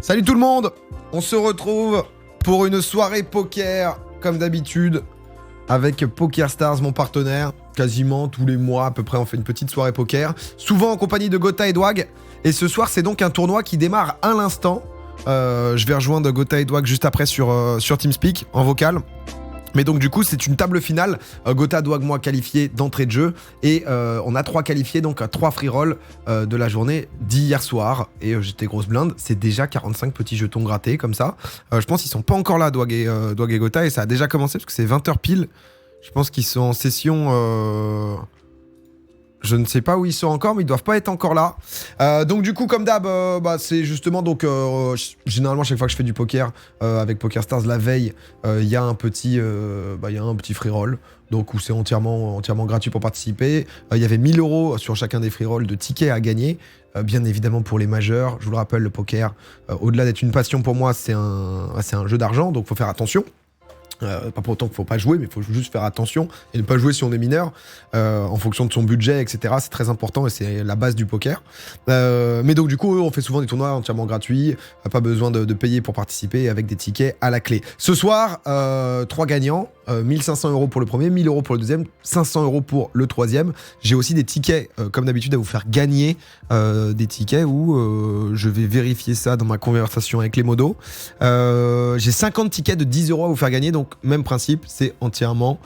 Salut tout le monde. On se retrouve pour une soirée poker, comme d'habitude, avec PokerStars, mon partenaire. Quasiment tous les mois, à peu près, on fait une petite soirée poker. Souvent en compagnie de Gotha et Dwag. Et ce soir, c'est donc un tournoi qui démarre à l'instant. Je vais rejoindre Gotha et Dwag juste après sur TeamSpeak, en vocal. Mais donc du coup c'est une table finale, Gotha, Dwag, moi qualifié d'entrée de jeu et on a 3 qualifiés, donc 3 free rolls de la journée d'hier soir et j'étais grosse blinde, c'est déjà 45 petits jetons grattés comme ça. Je pense qu'ils sont pas encore là Dwag et Gotha et ça a déjà commencé parce que c'est 20h pile, je pense qu'ils sont en session... Je ne sais pas où ils sont encore, mais ils doivent pas être encore là. Donc du coup, comme d'hab, c'est justement donc généralement chaque fois que je fais du poker avec PokerStars la veille, il y a un petit free roll, donc où c'est entièrement gratuit pour participer. Il y avait 1000 € sur chacun des free rolls de tickets à gagner. Bien évidemment pour les majeurs. Je vous le rappelle, le poker, au-delà d'être une passion pour moi, c'est un jeu d'argent, donc faut faire attention. Pas pour autant qu'il faut pas jouer, mais il faut juste faire attention et ne pas jouer si on est mineur, en fonction de son budget, etc. C'est très important et c'est la base du poker. Mais donc du coup, on fait souvent des tournois entièrement gratuits, pas besoin de payer pour participer avec des tickets à la clé. Ce soir, 3 gagnants, 1500 € pour le premier, 1000 € pour le deuxième, 500 € pour le troisième. J'ai aussi des tickets, comme d'habitude, à vous faire gagner des tickets où je vais vérifier ça dans ma conversation avec les modos. J'ai 50 tickets de 10 € à vous faire gagner, donc même principe, c'est entièrement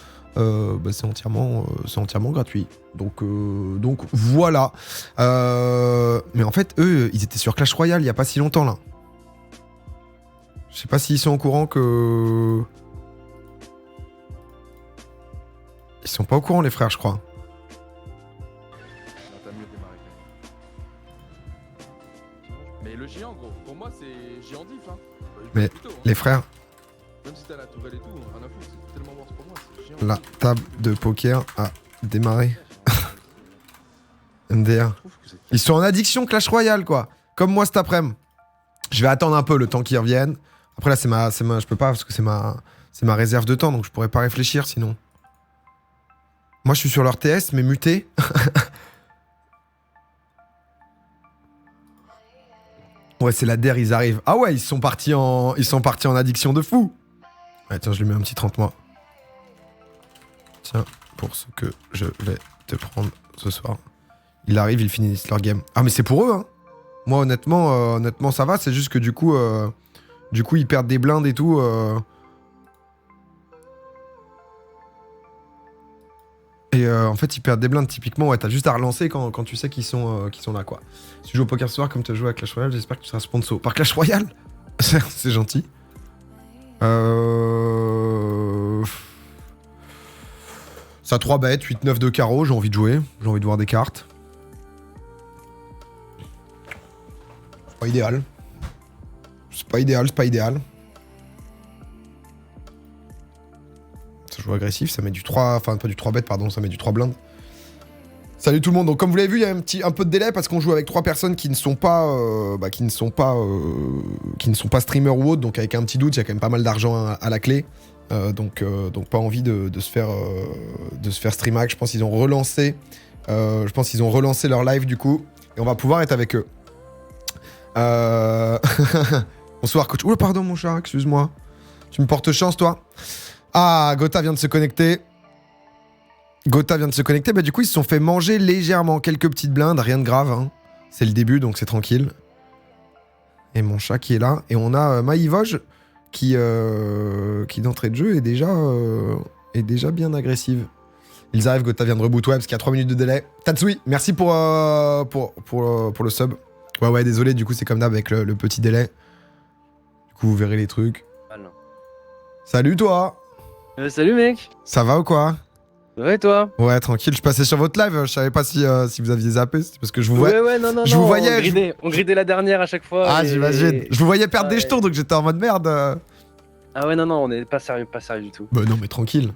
gratuit. Donc voilà. Mais en fait, eux, ils étaient sur Clash Royale il y a pas si longtemps là. Je sais pas s'ils sont au courant que... Ils sont pas au courant les frères, je crois. Mais le géant, gros, pour moi c'est géant diff. Hein. Mais plutôt, hein. Les frères, même si t'as la tourelle et tout, rien à foutre, c'est tellement worse pour moi. C'est géant. la table de poker a démarré. MDR. Ils sont en addiction Clash Royale, quoi. Comme moi cet après-midi. Je vais attendre un peu le temps qu'ils reviennent. Après là, je peux pas parce que c'est ma réserve de temps, donc je pourrais pas réfléchir sinon. Moi, je suis sur leur TS, mais muté. Ouais, c'est la DER, ils arrivent. Ah ouais, ils sont partis en addiction de fou. Ouais, tiens, je lui mets un petit 30 mois. Tiens, pour ce que je vais te prendre ce soir. Il arrive, ils finissent leur game. Ah, mais c'est pour eux, hein. Moi, honnêtement, ça va. C'est juste que du coup, ils perdent des blindes et tout. Et en fait, ils perdent des blindes typiquement. Ouais, t'as juste à relancer quand tu sais qu'ils sont là, quoi. Si tu joues au poker ce soir, comme tu joues à Clash Royale, j'espère que tu seras sponsor. Par Clash Royale. C'est gentil. Ça 3 bêtes, 8-9 de carreau, j'ai envie de jouer. J'ai envie de voir des cartes. C'est pas idéal. C'est pas idéal. Ça joue agressif, ça met du 3... Enfin, pas du 3 bêtes, pardon, ça met du 3 blindes. Salut tout le monde. Donc comme vous l'avez vu, il y a un peu de délai parce qu'on joue avec 3 personnes qui ne sont pas streamers ou autres, donc avec un petit doute, il y a quand même pas mal d'argent à la clé. Donc pas envie de se faire stream hack. Je pense qu'ils ont relancé leur live du coup et on va pouvoir être avec eux. Bonsoir coach. Oh pardon mon chat, excuse-moi. Tu me portes chance toi. Ah, Gotha vient de se connecter. Bah du coup ils se sont fait manger légèrement quelques petites blindes, rien de grave, hein. C'est le début donc c'est tranquille. Et mon chat qui est là. Et on a Maïvoj qui d'entrée de jeu est déjà bien agressive. Ils arrivent, Gotha vient de reboot web parce qu'il y a 3 minutes de délai. Tatsui, merci pour le sub. Ouais, désolé, du coup c'est comme d'hab avec le petit délai. Du coup vous verrez les trucs. Ah non. Salut toi. Salut mec. Ça va ou quoi? Ouais toi? Ouais, tranquille, je passais sur votre live, je savais pas si vous aviez zappé, c'est parce que je vous voyais. Ouais, non, je vous voyais. On gridait la dernière à chaque fois. Ah, j'imagine. Je vous voyais perdre des jetons, donc j'étais en mode merde. Ah ouais, non, on est pas sérieux du tout. Bah non, mais tranquille.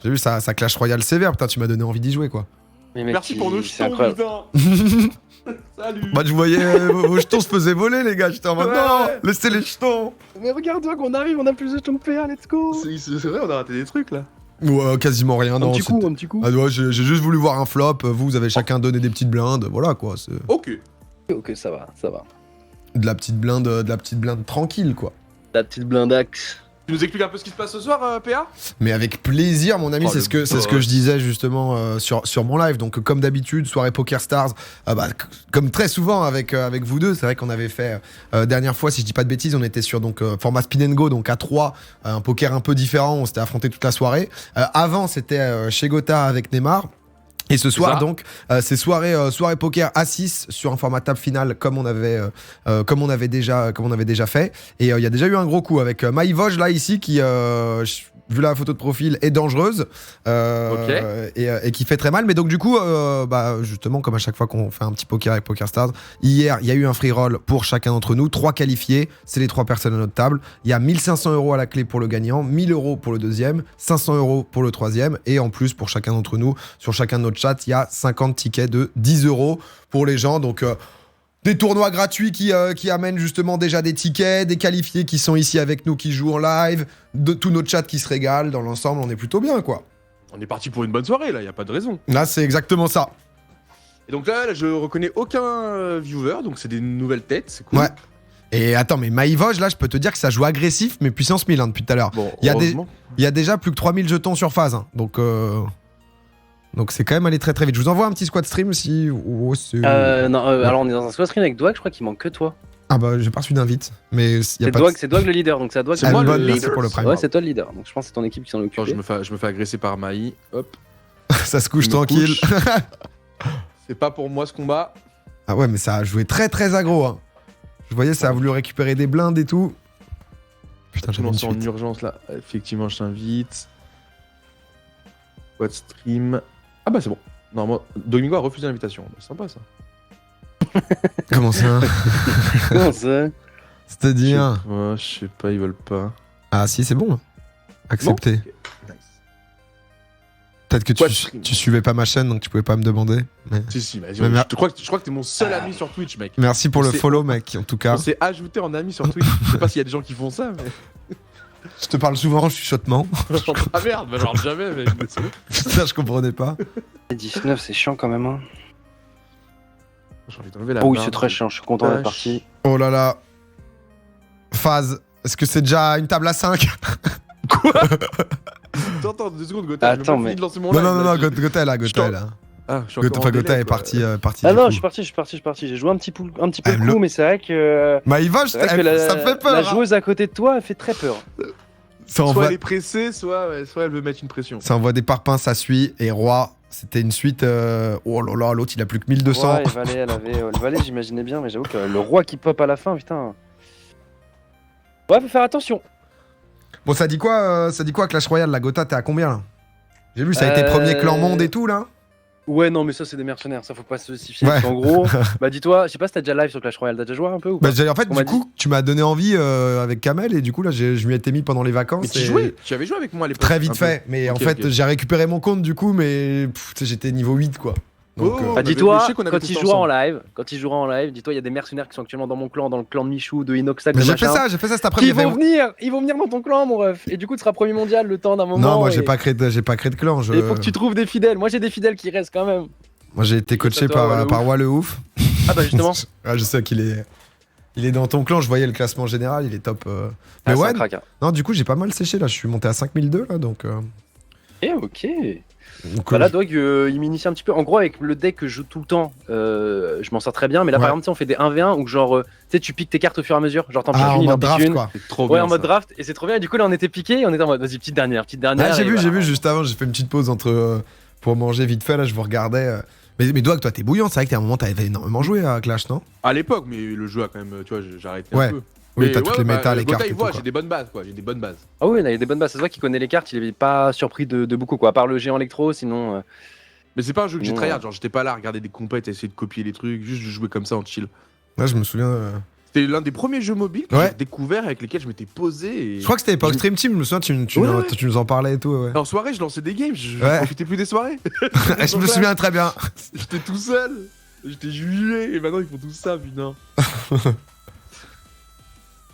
J'ai vu ça Clash Royale sévère, putain, tu m'as donné envie d'y jouer, quoi. Mais mec, Merci pour nos jetons, putain. Salut. Bah, je voyais vos jetons se faisaient voler, les gars, j'étais en mode non, laissez les jetons. Mais regarde-toi qu'on arrive, on a plus de jetons de PA, let's go. C'est vrai, on a raté des trucs là. Ouais, quasiment rien, non. Un petit coup. Ah ouais, j'ai juste voulu voir un flop, vous avez chacun donné des petites blindes, voilà, quoi. Ok. Ok, ça va. De la petite blinde tranquille, quoi. La petite blindax. Tu nous expliques un peu ce qui se passe ce soir, PA? Mais avec plaisir, mon ami, Oh, c'est le ce que boss. je disais justement sur mon live. Donc, comme d'habitude, soirée Poker Stars, comme très souvent avec vous deux, c'est vrai qu'on avait fait dernière fois, si je dis pas de bêtises, on était sur donc format Spin and Go, donc à 3, un poker un peu différent. On s'était affronté toute la soirée. Avant, c'était chez Gotha avec Neymar. Et ce soir, ça. donc, c'est soirée poker à 6 sur un format table finale comme on avait déjà fait. Et il y a déjà eu un gros coup avec Maïvoj là ici qui, vu la photo de profil, est dangereuse et qui fait très mal. Mais donc du coup, justement, comme à chaque fois qu'on fait un petit poker avec Poker Stars, hier, il y a eu un free roll pour chacun d'entre nous, 3 qualifiés, c'est les 3 personnes à notre table. Il y a 1500 € à la clé pour le gagnant, 1000 € pour le deuxième, 500 € pour le troisième, et en plus pour chacun d'entre nous, sur chacun de notre chat, il y a 50 tickets de 10 € pour les gens. Donc des tournois gratuits qui amènent justement déjà des tickets, des qualifiés qui sont ici avec nous, qui jouent en live, de tous nos chats qui se régalent. Dans l'ensemble, on est plutôt bien, quoi. On est parti pour une bonne soirée, là, y a pas de raison. Là, c'est exactement ça. Et donc là, je reconnais aucun viewer, donc c'est des nouvelles têtes, c'est cool. Ouais. Et attends, mais Maïvoj, là, je peux te dire que ça joue agressif, mais puissance 1000 depuis tout à l'heure. Bon, Il y heureusement. y a déjà plus que 3000 jetons sur phase. Hein. Donc c'est quand même allé très très vite. Je vous envoie un petit squad stream aussi. Alors on est dans un squad stream avec Dwag, je crois qu'il manque que toi. Ah bah j'ai pas reçu d'invite. Mais il y a C'est pas Dwag, c'est Dwag le leader, donc c'est à Dwag. C'est moi le Albon, merci leader. pour le prime. Ouais, c'est toi le leader, donc je pense que c'est ton équipe qui s'en occupe. Attends, je me fais agresser par Maï, hop. Ça se couche Je me tranquille. couche. C'est pas pour moi ce combat. Ah ouais, mais ça a joué très très aggro. Hein. Je voyais, ça a voulu récupérer des blindes et tout. Putain, Je j'avais une lance en suite. urgence là. Effectivement, je t'invite. What stream. Ah bah c'est bon. Normalement, Domingo a refusé l'invitation. Bah, sympa ça. Comment ça? Comment ça? C'est-à-dire... Je sais pas, ils veulent pas. Ah si, c'est bon. Accepté. Bon, ok. Nice. Peut-être que What stream. tu suivais pas ma chaîne, donc tu pouvais pas me demander. Mais... Si, vas-y. Mais Je crois que t'es mon seul ami sur Twitch, mec. Merci pour On le s'est- follow, mec, en tout cas. On s'est ajouté en ami sur Twitch. Je sais pas s'il y a des gens qui font ça, mais. Je te parle souvent en chuchotement. Ah merde, bah genre jamais, mais je suis désolé. Ça, je comprenais pas. 19, c'est chiant quand même. Hein. J'ai envie d'enlever la Oh oui, barre. c'est très chiant, je suis content d'être parti. Oh là là. Phase. Est-ce que c'est déjà une table à 5? Attends, 2 secondes, Gotha. Attends, j'ai même pas mais- fini de lancer mon Non, live, non, non, là, non, je- Gotha est là, Je Gotha t'en- est là. Ah, je suis encore Enfin, en Gotha délai, est quoi. parti. Ah du non, coup. je suis parti. J'ai joué un petit peu le le- coup, mais c'est vrai que. Maïvoj, C'est vrai que ça me fait peur. la hein. joueuse à côté de toi, elle fait très peur. Ça Soit envoie, elle est pressée, soit elle veut mettre une pression. ça envoie des parpaings, ça suit. Et Roi, c'était une suite. Oh là là, l'autre, il a plus que 1200. Ouais, le valet, j'imaginais bien, mais j'avoue que le roi qui pop à la fin, putain. Ouais, faut faire attention. Bon, ça dit quoi Clash Royale, la Gotha, t'es à combien là? J'ai vu, ça a été premier clan monde et tout là. Ouais, non, mais ça, c'est des mercenaires, ça faut pas se justifier. Ouais. Parce qu'en gros, bah dis-toi, je sais pas si t'as déjà live sur Clash Royale, t'as déjà joué un peu ou pas? En fait, On du m'a coup, tu m'as donné envie avec Kamel et du coup, là, je m'y étais mis pendant les vacances. Mais tu et- jouais Tu avais joué avec moi à l'époque. Très vite un peu. fait, mais en Ok, fait, ok. j'ai récupéré mon compte du coup, mais tu sais, j'étais niveau 8 quoi. Donc, Oh, Bah mais je dis-toi, sais qu'on avait quand testé il jouera en ensemble. live, dis-toi, il y a des mercenaires qui sont actuellement dans mon clan, dans le clan de Michou, de Inoxac, mais de j'ai fait machin, ça cet après-midi. qui ils vont venir dans ton clan, mon ref. Et du coup, tu seras premier mondial le temps d'un moment. Non, moi, et- j'ai pas créé de clan. Il faut que tu trouves des fidèles. Moi, j'ai des fidèles qui restent quand même. Moi, j'ai été coaché à toi, par Wall Wall Ouf. Ah bah justement. Ah, je sais qu'il est. Il est dans ton clan, je voyais le classement général, il est top. Mais Ah, c'est ouais, un crack, hein. non, du coup, j'ai pas mal séché là, je suis monté à 5002 là, donc. Eh, ok. donc, Bah là, Dog, il m'initie un petit peu. En gros, avec le deck que je joue tout le temps, je m'en sors très bien. Mais là, Ouais. par exemple, tu sais, on fait des 1v1 où genre, tu sais, tu piques tes cartes au fur et à mesure. Genre, t'en piques ah, en une, il en mode pique draft une. quoi. C'est trop Ouais, bien. en mode ça. draft. Et c'est trop bien. Et du coup, là, on était piqué. On était en mode, vas-y, petite dernière. Ah, j'ai et vu, voilà. juste avant, j'ai fait une petite pause entre pour manger vite fait là, je vous regardais. Mais Doig, toi, t'es bouillant, c'est vrai que t'es à un moment, t'avais énormément joué à Clash, non? À l'époque, mais le jeu a quand même, tu vois, j'ai arrêté Ouais. un peu. Oui, Mais t'as toutes les méta, les Gotha, cartes et il tout, voit, quoi. j'ai des bonnes bases, quoi. J'ai des bonnes bases. Ah oui, là, il y a des bonnes bases. Ça se voit qu'il connaît les cartes. Il est pas surpris de beaucoup, quoi. À part le géant électro, sinon. Mais c'est pas un jeu que j'ai Non, tryhard, genre j'étais pas là à regarder des compètes, à essayer de copier les trucs, juste je jouais comme ça en chill. Là, je me souviens. C'était l'un des premiers jeux mobiles que Ouais. j'ai découvert avec lesquels je m'étais posé. Et... Je crois que c'était époque Stream Team, je me souviens, Ouais. tu nous en parlais et tout, ouais. En soirée, je lançais des games, je Ouais. profitais plus des soirées. je me souviens très bien. J'étais tout seul, j'étais jugé, et maintenant ils font tout ça, putain.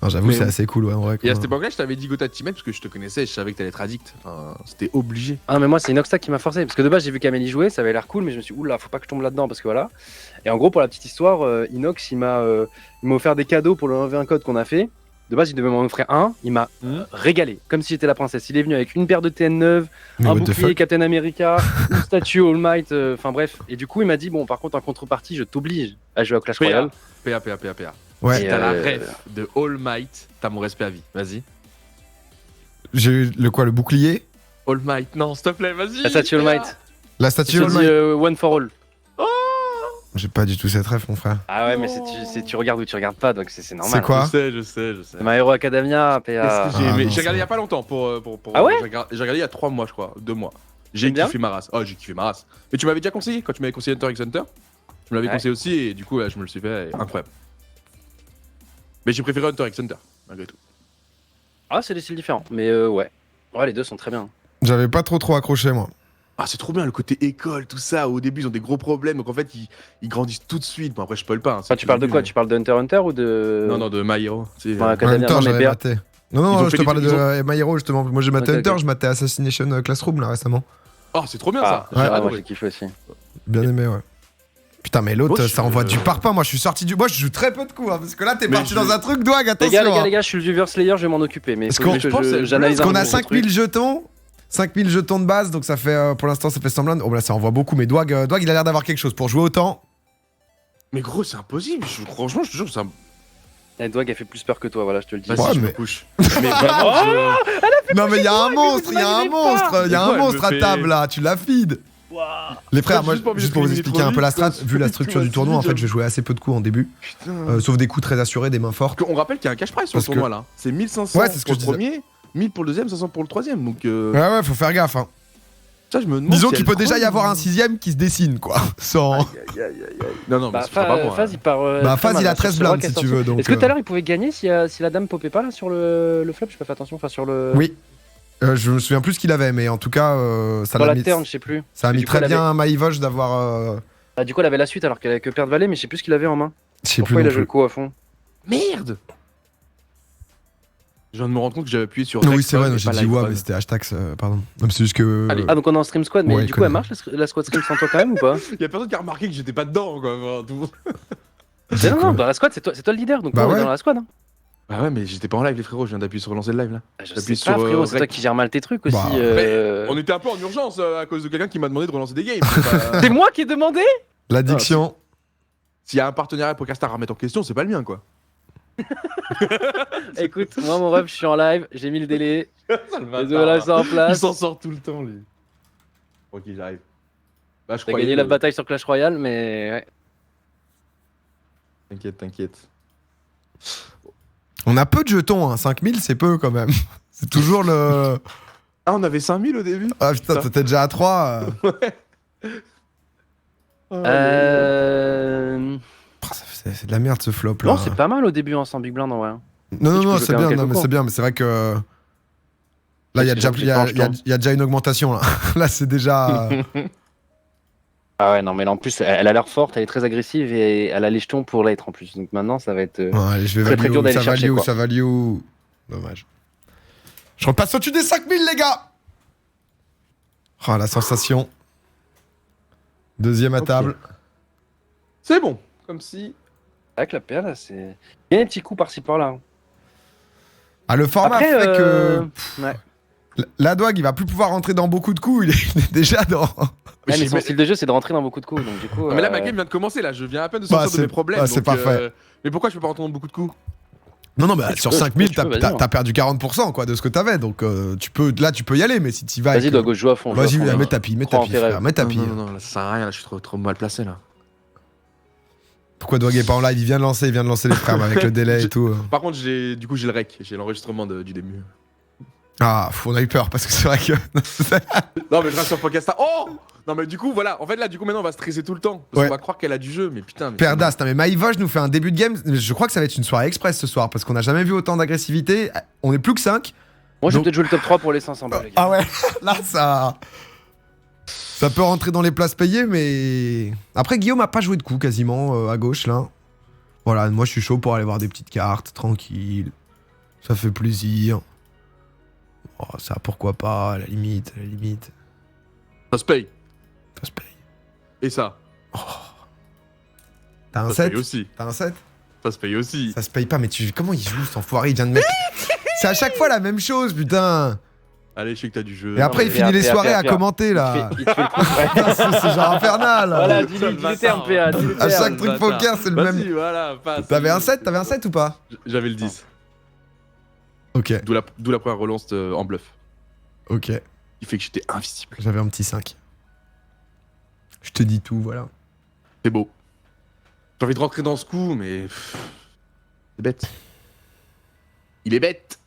Non, j'avoue, Mais c'est on- assez cool, ouais, en vrai. Et à quoi. cette époque-là, je t'avais dit Gotha Teammate parce que je te connaissais et je savais que t'allais être addict. Enfin, c'était obligé. Ah, mais moi, c'est Inoxtag qui m'a forcé. Parce que de base, j'ai vu Camélie jouer, ça avait l'air cool, mais je me suis dit, oula, faut pas que je tombe là-dedans. Parce que voilà. Et en gros, pour la petite histoire, Inox, il m'a offert des cadeaux pour le 1v1 code qu'on a fait. De base, il devait m'en offrir un. Il m'a régalé, comme si j'étais la princesse. Il est venu avec une paire de TN neuve, Mais un what the bouclier fuck. Captain America, une statue All Might, enfin bref. Et du coup, il m'a dit, bon, par contre, en contrepartie, je t'oblige à jouer à Clash Royale. PA. Ouais, Si Et t'as la euh, ref de All Might, t'as mon respect à vie. Vas-y. j'ai eu le quoi, le bouclier? All Might, non, s'il te plaît, vas-y. La statue All Might. La Je statue te All dis Might. One for All. J'ai pas du tout cette ref, mon frère. Ah ouais, mais tu regardes ou tu regardes pas, donc c'est normal. C'est quoi? Je sais. C'est My Hero Academia, PA. Qu'est-ce que j'ai Ah, aimé non, J'ai c'est regardé il y a vrai. pas longtemps pour. Ah ouais J'ai regardé il y a 3 mois, je crois. 2 mois. J'ai T'aimes bien kiffé ma race. Oh, j'ai kiffé ma race. Mais tu m'avais déjà conseillé quand tu m'avais conseillé Hunter x Hunter. Tu me l'avais Ouais. conseillé aussi et du coup, là, je me le suis fait. Et incroyable. Mais j'ai préféré Hunter x Hunter, malgré tout. Ah, c'est des styles différents, mais ouais. Ouais, les deux sont très bien. J'avais pas trop accroché, moi. Ah, c'est trop bien le côté école, tout ça. Au début, ils ont des gros problèmes, donc en fait, ils grandissent tout de suite. Bon, après, je spoil pas. Hein, Enfin, tu parles de quoi? Tu parles de Hunter x Hunter ou de. Non, de My Hero. Tu sais, Ouais, En Academia, même temps, non, mais j'avais BA. maté. Ils Non, ont je fait te des- parlais ils de My Hero, justement. Moi, j'ai maté Ok, Hunter, ok. je matais Assassination Classroom, là, récemment. Oh, c'est trop bien Ah, ça. J'ai moi adoré. j'ai kiffé aussi. Bien aimé, ouais. Putain, mais l'autre, Moi, ça je- envoie du parpaing. Moi, je suis sorti du. Moi, je joue très peu de coups, hein, parce que là, t'es Mais parti je- dans un truc, Dwag, Les attention. gars, hein. les gars, je suis le viewer Slayer, je vais m'en occuper. Mais Est-ce faut qu'on- juste je pense que que- j'analyse Parce un qu'on a peu 5000 jetons. 5000 jetons de base, donc ça fait, pour l'instant, ça fait semblant. Oh, là, ça envoie beaucoup, mais Dwag, il a l'air d'avoir quelque chose pour jouer autant. Mais gros, c'est impossible. Franchement, je te jure, c'est un. La Dwag a fait plus peur que toi, voilà, je te le dis. Vas-y, Ouais, je me mais- couche. Mais vraiment, je- Non, mais il y a un Dwag, monstre, vous il y a un imaginez monstre, pas. il y a Mais un quoi, elle monstre me à fait- table là, tu la feed. Les frères, moi, Juste pas envie juste de pour vous éliminer expliquer trop un peu la vite, strat, parce vu la que structure tu du m'as tournoi, en dit, fait, je jouais assez peu de coups en début, Putain. sauf des coups très assurés, des mains fortes. On rappelle qu'il y a un cash prize sur Parce le que- tournoi là. C'est 1500 Ouais, c'est ce que pour je le premier, 1000 pour le deuxième, 500 pour le troisième. Donc Ouais, faut faire gaffe. Hein. ça, je me demande. Disons si qu'il elle peut déjà y creuse avoir ou- un sixième qui se dessine, quoi. Sans. Aïe, aïe, aïe, aïe, aïe. Non, mais Bah, ce sera pas moi. Faz, il part. Bah, très Faz, mal, il a là, sur 13 ce blindes rock qui est si tu sorti. veux. Donc, Est-ce que tout à l'heure il pouvait gagner si la dame popait pas là sur le flop? J'ai pas fait attention. Enfin, sur le. Oui. Je me souviens plus ce qu'il avait, mais en tout cas, ça Dans l'a la mis. turn, je sais plus. Ça a Parce que mis du coup, très elle bien à Maïvoche d'avoir. Ah, du coup, elle avait la suite alors qu'elle avait que perdre valet, mais je sais plus ce qu'il avait en main. Je sais plus Pourquoi il non a joué le plus. coup à fond? Merde. Je viens de me rendre compte que j'avais appuyé sur. Non, oui, Rexon c'est vrai, et non, j'ai pas dit ouais, l'iPhone. mais c'était hashtag, pardon. Non, mais c'est juste que. Allez. Ah, donc on est en stream squad, mais Ouais, du coup, elle connais. marche la squad stream sans toi quand même ou pas? Y a personne qui a remarqué que j'étais pas dedans, quoi. Enfin, tout le monde- Mais non, non, dans la squad, c'est toi le leader, donc Bah on est ouais. dans la squad. Hein. Bah ouais, mais j'étais pas en live, les frérots. Je viens d'appuyer sur lancer le live là. Je J'appuie sais pas, sur, frérot, c'est rec. toi qui gères mal tes trucs aussi. Bah, On était un peu en urgence à cause de quelqu'un qui m'a demandé de relancer des games. C'est pas- C'est moi qui ai demandé? L'addiction. S'il y a un partenariat PokerStar à remettre en question, c'est pas le mien, quoi. Écoute, moi mon ref, je suis en live, j'ai mis le délai. Désolé, Désolé, là, c'est en Il place. s'en sort tout le temps, lui. Ok, j'arrive. Bah, je T'as croyais gagné la que- bataille sur Clash Royale, mais ouais. T'inquiète, t'inquiète. On a peu de jetons, hein. 5000, c'est peu quand même. C'est toujours le. Ah, on avait 5000 au début. Ah putain, Putain. t'étais déjà à 3. C'est de la merde ce flop là. Non, c'est pas mal au début en 100 big blind en vrai. Non, non, Tu non, peux c'est jouer bien, quand non, même mais quelques c'est bien, mais c'est vrai que. Là, il y a Parce que déjà, j'ai pris il y a déjà une augmentation là. Là, c'est déjà. Ah ouais, non, mais là, en plus, elle a l'air forte, elle est très agressive et elle a les jetons pour l'être en plus. Donc maintenant, ça va être. Ouais, allez, je vais Très, très value, dur d'aller ça chercher, value, quoi. ça value. Dommage. Je repasse au-dessus des 5000, les gars. Oh, la sensation. Deuxième à Ok. table. C'est bon. Comme si. Avec la PA là, c'est. Il y a des petits coups par-ci par-là. Ah, le format Après, fait que. ouais. La Dwag, il va plus pouvoir rentrer dans beaucoup de coups. Il est déjà dans. Ouais, mais j'ai- son style de jeu, c'est de rentrer dans beaucoup de coups. Donc du coup. Non, mais là, ma game vient de commencer, là. Je viens à peine de Bah, sortir de c'est- mes problèmes. ah, c'est donc, parfait. Mais pourquoi je peux pas rentrer dans beaucoup de coups? Non, non, mais tu sur peux, 5000, tu peux, vas-y, t'as hein. t'as perdu 40% quoi, de ce que t'avais. Donc, tu peux y aller, mais si t'y vas. Vas-y, avec, Dogo, joue à fond. Vas-y, joue à fond, mets là. tapis, mets Crois en tapis, tes frère, rêves. mets tapis. Non, non, non, là, ça sert à rien. Là, je suis trop mal placé, là. Pourquoi Dwag est pas en live? Il vient de lancer les frères, mais avec le délai et tout. Par contre, du coup, j'ai le rec. J'ai l'enregistrement du début. Ah, on a eu peur parce que c'est vrai que. Non, mais je reste sur PokerStar. Oh! Non, mais du coup, voilà. En fait, là, du coup, maintenant, on va stresser tout le temps. Parce Ouais. qu'on va croire qu'elle a du jeu, mais putain. Mais Père d'As, mais Maïvoche nous fait un début de game. Je crois que ça va être une soirée express ce soir parce qu'on n'a jamais vu autant d'agressivité. On est plus que 5. Moi, je vais Donc- peut-être jouer le top 3 pour les 500 balles. les gars. Ah ouais, là ça. Ça peut rentrer dans les places payées, mais. Après, Guillaume a pas joué de coup quasiment à gauche là. Voilà, moi je suis chaud pour aller voir des petites cartes, tranquille. Ça fait plaisir. Oh, ça, pourquoi pas, à la limite, à la limite. Ça se paye. Ça se paye. Et ça? T'as un Ça se 7? paye aussi. T'as un 7? Ça se paye aussi. Ça se paye pas, mais comment il joue, cet enfoiré? Il vient de mettre... C'est à chaque fois la même chose, putain. Allez, je sais que t'as du jeu. Et après, il finit les soirées à commenter, là. Il te fait le coup. Ouais. Putain, c'est genre infernal. Voilà, dis les termes, PA. dis les À termes. chaque truc poker, c'est le Vas-y, même. voilà, passe. T'avais un 7? T'avais un 7 ou pas? J'avais le 10. Ok, D'où la première relance en bluff. ok. Il fait que j'étais invisible. J'avais un petit 5. Je te dis tout, voilà. C'est beau. J'ai envie de rentrer dans ce coup, mais. C'est bête. Il est bête.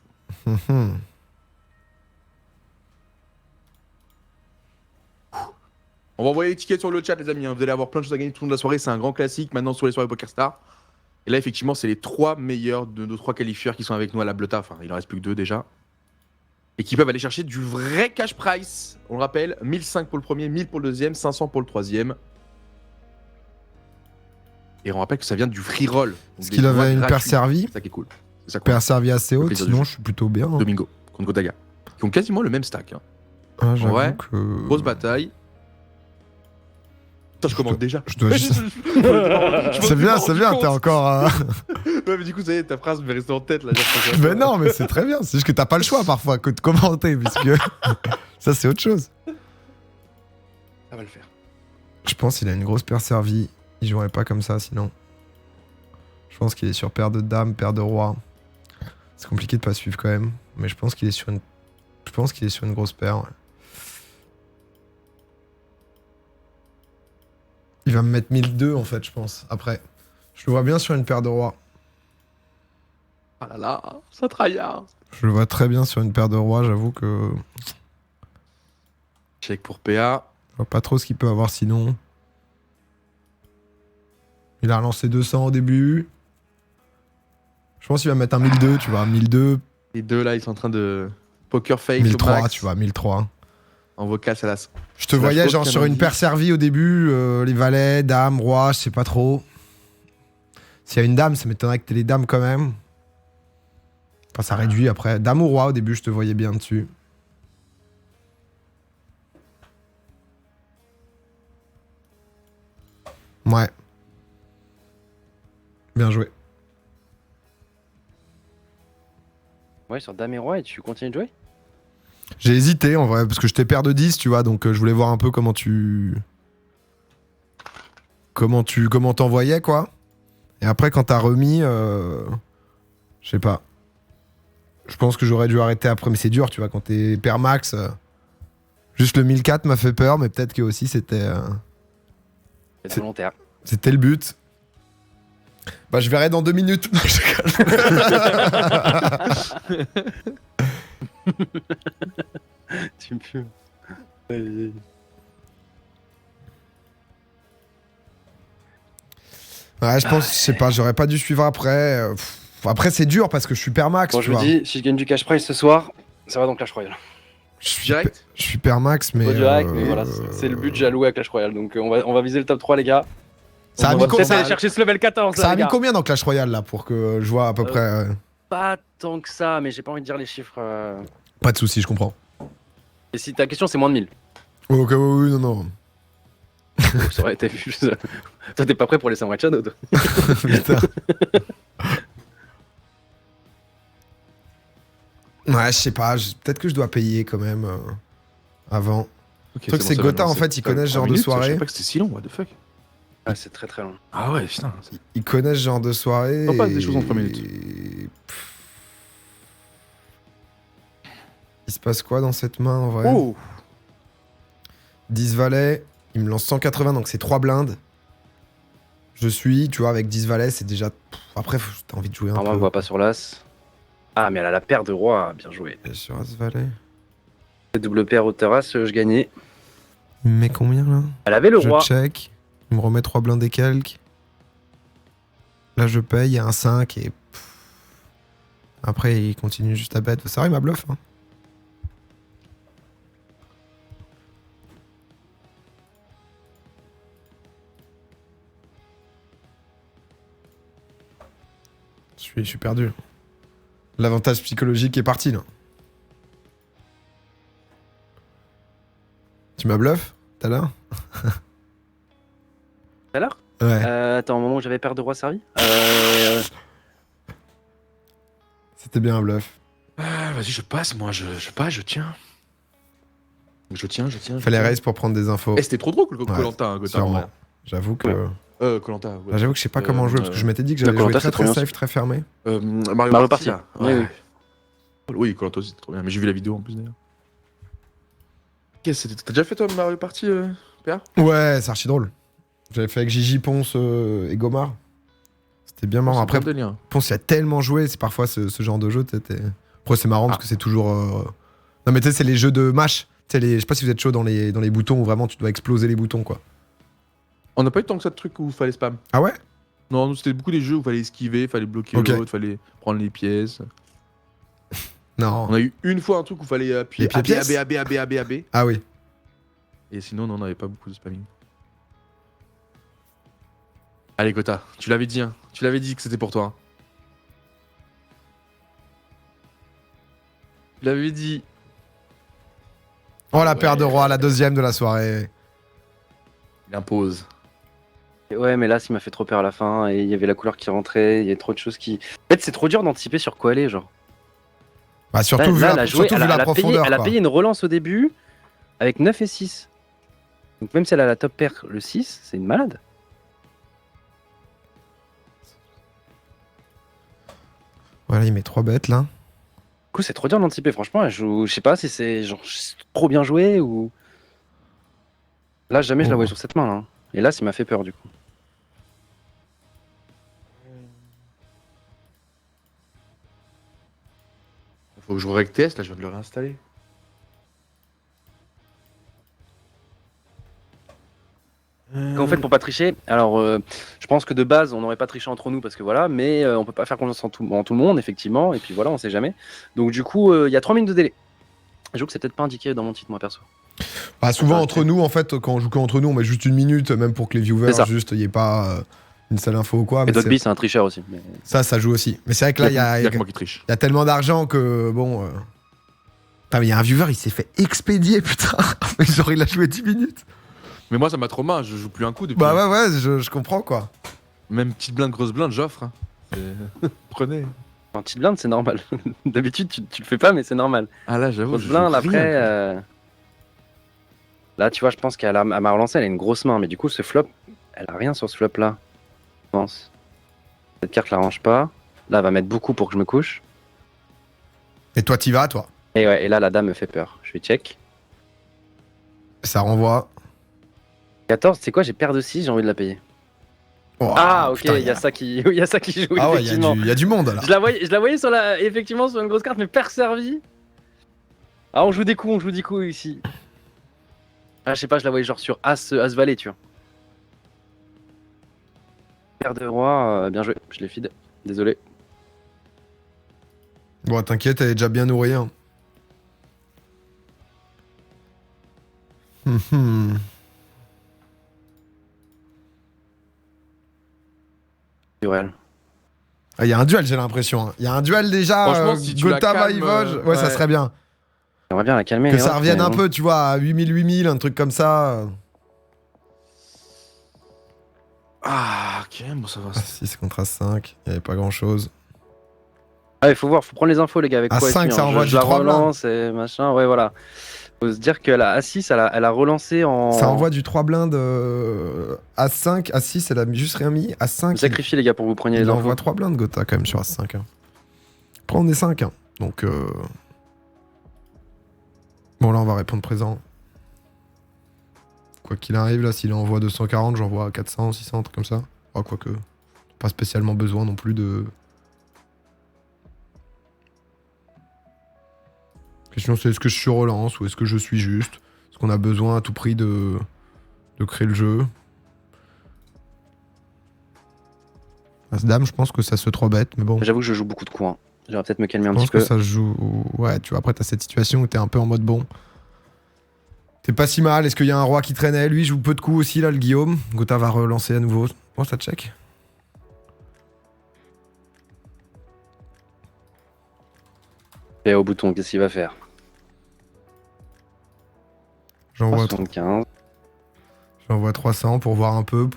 Mhm. On va envoyer les tickets sur le chat, les amis. Hein. Vous allez avoir plein de choses à gagner tout au long de la soirée. C'est un grand classique maintenant sur les soirées PokerStar. Et là, effectivement, c'est les 3 meilleurs de nos 3 qualifieurs qui sont avec nous à la Bleuta. Enfin, il en reste plus que 2 déjà. Et qui peuvent aller chercher du vrai cash price. On le rappelle, 1005 pour le premier, 1000 pour le deuxième, 500 pour le troisième. Et on rappelle que ça vient du free roll. Donc Est-ce des qu'il tournois avait une paire gratuits. servie? C'est ça qui est cool. C'est ça qu'on Paire servie assez haute, plaisir du sinon jeu. je suis plutôt bien. Hein. Domingo contre Gotaga. Qui ont quasiment le même stack. Hein. Ah, j'avoue Ouais. que... Grosse bataille. Putain, je commande déjà. Je dois juste... C'est bien, t'es encore... Ouais, mais du coup, ça y est, ta phrase me rester en tête là. Mais non, mais c'est très bien. C'est juste que t'as pas le choix parfois que de commenter, puisque ça c'est autre chose. Ça va le faire. Je pense qu'il a une grosse paire servie. Il jouerait pas comme ça sinon. Je pense qu'il est sur paire de dames, paire de rois. C'est compliqué de pas suivre quand même. Mais je pense qu'il est sur une... Je pense qu'il est sur une grosse paire. Ouais. Il va me mettre 1002 en fait, je pense. Après. Je le vois bien sur une paire de rois. Ah là là, ça tryhard. Je le vois très bien sur une paire de rois, j'avoue que... Check pour PA. Je vois pas trop ce qu'il peut avoir sinon. Il a relancé 200 au début. Je pense qu'il va mettre un 1002, tu vois. 1002, Les deux là, ils sont en train de poker face. 1003, tu vois. 1003. En vocal, ça lasse. Je te La voyais faute genre qu'il y sur en a une dit. paire servie au début, les valets, dames, rois, je sais pas trop. S'il y a une dame, ça m'étonnerait que t'aies les dames quand même. Enfin, ça réduit après. Dame ou roi, au début, je te voyais bien dessus. Ouais. Bien joué. Ouais, sur Dame et Roi, et tu continues de jouer? J'ai hésité en vrai, parce que j'étais paire de 10, tu vois, donc je voulais voir un peu comment comment t'envoyais, quoi. Et après, quand t'as remis, je sais pas. Je pense que j'aurais dû arrêter après, mais c'est dur, tu vois, quand t'es paire max. Juste le 1004 m'a fait peur, mais peut-être que aussi c'était C'est volontaire. c'était le but. Bah, je verrai dans 2 minutes. Tu me fumes. Ouais, je pense, je sais pas, j'aurais pas dû suivre après. Après, c'est dur parce que je suis paire max, Bon, tu je vous vois. dis, si je gagne du cash prize ce soir, ça va dans Clash Royale. Direct. Je suis paire max, mais. Pas direct, mais voilà, c'est le but que j'ai alloué à Clash Royale. Donc on va viser le top 3, les gars. Ça a on mis va co- peut-être ça- aller chercher ce level 14. Ça là, a les mis gars. combien dans Clash Royale là pour que je vois à peu près. Pas tant que ça, mais j'ai pas envie de dire les chiffres. Pas de soucis, je comprends. Et si ta question, c'est moins de 1000. Ok, oui, non, non. Ça aurait été juste. Toi, t'es pas prêt pour les Samurai Shadow, toi. Putain. Ouais, je sais pas, peut-être que je dois payer quand même avant. Ok, Sauf que c'est ça va Gotha, en lancer. fait, ils connaissent ce genre 3 de minutes, soirée. Je savais pas que c'était si long, what the fuck. Ah, c'est très très long. Ah ouais, putain. Ils connaissent ce genre de soirée. On passe des choses en 3 et- minutes. Il se passe quoi dans cette main en vrai? Oh 10 valets, il me lance 180, donc c'est 3 blindes. Je suis, tu vois, avec 10 valets, c'est déjà. Après, t'as envie de jouer un Normalement, on peu. voit pas sur l'as. Ah, mais elle a la paire de rois, bien joué. Et sur As valet. Double paire au terrasse, je gagnais. Il me met combien là? Elle avait le Je roi. check. Il me remet 3 blindes et quelques. Là, je paye, il y a un 5 et. Après, il continue juste à bet. Ça va, il m'a bluff. Hein. Je suis perdu. L'avantage psychologique est parti, là. Tu m'as bluff tout à l'heure? Tout à l'heure Ouais. Attends, au moment où j'avais paire de roi servi C'était bien un bluff. Vas-y, je passe, moi, je passe, je tiens. Je tiens. Fallait raise pour prendre des infos. Eh, c'était trop drôle, Ouais, Colanta, hein, Gotham. sûrement. J'avoue que... Colanta, ouais. Bah, j'avoue que je sais pas comment jouer, parce que je m'étais dit que la j'allais jouer Koh-Lanta, très c'est trop très bien, safe, très fermé. Mario Party, là. Oui, Ouais. Oui, Colanta aussi, c'était trop bien. Mais j'ai vu la vidéo en plus, d'ailleurs. T'as déjà fait, toi, Mario Party, PA? Ouais, c'est archi drôle. J'avais fait avec Gigi, Ponce et Gomar. C'était bien marrant. Après, Ponce, il a tellement joué, c'est parfois ce genre de jeu. Après, c'est marrant parce que c'est toujours... Non, mais tu sais, c'est les jeux de mash. Je sais pas si vous êtes chaud dans les boutons où vraiment tu dois exploser les boutons, quoi. On n'a pas eu tant que ça de trucs où il fallait spam. Ah ouais? Non, nous, c'était beaucoup des jeux où il fallait esquiver, il fallait bloquer Ok. l'autre, il fallait prendre les pièces. Non. On a eu une fois un truc où il fallait appuyer Les pièces AB. Ah oui. Et sinon, non, on n'avait pas beaucoup de spamming. Allez, Gotha, tu l'avais dit, hein. Tu l'avais dit que c'était pour toi. Hein. Tu l'avais dit. Oh, la Ouais. paire de rois, la deuxième de la soirée. Il impose. Ouais, mais là, ça m'a fait trop peur à la fin. Et il y avait la couleur qui rentrait. Il y a trop de choses qui. En fait, c'est trop dur d'anticiper sur quoi aller, genre. Bah, surtout vu Là, la, elle a joué, surtout vu elle la a payé, profondeur, elle a quoi. payé une relance au début avec 9 et 6. Donc même si elle a la top pair le 6, c'est une malade. Voilà, il met 3 bêtes, là. Du coup, c'est trop dur d'anticiper, franchement. Je sais pas si c'est genre trop bien joué ou. Là, jamais je la Oh. voyais sur cette main, là. Et là, ça m'a fait peur, du coup. Faut que je règle TS, là, je viens de le réinstaller. En fait, pour pas tricher, alors je pense que de base, on n'aurait pas triché entre nous parce que voilà, mais on peut pas faire confiance en tout le monde, effectivement, et puis voilà, on sait jamais. Donc, du coup, il y a 3 minutes de délai. J'avoue que c'est peut-être pas indiqué dans mon titre, moi perso. Bah, souvent, Ah, entre nous, en fait, quand on joue qu'entre nous, on met juste 1 minute, même pour que les viewers, C'est ça. juste, il n'y ait pas une seule info ou quoi. Et Mais Dogby, c'est un tricheur aussi. Mais... ça joue aussi. Mais c'est vrai que là, il y a a que moi qui triche. tellement d'argent que, bon... Putain, mais il y a un viewer, il s'est fait expédier, putain. Genre, il a joué 10 minutes. Mais moi, ça m'a trop main, je joue plus un coup depuis. Bah ouais, je comprends, quoi. Même petite blinde, grosse blinde, j'offre. Hein. Prenez. En petite blinde, c'est normal. D'habitude, tu le fais pas, mais c'est normal. Ah là, j'avoue. Grosse je blinde, joue rien, après. quoi. Là, tu vois, je pense qu'elle m'a relancé, elle a une grosse main, mais du coup, ce flop, elle a rien sur ce flop-là. Je pense. Cette carte l'arrange pas. Là, elle va mettre beaucoup pour que je me couche. Et toi, t'y vas, toi. Et ouais, et là, la dame me fait peur. Je vais check. Ça renvoie. 14, c'est quoi? J'ai paire de 6, j'ai envie de la payer. Oh, Ah, ok, putain, il y a ça qui joue, Ah ouais, il effectivement. y a du monde, là. Je la voyais sur effectivement sur une grosse carte, mais paire servie. Ah, on joue des coups ici. Ah, je sais pas, je la voyais genre sur As Valet, tu vois. Paire de roi, bien joué, je l'ai feed. Désolé. Bon, t'inquiète, elle est déjà bien nourrie. Hein. Du réel. Ah, il y a un duel, j'ai l'impression. Il y a un duel déjà. Franchement, si tu la Gotham calmes, Vosges. Ouais, ça ouais. serait bien. J'aimerais bien la calmer. Que les ça autres, revienne mais un bon. peu, tu vois, à 8000, un truc comme ça. Ah, ok, bon, ça va. 6 contre A5, il n'y avait pas grand chose. Ah, il faut voir, faut prendre les infos, les gars, avec À quoi 5, elle suit, ça hein. envoie Je du la 3 blanc. relance et machin, ouais, voilà. Faut se dire qu'elle a A6, elle a relancé en. Ça envoie du 3 blindes A5, A6, elle a juste rien mis. A5, Je sacrifie, les gars, pour que vous preniez il les infos. envoie 3 blindes, Gotha, quand même, sur A5. Hein. Après, on est 5. Hein. Donc, bon, là, on va répondre présent. Quoi qu'il arrive, là, s'il envoie 240, j'envoie 400, 600, un truc comme ça. Oh, quoique, pas spécialement besoin non plus de... La question, c'est est-ce que je suis relance ou est-ce que je suis juste? Est-ce qu'on a besoin à tout prix de créer le jeu? As-Dame, je pense que ça se 3 bête, mais bon. J'avoue que je joue beaucoup de coups. Hein. J'aurais peut-être me calmer Je un pense petit que peu. ça se joue... Ouais, tu vois, après, t'as cette situation où t'es un peu en mode bon. T'es pas si mal. Est-ce qu'il y a un roi qui traînait? Lui, il joue peu de coups aussi, là, le Guillaume. Gotha va relancer à nouveau. Bon, ça check. Et au bouton, qu'est-ce qu'il va faire? J'envoie 75. 300 pour voir un peu.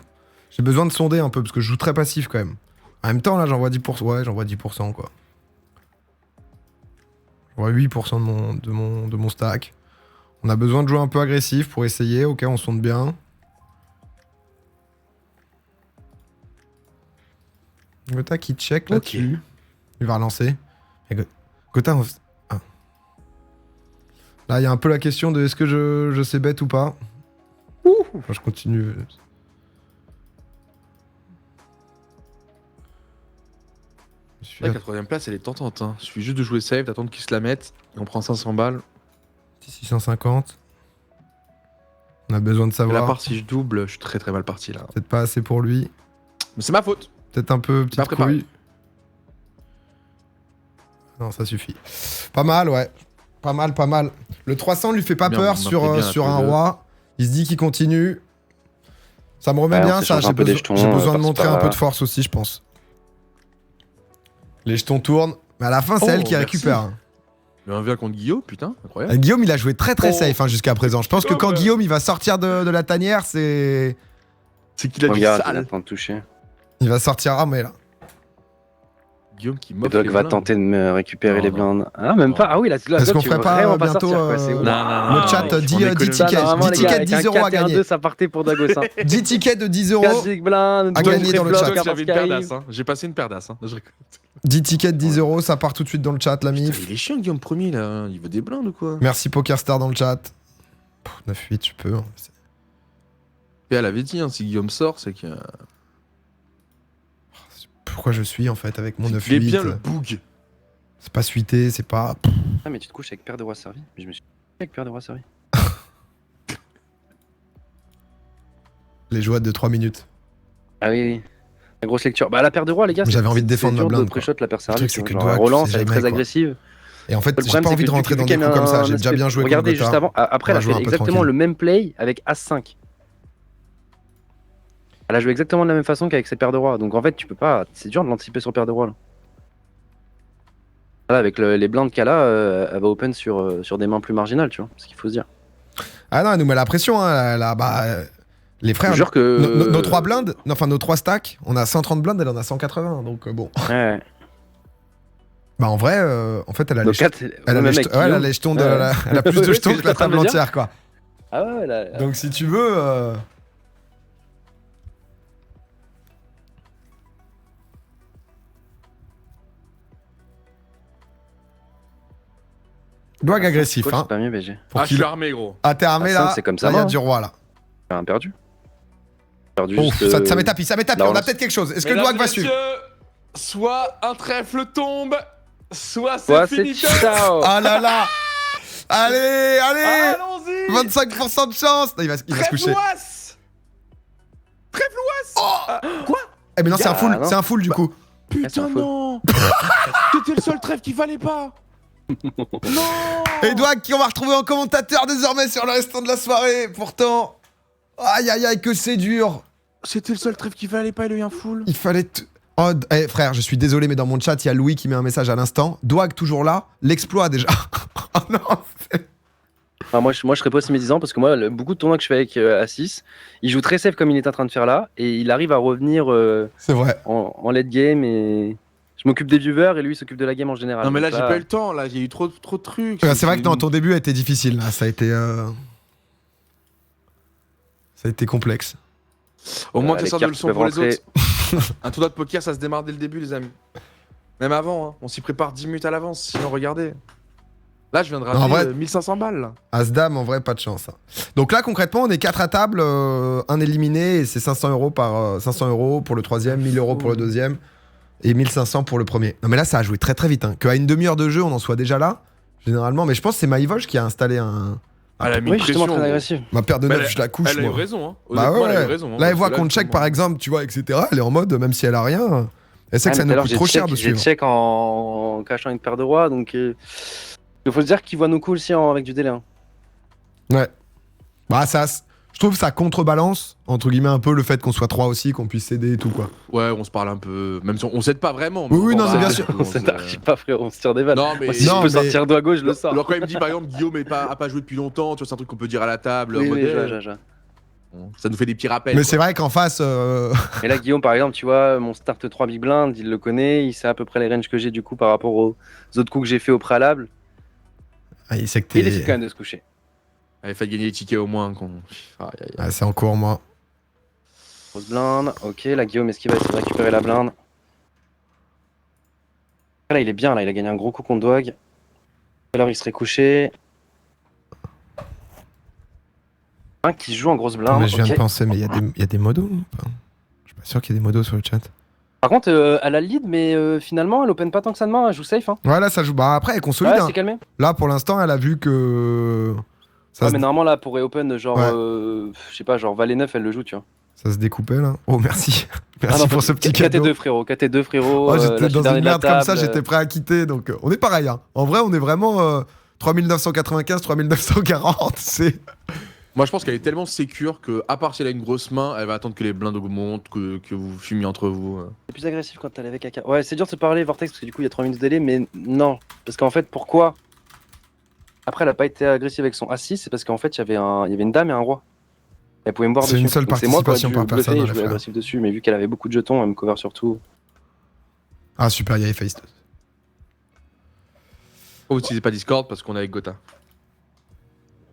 J'ai besoin de sonder un peu parce que je joue très passif quand même. En même temps, là, j'envoie 10%. Ouais, j'envoie 10% quoi. J'envoie 8% de mon stack. On a besoin de jouer un peu agressif pour essayer. Ok, on sonde bien. Gotha qui check là-dessus. Il va relancer. Et Gotha, ah. Là, il y a un peu la question de est-ce que je sais bet ou pas. Enfin, je continue. La 4ème place, elle est tentante. Hein. Il suffit juste de jouer safe, d'attendre qu'ils se la mettent. Et on prend 500 balles. 650. On a besoin de Et savoir. la part, si je double, je suis très très mal parti là. Peut-être pas assez pour lui. Mais c'est ma faute. Peut-être un peu petite Pas préparé. couille. Non, ça suffit. Pas mal, ouais. Pas mal, pas mal. Le 300 lui fait pas Bien, peur on a sur, pris bien sur un un peu roi. Il se dit qu'il continue. Ça me remet Ouais, on bien, ça. s'échange J'ai un peu des jetons, besoin de par-ci, montrer un par-là. peu de force aussi, je pense. Les jetons tournent. Mais à la fin, c'est Oh, elle qui merci. récupère. Hein. Le 1v1 contre Guillaume, putain, incroyable. Guillaume, il a joué très très Oh. safe hein, jusqu'à présent. Je pense que quand Guillaume. Guillaume il va sortir de la tanière, c'est. C'est qu'il a du Regarde, il sale. attend de toucher. Il va sortir armé là. Guillaume qui Le m'offre Doc les va blindes. tenter de me récupérer Non, les non. blindes. Ah, même Non. pas. Ah oui, là, Est-ce qu'on tu ferait veux pas vraiment pas bientôt sortir, quoi. C'est Non, non, non. le chat non, 10 on déconne tickets, pas. Normalement, 10 les gars, tickets, avec 10 euros à 4 et un gagner. 2, ça partait pour Dagos. Hein. 10 tickets de 10 euros. 4 big blindes, à gagner dans le chat. Doc, j'avais une paire d'as. Hein. J'ai passé une paire d'as. Hein. Je rigole. 10 tickets de 10 euros, ça part tout de suite dans le chat, la Putain, mif. il est chiant, Guillaume premier là. Il veut des blindes ou quoi? Merci PokerStar dans le chat. 9-8, tu peux. Hein. Et elle avait dit, hein, si Guillaume sort, c'est que. Pourquoi je suis en fait avec mon Il est 9-8 bien le boug. C'est pas suité, c'est pas. Ah, mais tu te couches avec paire de rois servis. Mais je me suis couché avec paire de rois servis. Les jouets de 3 minutes. Ah oui, oui. La grosse lecture. Bah, la paire de rois, les gars. J'avais envie de c'est défendre ma dur blinde, de quoi. pré-shot la paire Le servie. truc, c'est que Genre, Doak, Roland, tu sais elle est jamais, très quoi. agressive. Et en fait, Le j'ai problème, pas c'est envie que de rentrer dans des vu coups qu'elle comme met ça. un J'ai déjà aspect- bien joué contre Regardez juste Gotha. avant. Après, On va elle a jouer un fait peu exactement tranquille. le même play avec As-5. Elle a joué exactement de la même façon qu'avec ses paires de rois. Donc en fait, tu peux pas. C'est dur de l'anticiper sur paire de rois. Là. Là, avec les blindes qu'elle a, elle va open sur des mains plus marginales, tu vois. C'est ce qu'il faut se dire. Ah non, elle nous met la pression, hein. Là, bah, les Je frères. te jure que. Nos 3 blindes, enfin nos 3 stacks, on a 130 blindes, elle en a 180. Donc bon. Ouais. Bah en vrai, en fait, elle a les Donc, jetons. 4, Elle a les jetons- ouais, elle a les jetons de. Ouais. Elle a plus de Ouais, jetons c'est que la ce que table je veux dire. entière, quoi. Ah ouais, là. Donc si tu veux. Doig agressif, Coach, hein. c'est pas mieux, BG. Pour Ah, je qu'il suis armé, gros. Ah, t'es armé Ah, là. ça, c'est comme ça, Là, il y a non du roi là. J'ai rien perdu. Perdu Ouf, juste, ça m'est tapis, ça m'est tapis. la On a relance. peut-être quelque chose. Est-ce que Mesdames Doig et va suivre? messieurs, soit un trèfle tombe, soit Ouais, c'est c'est fini. ciao. Ah là là. Allez, allez. Allons-y. 25% de chance. Non, il va se Trèfle coucher. ouasse. Trèfle ouasse. Quoi? Eh mais non, c'est un full, Ah, non. c'est un full du coup. c'est Putain, un faux. non. C'était le seul trèfle qu'il fallait pas. Non. Et Doig qui on va retrouver en commentateur désormais sur le restant de la soirée. Pourtant, aïe aïe aïe que c'est dur. C'était le seul trèfle qu'il fallait pas, il a eu un full. Il fallait. Oh, frère, je suis désolé, mais dans mon chat, il y a Louis qui met un message à l'instant. Doig toujours là. L'exploit déjà. Oh non. Enfin, moi, je serais pas aussi médisant parce que moi, beaucoup de tournois que je fais avec A6, il joue très safe comme il est en train de faire là et il arrive à revenir C'est vrai. en late game et je m'occupe des viewers et lui il s'occupe de la game en général. Non mais là Donc j'ai pas eu le temps, là j'ai eu trop de trucs. C'est vrai que non, ton début a été difficile là. Ça a été. Ça a été complexe. Au moins les que ça sorte de cartes leçon peuvent pour les rentrer. autres. Un tournoi de poker ça se démarre dès le début les amis. Même avant, hein. On s'y prépare 10 minutes à l'avance, sinon regardez. Là je viens de Non, en rater vrai- 1500 balles là. As-Dame, en vrai, pas de chance. Hein. Donc là, concrètement, on est 4 à table, un éliminé, et c'est 500 euros par 500 euros pour le troisième, 1000 euros pour le deuxième, et 1500 pour le premier. Non mais là, ça a joué très très vite. Hein. Qu'à une demi-heure de jeu, on en soit déjà là, généralement. Mais je pense que c'est Maïvoge qui a installé un. Elle a mis Oui, une justement pression, très gros. agressif. Ma paire de Mais 9, je la couche, Elle a eu moi. raison, hein. Bah Honnêtement, ouais, elle a eu ouais. raison. hein, Là, elle parce voit que qu'on check justement- par exemple, tu vois, etc. Elle est en mode, même si elle a rien, elle sait que ça nous coûte trop cher de J'ai suivre. check en cachant une paire de rois, donc il faut se dire qu'il voit nos coups aussi avec du délai. Hein. Ouais. Bah, ça, Je trouve que ça contrebalance, entre guillemets, un peu le fait qu'on soit 3 aussi, qu'on puisse s'aider et tout, quoi. Ouais, on se parle un peu. Même si on s'aide pas vraiment. Oui, oui, on non, s'aide mais bien un sûr. peu, On s'est archi pas, frérot, on se tire des balles. Non, mais. Moi, si Non, je peux mais- sortir doigt gauche, je le sors. Alors, quand il me dit par exemple, Guillaume a pas joué depuis longtemps, tu vois, c'est un truc qu'on peut dire à la table. Oui, en mode, oui, eh, je vois. ça nous fait des petits rappels. Mais quoi. c'est vrai qu'en face, Et là, Guillaume, par exemple, tu vois, mon start 3 big blind, il le connaît, il sait à peu près les ranges que j'ai du coup par rapport aux autres coups que j'ai fait au préalable. il sait que Et il décide quand t'es. même de se coucher. Allez, faites gagner les tickets au moins. Ah, c'est en cours, moi. Grosse blinde, ok, là, Guillaume, est-ce qu'il va essayer de récupérer la blinde? Là, il est bien, là, il a gagné un gros coup contre Dog. Alors, il serait couché. Un qui joue en grosse blinde. Mais je viens ok. de penser, mais il y a des modos ou pas? Je suis pas sûr qu'il y ait des modos sur le chat. Par contre, elle a le lead, mais finalement, elle open pas tant que ça de main, elle joue safe. Hein. Ouais, là, ça joue. Bah, après, elle consolide. Ouais, hein. c'est calmé. Là, pour l'instant, elle a vu que. Ça, Ouais, se... mais normalement, là, pour open, genre, Ouais. je sais pas, genre Valet 9, elle le joue, tu vois. ça se découpait, là. Oh, merci. Merci Ah non, pour ce petit cadeau. KT2, frérot, KT2, frérot. Oh, là, j'étais je suis dans dernier une de la merde comme ça, table. j'étais prêt à quitter. Donc, on est pareil. Hein. En vrai, on est vraiment 3995, 3940. C'est. Moi, je pense qu'elle est tellement sécure que, à part si elle a une grosse main, elle va attendre que les blindes augmentent, que vous fumiez entre vous. C'est plus agressif quand t'es avec AK. Ouais, c'est dur de se parler, Vortex, parce que du coup, il y a 3 minutes de délai, mais non. Parce qu'en fait, pourquoi après, elle a pas été agressive avec son A6, c'est parce qu'en fait, il y avait une dame et un roi. Elle pouvait me voir C'est dessus. une seule Donc, c'est moi qui aurais participation dû par bluffer personne, et on l'a jouer fait. agressif dessus, mais vu qu'elle avait beaucoup de jetons, elle me cover sur tout. Ah, super, il y a Face. Vous n'utilisez pas Discord parce qu'on est avec Gotha.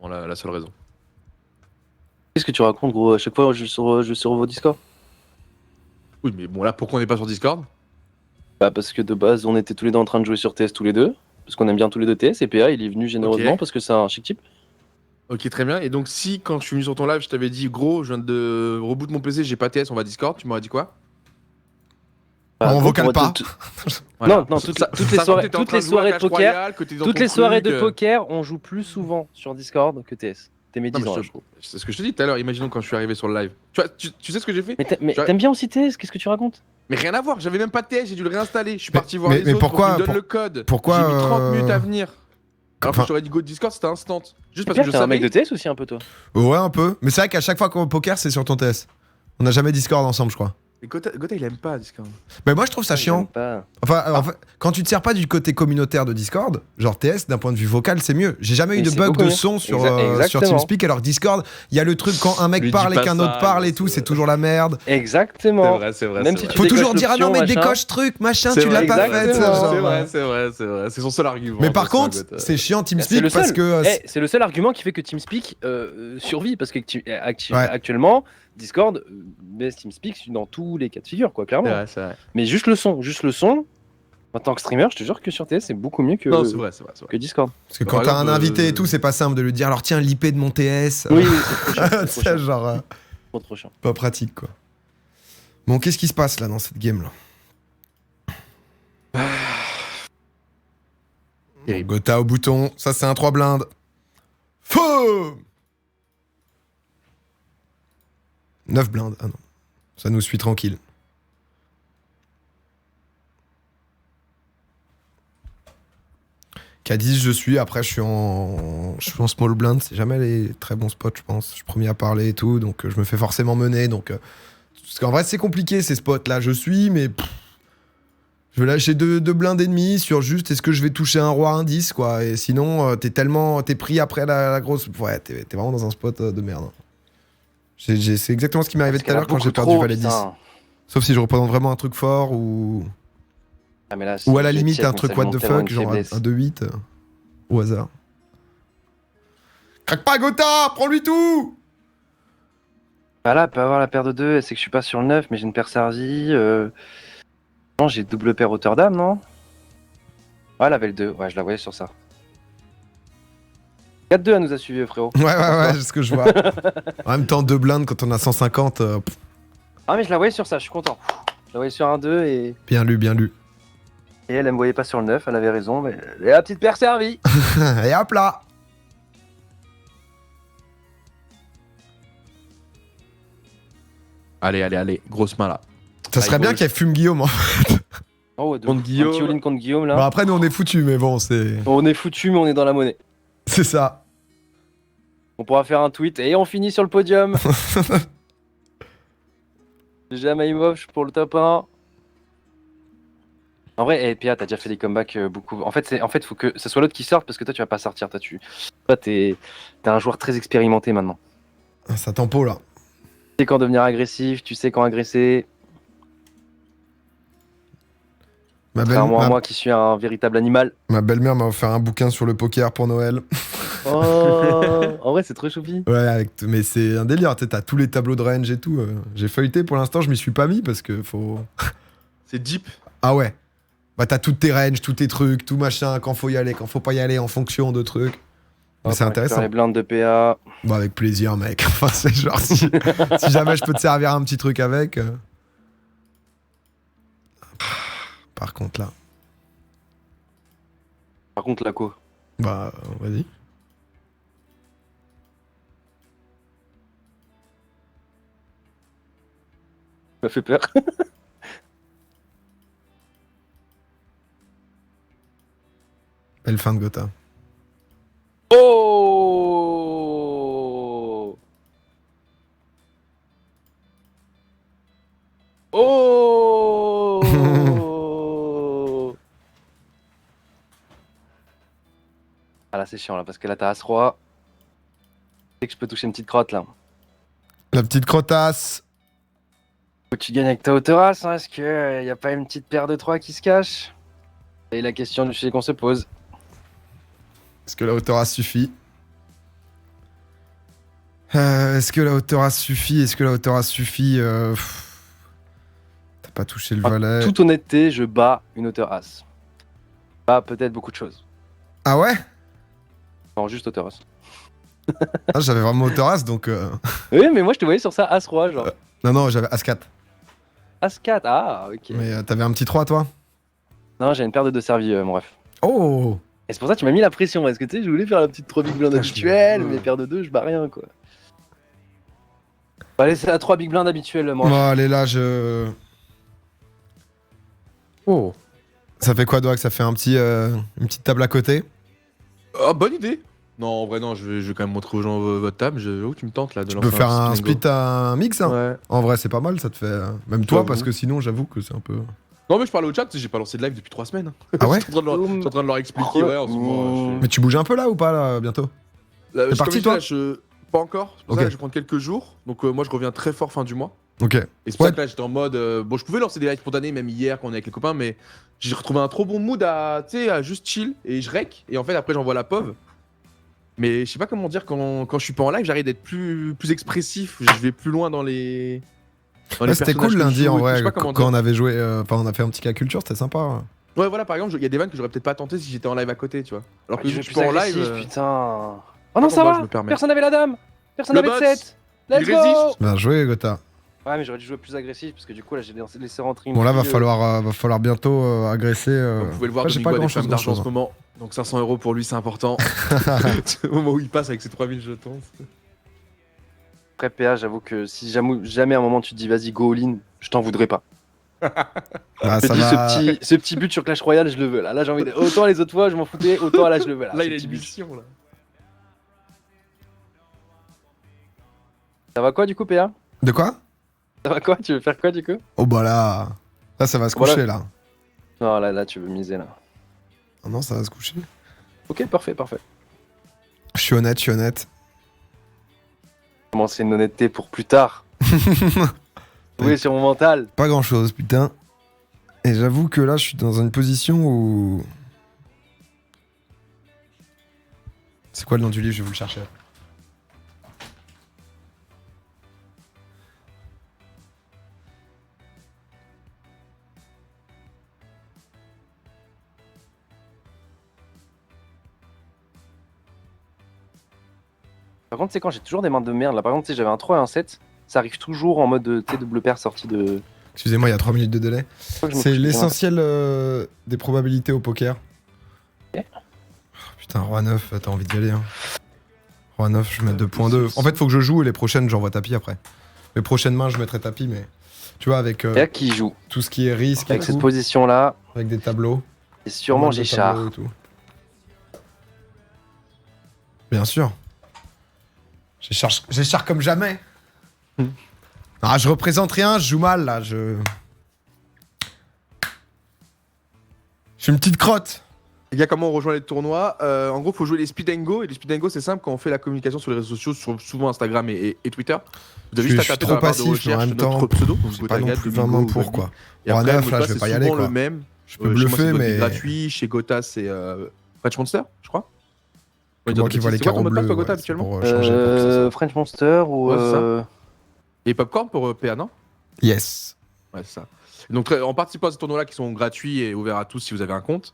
Bon, la seule raison. Qu'est-ce que tu racontes, gros? À chaque fois, je suis sur vos Discord. Oui, mais bon, là, pourquoi on n'est pas sur Discord? Bah, parce que de base, on était tous les deux en train de jouer sur TS tous les deux. Parce qu'on aime bien tous les deux TS, et PA, il est venu généreusement Ok. parce que c'est un chic type. Ok, très bien. Et donc, si quand je suis venu sur ton live, je t'avais dit, gros, je viens de reboot mon PC, j'ai pas TS, on va Discord, tu m'aurais dit quoi? On gros, vocal pour moi, pas. Non, toutes les soirées, toutes les soirées de poker, toutes les soirées de poker. poker, on joue plus souvent sur Discord que TS. T'es mes 10 ans, là, je trouve. C'est ce que je te dis tout à l'heure, imaginons quand je suis arrivé sur le live. Tu vois, tu sais ce que j'ai fait? Mais Tu vois- t'aimes bien aussi TS? Qu'est-ce que tu racontes? Mais rien à voir, j'avais même pas de TS, j'ai dû le réinstaller. Je suis Mais- parti voir mais- les mais autres pourquoi- pour qu'ils me donnent pour- le code. pourquoi, J'ai mis 30 minutes à venir. Alors que Enfin- je t'aurais dit go Discord, c'était instant. Juste parce Pierre, que je t'es un savais. mec de TS aussi un peu, toi. Ouais, un peu. Mais c'est vrai qu'à chaque fois qu'on au poker, c'est sur ton TS. On n'a jamais Discord ensemble, je crois. Mais Gotha, il aime pas Discord. Mais moi, je trouve ça J'aime chiant. pas. Enfin, en fait, quand tu te sers pas du côté communautaire de Discord, genre TS, d'un point de vue vocal, c'est mieux. J'ai jamais eu Mais de c'est bug beaucoup de mieux. son sur, Exactement. sur TeamSpeak, alors Discord, il y a le truc quand un mec Lui parle dis et pas qu'un ça, autre parle et Yass. tout, c'est toujours la merde. Exactement. c'est vrai. Même si tu Faut décoches toujours dire ah non mais l'option, machin. décoche truc, machin, C'est tu l'as vrai, pas exactement. fait. ça, genre, C'est vrai. C'est son seul argument. Mais par c'est un contre, Gotha. c'est chiant C'est TeamSpeak le parce seul. que C'est le seul argument qui fait que TeamSpeak survit parce que Ouais. actuellement Discord baisse TeamSpeak dans tous les cas de figure, quoi, clairement. C'est vrai. Mais juste le son. En tant que streamer, je te jure que sur TS c'est beaucoup mieux que, Non, c'est vrai. que Discord. parce que Par quand t'as un exemple, invité et tout, c'est pas simple de lui dire alors tiens l'IP de mon TS. Oui, c'est trop chiant, c'est trop C'est chiant, genre trop chiant. pas pratique quoi. Bon, qu'est-ce qui se passe là dans cette game là? Terrible. Gotha au bouton, ça c'est un 3 blindes. Feu 9 blindes, ah non. Ça nous suit tranquille. K10 je suis, après je suis en small blind, c'est jamais les très bons spots je pense. Je suis premier à parler et tout, donc je me fais forcément mener. Donc, parce qu'en vrai c'est compliqué ces spots là, je suis, mais je vais lâcher deux blindes ennemies sur juste est-ce que je vais toucher un roi indice quoi. Et sinon t'es pris après la grosse. Ouais, t'es vraiment dans un spot de merde. Hein. C'est exactement ce qui m'est arrivé tout à l'heure quand j'ai perdu Valet 10. Sauf si je représente vraiment un truc fort ou à la limite un truc what the fuck, genre un 2-8 au hasard. Craque pas Gotha, prends-lui tout. Bah là, elle peut avoir la paire de 2, c'est que je suis pas sur le 9, mais j'ai une paire Sarzi. Non, j'ai double paire Rotterdam, non? Ouais, elle avait le 2, ouais, je la voyais sur ça. 4-2, elle nous a suivi, frérot. Ouais, c'est ce que je vois. En même temps, 2 blindes quand on a 150, Ah, mais je la voyais sur ça, je suis content. Je la voyais sur un 2 et bien lu. et elle me voyait pas sur le 9, elle avait raison, mais et la petite paire servie. Et hop là. Allez, grosse main là. Ça serait bien qu'elle fume Guillaume. Hein. Oh, Contre Guillaume. Un petit all-in contre Guillaume, là. Bon, après, nous on est foutus, mais bon, c'est On est foutu, mais on est dans la monnaie. ça. On pourra faire un tweet et on finit sur le podium. GG Maïmov pour le top 1. En vrai, Pia, t'as déjà fait des comebacks beaucoup. En fait, faut que ce soit l'autre qui sorte parce que toi, tu vas pas sortir. Toi, t'es un joueur très expérimenté maintenant. Ça tempo là. Tu sais quand devenir agressif, tu sais quand agresser. Contrairement à moi qui suis un véritable animal. Ma belle-mère m'a offert un bouquin sur le poker pour Noël. Oh, en vrai, c'est trop choupi. Ouais, mais c'est un délire, tu sais, t'as tous les tableaux de range et tout. J'ai feuilleté pour l'instant, je m'y suis pas mis parce que faut. C'est deep. Ah ouais. Bah t'as toutes tes ranges, tous tes trucs, tout machin, quand faut y aller, quand faut pas y aller, en fonction de trucs. Mais c'est intéressant. Les blindes de PA. Bah avec plaisir, mec. Enfin, c'est genre si jamais je peux te servir un petit truc avec. Par contre là. Par contre, la co. Bah vas-y. Ça m'a fait peur. Belle fin de Gotha. Oh Oh Ah là c'est chiant là parce que là t'as As-Roi. Tu sais que je peux toucher une petite crotte là. La petite crotasse. Faut que tu gagnes avec ta hauteur As, hein. Est-ce que y a pas une petite paire de 3 qui se cache? Et la question du sujet qu'on se pose. Est-ce que la hauteur suffit? Est-ce que la hauteur suffit? T'as pas touché le valet. Toute honnêteté, je bats une hauteur As. Pas peut-être beaucoup de choses. Ah ouais? Non, juste hauteur As. Ah, j'avais vraiment hauteur as donc. Oui, mais moi je te voyais sur ça As-Roi, genre. Non, j'avais as 4. As-4, ah, ok. Mais t'avais un petit 3 toi? Non, j'ai une paire de 2 servis, mon ref. Oh! Et c'est pour ça que tu m'as mis la pression, parce que tu sais, je voulais faire la petite 3 big blind habituelle, mais paire de 2, je bats rien, quoi. Allez, c'est la 3 big blind habituelle, moi. Bon, allez, là, je. Oh. Ça fait quoi, Doig? Ça fait un petit, une petite table à côté? Ah, bonne idée. Non, en vrai, non, je vais quand même montrer aux gens votre table. Oh, tu me tentes là de Tu lancer peux faire un petit split bingo. à un mix, hein? Ouais. En vrai, c'est pas mal, ça te fait. Même toi, J'avoue. parce que sinon, j'avoue que c'est un peu. Non, mais je parle au chat, tu sais, j'ai pas lancé de live depuis 3 semaines. Ah ouais? Je suis en train de leur expliquer, ouais, en ce moment. Mais tu bouges un peu là ou pas, là, bientôt? Là, T'es comme parti, je dis, toi là, Pas encore. C'est pour ça Ok. que je vais prendre quelques jours. Donc, moi, je reviens très fort fin du mois. Ok. Et c'est pour Ouais. ça que là, j'étais en mode. Bon, je pouvais lancer des lives spontanés, même hier, quand on est avec les copains, mais j'ai retrouvé un trop bon mood à, tu sais, à juste chill et je rec. Et en fait, après, j'envoie la POV. Mais je sais pas comment dire, quand je suis pas en live, j'arrive d'être plus expressif. Je vais plus loin dans les. Ouais, c'était cool personnages que je lundi joue en et tout, je vrai, sais pas comment quand dire. on avait joué. Enfin, on a fait un petit cas culture, c'était sympa. Ouais, voilà, par exemple, il y a des vannes que j'aurais peut-être pas tenté si j'étais en live à côté, tu vois. Alors que Je vu vais que je plus suis pas en live. agressif, putain. Oh non, ça moi, va je me permets. Personne n'avait la dame. Personne Le n'avait de boss. 7. Let's Il go. résiste. Bien joué, Gotha. Ouais, mais j'aurais dû jouer plus agressif, parce que du coup, là, j'ai laissé rentrer une Bon, là, va fille, falloir bientôt agresser. Vous pouvez le voir, Après, j'ai Domingo pas a des grand-chose, flammes d'argent en ce grand-chose. moment. Donc 500 € pour lui, c'est important. Au moment où il passe avec ses 3000 jetons. Après PA, j'avoue que si jamais à un moment tu te dis vas-y go all-in, je t'en voudrais pas. Bah, Je ça te dis va. ce petit but sur Clash Royale, je le veux là. Là j'ai envie de... Autant les autres fois je m'en foutais, autant là je le veux là. Là, ce il a petit une but. mission, là. Ça va quoi du coup PA? De quoi? Ça va quoi? Tu veux faire quoi du coup? Oh, bah là. Là, ça va se Voilà. coucher, là. Non là tu veux miser là. Oh, non, ça va se coucher. Ok parfait. Je suis honnête. Comment c'est une honnêteté pour plus tard? Oui sur mon mental. Pas grand chose, putain. Et j'avoue que là, je suis dans une position où. C'est quoi le nom du livre? Je vais vous le chercher. Par contre c'est quand j'ai toujours des mains de merde là. Par exemple tu sais j'avais un 3 et un 7. Ça arrive toujours en mode tu sais double paire sortie de... Excusez-moi, il y a 3 minutes de délai. Je me C'est couche, l'essentiel des probabilités au poker. Ok. Oh, putain, Roi 9, t'as envie d'y aller. Hein. Roi 9, je vais mettre 2.2. En fait, faut que je joue et les prochaines, j'envoie tapis après. Les prochaines mains, je mettrai tapis, mais tu vois, avec PA qui joue. tout ce qui est risque, et Avec cette tout, position là, avec des tableaux. et sûrement Pas mal de Géchard. tableaux et tout. Bien sûr. J'écharpe comme jamais. Ah, je représente rien, je joue mal là, je suis une petite crotte. Les gars, comment on rejoint les tournois? En gros, faut jouer les speed and go. Et les speed and go, c'est simple quand on fait la communication sur les réseaux sociaux, souvent Instagram et Twitter. Vous avez Je juste à suis taper trop dans la barre de passif, mais en recherche même temps, notre pseudo. Vous j'ai pouvez pas non taguer plus Domingo vraiment ou pour Buggy. quoi. Et Bon, après, neuf, le mot là, de je vais passe, pas y c'est aller, souvent quoi. le même. Je peux Chez moi, bluffer, c'est mais gratuit. Chez Gotha, c'est French Monster, je crois. c'est moi qui vois les C'est quoi carreaux ton mot de passe, bleus. toi, Ouais, Gotha, c'est habituellement pour changer, pour que ça soit. French Monster ou. Ouais, c'est ça. Et Popcorn pour PA, non? Yes. Ouais, c'est ça. Donc, en participant à ces tournois-là qui sont gratuits et ouverts à tous si vous avez un compte,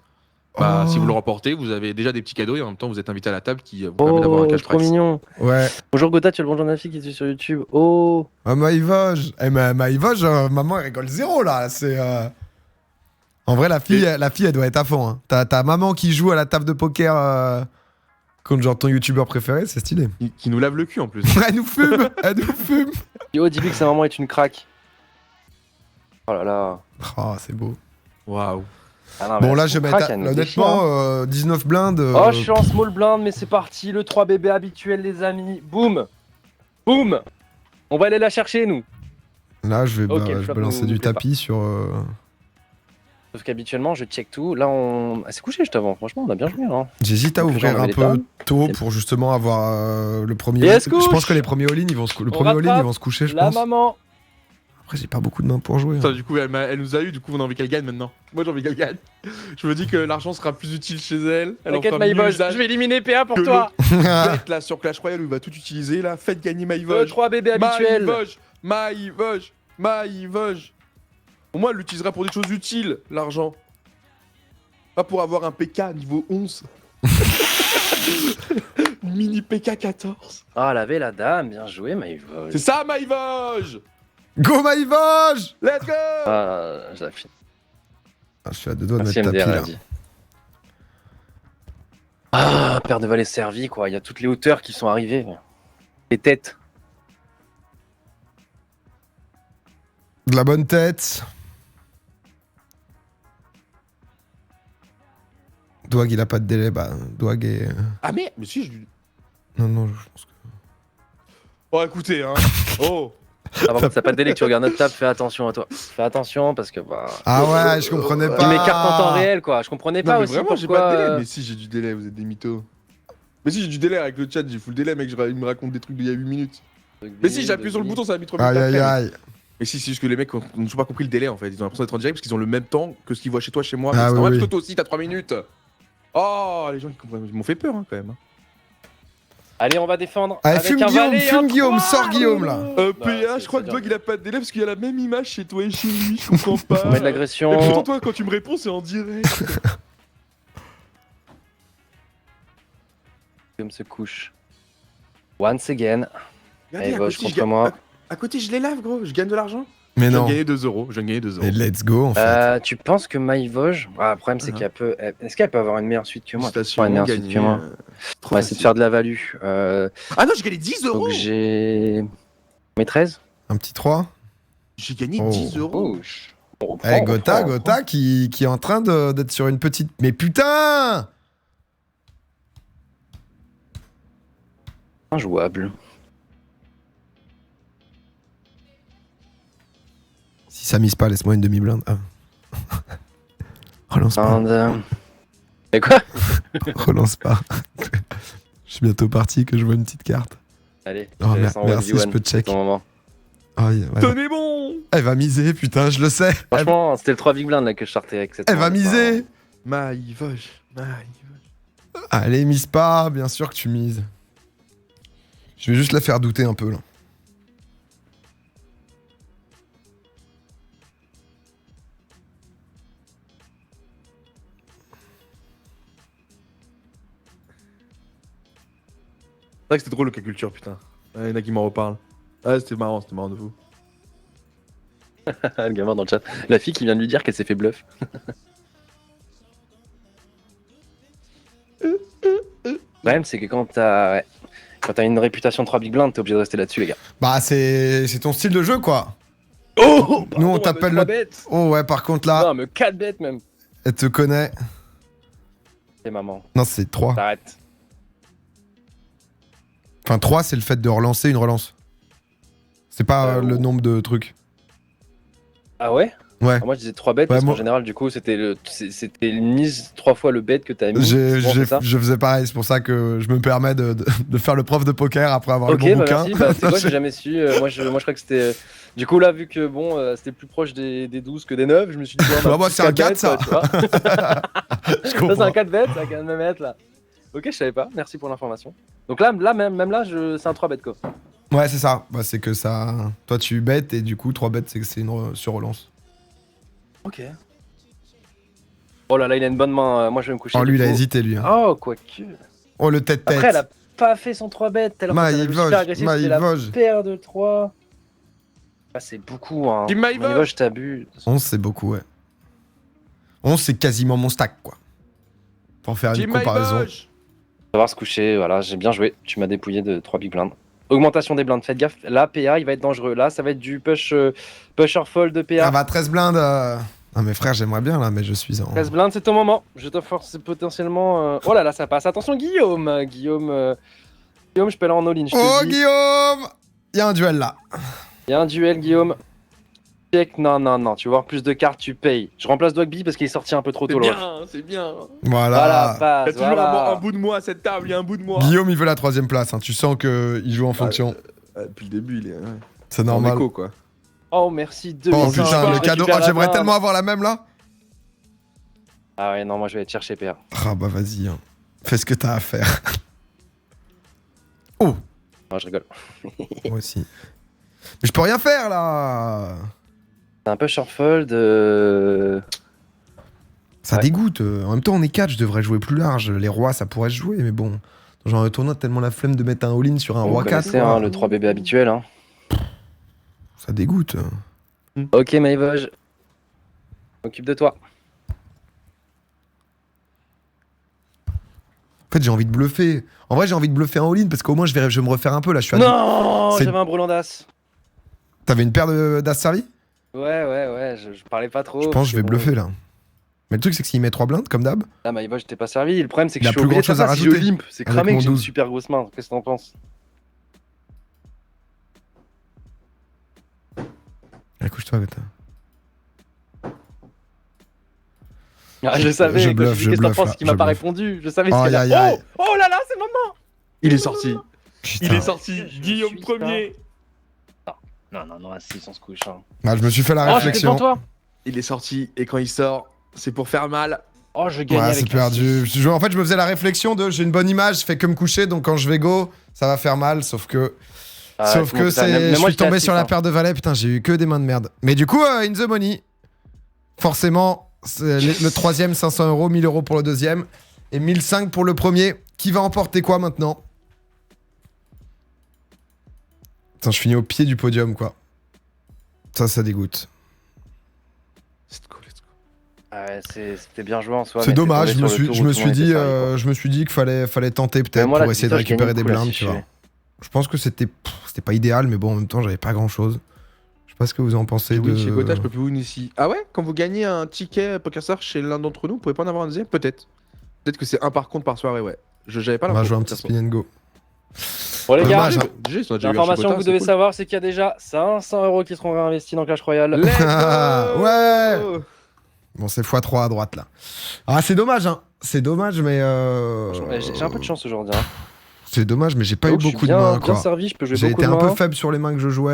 bah, si vous le remportez, vous avez déjà des petits cadeaux et en même temps, vous êtes invité à la table qui vous permet d'avoir un Oh, cash trop prize. mignon. Ouais. Bonjour Gotha, tu es le bonjour d'un fille qui est sur YouTube. Oh. Ah, Maïvoge. Eh, Maïvoge, maman, elle rigole zéro là. C'est. En vrai, la fille, elle doit être à fond. Hein. T'as maman qui joue à la table de poker contre genre ton youtubeur préféré, c'est stylé. Qui nous lave le cul en plus. Elle nous fume. Elle nous fume. Yo, dis-lui que sa maman est une craque. Oh là là. Oh, c'est beau. Waouh. Ah non, Bon, mais là, elle je se vais craque, mettre. elle nous déchire, hein. Honnêtement, 19 blindes. Oh, je suis en small blind, mais c'est parti. Le 3 bébé habituel, les amis. Boum. Boum. On va aller la chercher, nous. Là, je vais Ok, le je flop balancer nous du plaît tapis sur. Sauf qu'habituellement, je check tout. Là, on. Ah, c'est couché juste avant. Franchement, on a bien joué, hein. J'hésite à Donc, ouvrir genre, un les peu dames. tôt pour justement avoir le premier. Et elle se Je couche. pense que les premiers all-in, ils vont se, le On premier all-in, rattrape ils vont se coucher, je La pense. maman. Après, j'ai pas beaucoup de mains pour jouer. Putain, hein. du coup, elle nous a eu, du coup, on a envie qu'elle gagne maintenant. Moi, j'ai envie qu'elle gagne. Je me dis que l'argent sera plus utile chez elle. Elle en T'inquiète, fera mieux Maïvoge. usage Je vais éliminer PA pour que toi. bête là sur Clash Royale où il va tout utiliser là. Faites gagner Le Maïvoge. 3 bébé habituel. Maïvoge. Au moins, elle l'utilisera pour des choses utiles, l'argent. Pas pour avoir un PK niveau 11. Mini PK 14. Ah, elle avait la dame. Bien joué, Maïvoge. C'est ça, Maïvoge. Go Maïvoge. Let's go. Ah, j'ai fini. Ah, je suis à deux doigts de Merci mettre MDR, tapis elle là. a dit. Ah, Père de Valet servi, quoi. Il y a toutes les hauteurs qui sont arrivées. Les têtes. De la bonne tête. Douag, il a pas de délai. Bah, Douag est. Ah mais si, je... Non, je pense que. Oh, écoutez, hein. Oh. Ah, par contre, t'as pas de délai que tu regardes notre table, fais attention à toi. Fais attention parce que bah. Ah ouais, je comprenais pas. Il m'écarte en temps réel, quoi. Je comprenais Non, pas mais aussi vraiment, j'ai pourquoi. pas de délai. Mais si, j'ai du délai, vous êtes des mythos. Mais si, j'ai du délai avec le chat, j'ai full délai, mec. Il me raconte des trucs d'il y a 8 minutes. Mais si, j'ai appuyé sur le bouton, ça a mis 3 minutes. Aïe aïe après, aïe. Mais si, c'est juste que les mecs n'ont toujours pas compris le délai en fait. Ils ont l'impression d'être en direct parce qu'ils ont le même temps que ce qu'ils voient chez toi, chez moi. Ah Mais c'est oui, normal oui. parce que toi aussi, t'as 3 minutes. Oh, les gens ils m'ont fait peur hein, quand même. Allez, on va défendre. Allez, avec fume un Guillaume, valet, fume un Guillaume, trois. sors Guillaume là. Bah, PA, je crois que c'est Dog il a pas de délai parce qu'il y a la même image chez toi et chez lui. Je comprends pas. On met de Et pourtant, l'agression. toi, quand tu me réponds, c'est en direct. Guillaume se couche. Once again. Regardez, Et à Voge côté, contre moi. à côté, je les lave, gros. Je gagne de l'argent. Mais Je viens non. de gagner 2 euros. Je viens de gagner 2 euros. Et let's go en fait. Tu penses que Maïvoge. Ah, le problème, c'est Uh-huh. qu'elle peut. Est-ce qu'elle peut avoir une meilleure suite que moi? Félicitations, Pas une meilleure suite gagné, que moi. trop On va essayer de facile. faire de la value. Ah non, j'ai gagné 10 euros. Donc j'ai. Mes 13. Un petit 3. J'ai gagné Oh. 10 euros. Oh. Eh, Gotha qui est en train d'être sur une petite. Mais putain! Injouable. Si ça mise pas, laisse-moi une demi-blinde. Ah. Relance pas. Et quoi? Relance pas. Je suis bientôt parti que je vois une petite carte. Allez. Oh, je te laisse en merci, 1v1, je peux check. ton moment. Oh, yeah, ouais. Tenez bon. Elle va miser, putain, je le sais. Franchement, c'était le 3 big blind là que je sortais avec cette. Elle va miser. Maïvoge. Allez, mise pas, bien sûr que tu mises. Je vais juste la faire douter un peu là. C'est vrai que c'était drôle le culture, putain. Il y en a qui m'en reparlent. Ah, c'était marrant de vous. Le gamin dans le chat. La fille qui vient de lui dire qu'elle s'est fait bluff. Le problème, c'est que quand t'as une réputation de 3 big blind, t'es obligé de rester là-dessus, les gars. Bah, c'est ton style de jeu quoi. Oh Nous, on t'appelle le. bêtes. Oh ouais, par contre là, Non, mais 4 bêtes même. elle te connaît. Et maman, Non, c'est 3. t'arrêtes. Enfin, 3, c'est le fait de relancer une relance. C'est pas le oh. nombre de trucs. Ah ouais? Ouais. Alors moi je disais 3 bêtes Ouais, parce moi- qu'en général du coup c'était une mise 3 fois le bet que t'as mis. Souvent, c'est ça. Je faisais pareil, c'est pour ça que je me permets de faire le prof de poker après avoir Ok, le bon bah bouquin. merci. Bah, c'est quoi, j'ai jamais su. Moi je crois que c'était. Du coup là vu que bon c'était plus proche des 12 que des 9, je me suis dit bon, Bah, moi, c'est un 4, ça. Tu vois. Je Ça c'est comprends. un 4 bet, ça quand même être là. Ok, je savais pas. Merci pour l'information. Donc là même là c'est un 3 bet quoi. Ouais, c'est ça. Bah, c'est que ça. Toi, tu bêtes et du coup, 3 bêtes, c'est que c'est une sur-relance. Ok. Oh là là, il a une bonne main. Moi je vais me coucher. Oh, lui, du il a coup. hésité, lui. Hein. Oh quoique. Oh, le tête-tête. Après elle a pas fait son 3 bet. Alors Ma, qu'elle il avait super voge, agressif, ma, c'était il la voge. paire de 3. Ah, c'est beaucoup hein. Team My Mais Voge. je t'abuse. 11, c'est beaucoup, ouais. 11, c'est quasiment mon stack, quoi. Pour faire une Team comparaison. Maïvoge. Savoir se coucher, voilà, j'ai bien joué. Tu m'as dépouillé de 3 big blinds. Augmentation des blindes, faites gaffe. Là, PA, il va être dangereux. Là, ça va être du pusher fold de Ça PA. va, 13 blindes. Non, mais frère, j'aimerais bien, là, mais je suis en. 13 blindes, c'est ton moment. Je te force potentiellement. Oh là là, ça passe. Attention, Guillaume. Guillaume, je peux aller en all-in. Je Oh, te dis. Guillaume! Il y a un duel, là. Il y a un duel, Guillaume. Check. Non. Tu veux voir plus de cartes, tu payes. Je remplace Dogby parce qu'il est sorti un peu trop C'est tôt. le ref. bien, c'est bien. Voilà. Voilà, Il y passe. a toujours Voilà. un bout de moi à cette table, il y a un bout de moi. Guillaume, il veut la 3ème place. Hein. Tu sens qu'il joue en fonction. Depuis le début, il est C'est en normal. écho, quoi. Oh, merci. Oh 2005, putain, je le cadeau. récupère Oh, la j'aimerais main. tellement avoir la même, là. Ah ouais, non, moi je vais aller te chercher, PA. Ah, bah, vas-y. Hein. Fais ce que t'as à faire. Oh! Non, je rigole. Moi aussi. Mais je peux rien faire, là. C'est un peu shortfold. Ça Ouais. dégoûte. En même temps, on est 4, je devrais jouer plus large. Les rois, ça pourrait se jouer, mais bon. Genre, un tournoi, tellement la flemme de mettre un all-in sur un Vous roi 4. connaissez, hein, le 3 bébé habituel. Hein. Ça dégoûte. Ok, Maïvoj. Occupe de toi. En fait, j'ai envie de bluffer. En vrai, j'ai envie de bluffer un all-in parce qu'au moins, je vais me refaire un peu. Là, je suis à Non, C'est- j'avais un brûlant d'as. T'avais une paire d'as servi? Ouais, je parlais pas trop. Je pense que je vais bluffer là. Mais le truc, c'est que s'il met 3 blindes comme d'hab, Ah, Maïvoj, je t'ai pas servi. Le problème, c'est que Il a je suis plus obligé de faire grand-chose à ça si je rajouter limp. C'est avec cramé mon que j'ai une 12. super grosse main. Qu'est-ce que t'en penses? allez, couche-toi, Gotha. Ah, je savais. je quand bluffe, je dis je qu'est-ce que t'en bluffe, penses là, qu'il m'a je pas bluffe. répondu. Je savais ce Aïe, qu'il aïe, a. aïe. Oh là là, c'est maman. Il est sorti. Putain. Il est sorti. Je Guillaume suis premier. Non, assis, on se couche. Hein. Ah, je me suis fait la Oh, j'étais réflexion. devant toi. Il est sorti et quand il sort, c'est pour faire mal. Oh, je gagne Ouais, avec c'est perdu. En fait, je me faisais la réflexion de j'ai une bonne image, je fais que me coucher, donc quand je vais go, ça va faire mal. Sauf que je suis tombé sur la paire de valets. Putain, j'ai eu que des mains de merde. Mais du coup, in the money, forcément, c'est le troisième, 500 euros, 1000 euros pour le deuxième et 1005 pour le premier. Qui va emporter quoi maintenant? Putain, je finis au pied du podium, quoi. Ça dégoûte. Let's go, let's go. Ouais, c'était bien joué en soi. C'est mais dommage, tombé sur le tour je où me tout le monde suis dit, était servi, quoi. je me suis dit qu'il fallait tenter Mais peut-être moi, pour là, essayer de dis-toi, je récupérer gagnais des une couleur blindes, si tu je vois. fais. Je pense que c'était pas idéal, mais bon, en même temps, j'avais pas grand-chose. Je sais pas ce que vous en pensez Oui, de... chez Gotha, je peux plus win ici. Ah ouais? Quand vous gagnez un ticket PokerStars chez l'un d'entre nous, vous pouvez pas en avoir un deuxième? Peut-être. Peut-être que c'est un par contre par soirée, ouais. J'avais pas On va l'info. jouer un petit spin and go. Bon, les gars, Dommage, hein. Déjà, ils sont déjà eu un chez l'information Gotha, que vous c'est devez cool. savoir, c'est qu'il y a déjà 500 euros qui seront réinvestis dans Clash Royale. Let's go. Ouais. Bon, c'est x3 à droite, là. Ah, c'est dommage, hein. C'est dommage, mais... J'ai un peu de chance aujourd'hui. Hein. C'est dommage, mais j'ai pas eu Donc, je suis beaucoup de bien- mains, bien quoi. servi, je peux jouer J'ai beaucoup été de un peu mains. faible sur les mains que je jouais.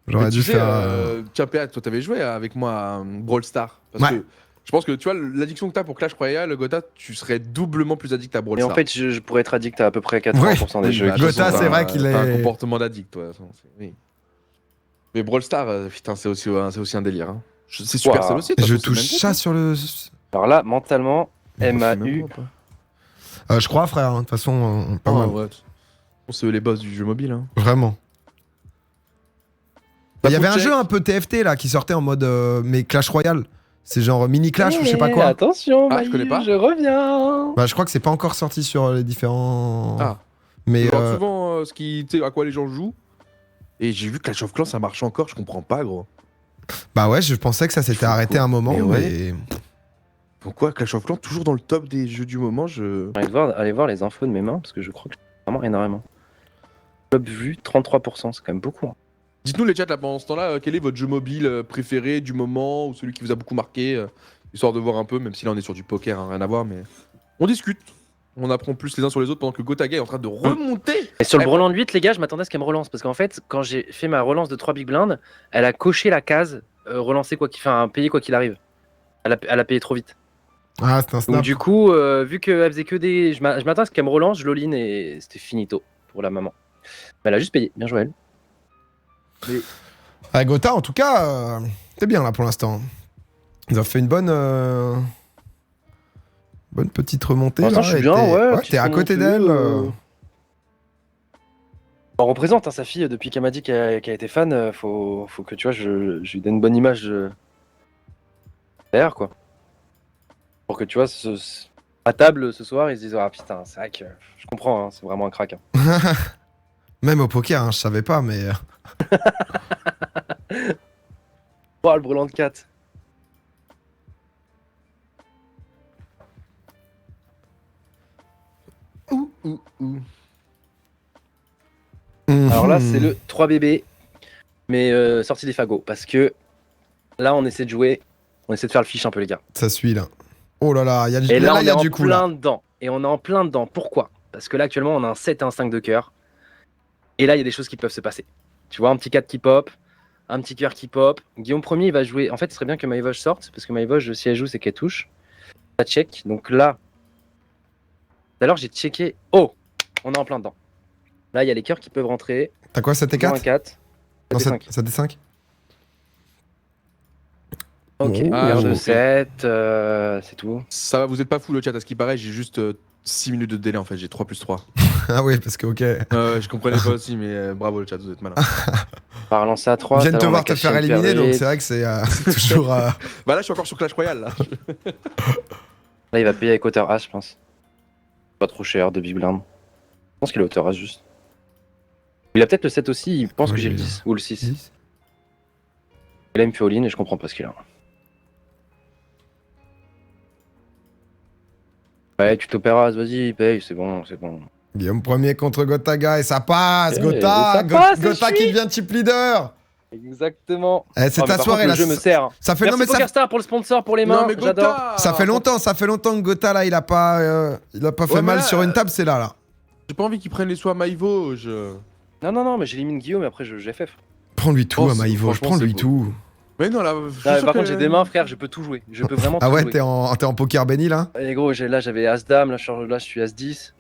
J'aurais Mais dû tu sais, faire... Tiens, PA, toi, t'avais joué avec moi à Brawl Stars. Parce Ouais. que je pense que tu vois, l'addiction que t'as pour Clash Royale, Gotha, tu serais doublement plus addict à Brawl Et en Stars. fait, je pourrais être addict à peu près 80% des Oui, jeux. bah, qui Gotha, sont- c'est vrai qu'il T'as un est- comportement d'addict, toi. Oui. Mais Brawl Stars, putain, c'est aussi un délire. Hein. C'est super Ouah. seul aussi. de toute Je façon, c'est le touche même ça groupe, sur le... Alors là, mentalement, hein. C'est le même MAU. groupe, hein. Je crois, frère. hein. De toute façon, pas Ah, mal. ouais. C'est eux les boss du jeu mobile. Hein. Vraiment. Bah, Il y avait faut un check. jeu un peu TFT là qui sortait en mode mais Clash Royale. C'est genre mini Clash ou je sais pas Eh, quoi. Attention, Ah, je connais pas. je reviens. Bah je crois que c'est pas encore sorti sur les différents. Ah. Mais Je regarde souvent tu sais, à quoi les gens jouent. Et j'ai vu que Clash of Clans ça marche encore, je comprends pas, gros. bah ouais, je pensais que ça s'était arrêté à un moment, Mais mais. Pourquoi Clash of Clans toujours dans le top des jeux du moment? Allez voir les infos de mes mains parce que je crois que Vraiment énormément. Club vu, 33%, c'est quand même beaucoup. Hein. Dites-nous les chats là pendant ce temps-là, quel est votre jeu mobile préféré du moment ou celui qui vous a beaucoup marqué, histoire de voir un peu, même si là on est sur du poker, hein, rien à voir, mais on discute. On apprend plus les uns sur les autres pendant que Gotaga est en train de remonter. Et sur le Broland 8, les gars, je m'attendais à ce qu'elle me relance. Parce qu'en fait, quand j'ai fait ma relance de 3 big blinds, elle a coché la case relancer quoi qu'il enfin, payer quoi qu'il arrive. Elle a payé trop vite. Ah, c'est un Donc snap. du coup, vu qu'elle faisait que des. Je m'attends à ce qu'elle me relance, je l'all-in et c'était finito pour la maman. Mais elle a juste payé. Bien joué, elle. Ah, Gotha, en tout cas, t'es bien là pour l'instant. Ils ont fait une bonne petite remontée. Pour l'instant, là, je suis et bien, ouais. t'es à côté d'elle. On représente hein, sa fille depuis qu'elle m'a dit qu'elle a été fan. Faut que tu vois, je lui donne une bonne image derrière quoi. Pour que tu vois, à table ce soir, ils se disent ah putain, c'est vrai que je comprends, hein, c'est vraiment un crack. Hein. Même au poker, hein, je savais pas, mais. Oh le brûlant de 4. Ouh. Alors là, c'est le 3 bébé, mais sorti des fagots. Parce que là, on essaie de jouer, on essaie de faire le fiche un peu, les gars. Ça suit là. Oh là là, il y a du, Et là, on il y est a en du coup là. plein dedans. Et on est en plein dedans. Pourquoi? Parce que là, actuellement, on a un 7 et un 5 de cœur. Et là, il y a des choses qui peuvent se passer. Tu vois, un petit 4 qui pop, un petit cœur qui pop. Guillaume Ier, il va jouer. En fait, il serait bien que Maïvoge sorte, parce que Maïvoge, si elle joue, c'est qu'elle touche. Ça check. Donc là, tout à l'heure, j'ai checké. Oh, on est en plein dedans. Là, il y a les cœurs qui peuvent rentrer. T'as quoi, 7 et 4 4. Non, 5. 7 et 5. Ok, Oh. cœur de ok. 7, c'est tout. Ça va, vous êtes pas fou le chat, à ce qui paraît, j'ai juste 6 minutes de délai en fait, j'ai 3+3. Ah oui, parce que ok. Je comprenais pas aussi, mais bravo le chat, vous êtes malin. On va relancer à 3. Je viens de te voir te faire éliminer, donc c'est vrai que c'est toujours. Bah là, je suis encore sur Clash Royale là. Là, il va payer avec hauteur As, je pense. Pas trop cher de Big Blind. Je pense qu'il a hauteur As juste. Il a peut-être le 7 aussi, il pense Ouais, que j'ai le j'ai 10 ou le 6. 10. Et là, il me fait all-in et je comprends pas ce qu'il a. Ouais, tu t'opéras, vas-y, paye, c'est bon, c'est bon. Guillaume premier contre Gotaga et ça passe. Eh, Gotha, ça passe, Gotha je qui suis. devient chip leader. Exactement. Eh, c'est Oh, mais ta par soirée contre, là. le jeu me sert. Ça fait Merci non mais PokerStar pour le sponsor, pour les mains, Non mais j'adore. Gotha ça fait longtemps que Gotha là il a pas fait Ouais, mais mal là, sur une table, c'est là. J'ai pas envie qu'ils prennent les soins Maïvo, Non, mais j'élimine Guillaume et après je FF. Prends-lui tout Oh, à c'est- Maïvo, franchement, prends-lui c'est beau. tout. Mais non là, Par contre, j'ai des mains, frère, je peux tout jouer. Je peux vraiment Ah tout ouais, jouer. t'es en poker béni là. Et gros, là j'avais As-Dame, là je suis As-10.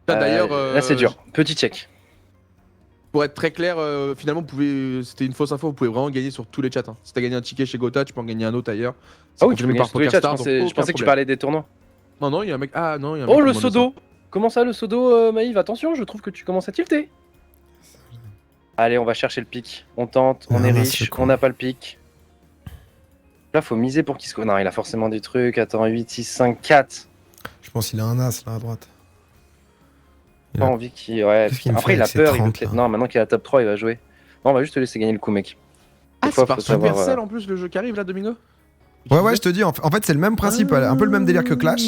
D'ailleurs, Là c'est dur. Petit check. Pour être très clair, finalement, c'était une fausse info, vous pouvez vraiment gagner sur tous les chats. Hein. Si t'as gagné un ticket chez Gotha, tu peux en gagner un autre ailleurs. C'est Ah oui, tu peux confirmé gagner sur tous les chats. Je PokerStar, donc pensais que tu aucun parlais des tournois. problème. Non, il y a un mec. Ah non, il y a un mec Oh qui le me demande Sodo. Comment ça le Sodo, Maïv? Attention, je trouve que tu commences à tilter. Allez, on va chercher le pic. On tente, on est mince, le riche, con. on n'a pas le pic. Là, faut miser pour qu'il se. Non, il a forcément des trucs. Attends, 8, 6, 5, 4. Je pense qu'il a un as là à droite. Pas Ouais. envie qu'il. Ouais. Qu'est-ce qu'il me Après, fait il a avec ses peur. Il veut 30, là Non, maintenant qu'il a top 3, il va jouer. Non, on va juste te laisser gagner le coup, mec. Ah, Des fois, c'est par faut savoir, Supercell en plus le jeu qui arrive là, Domingo. Ouais, je te dis, en fait, c'est le même principe, un peu le même délire que Clash.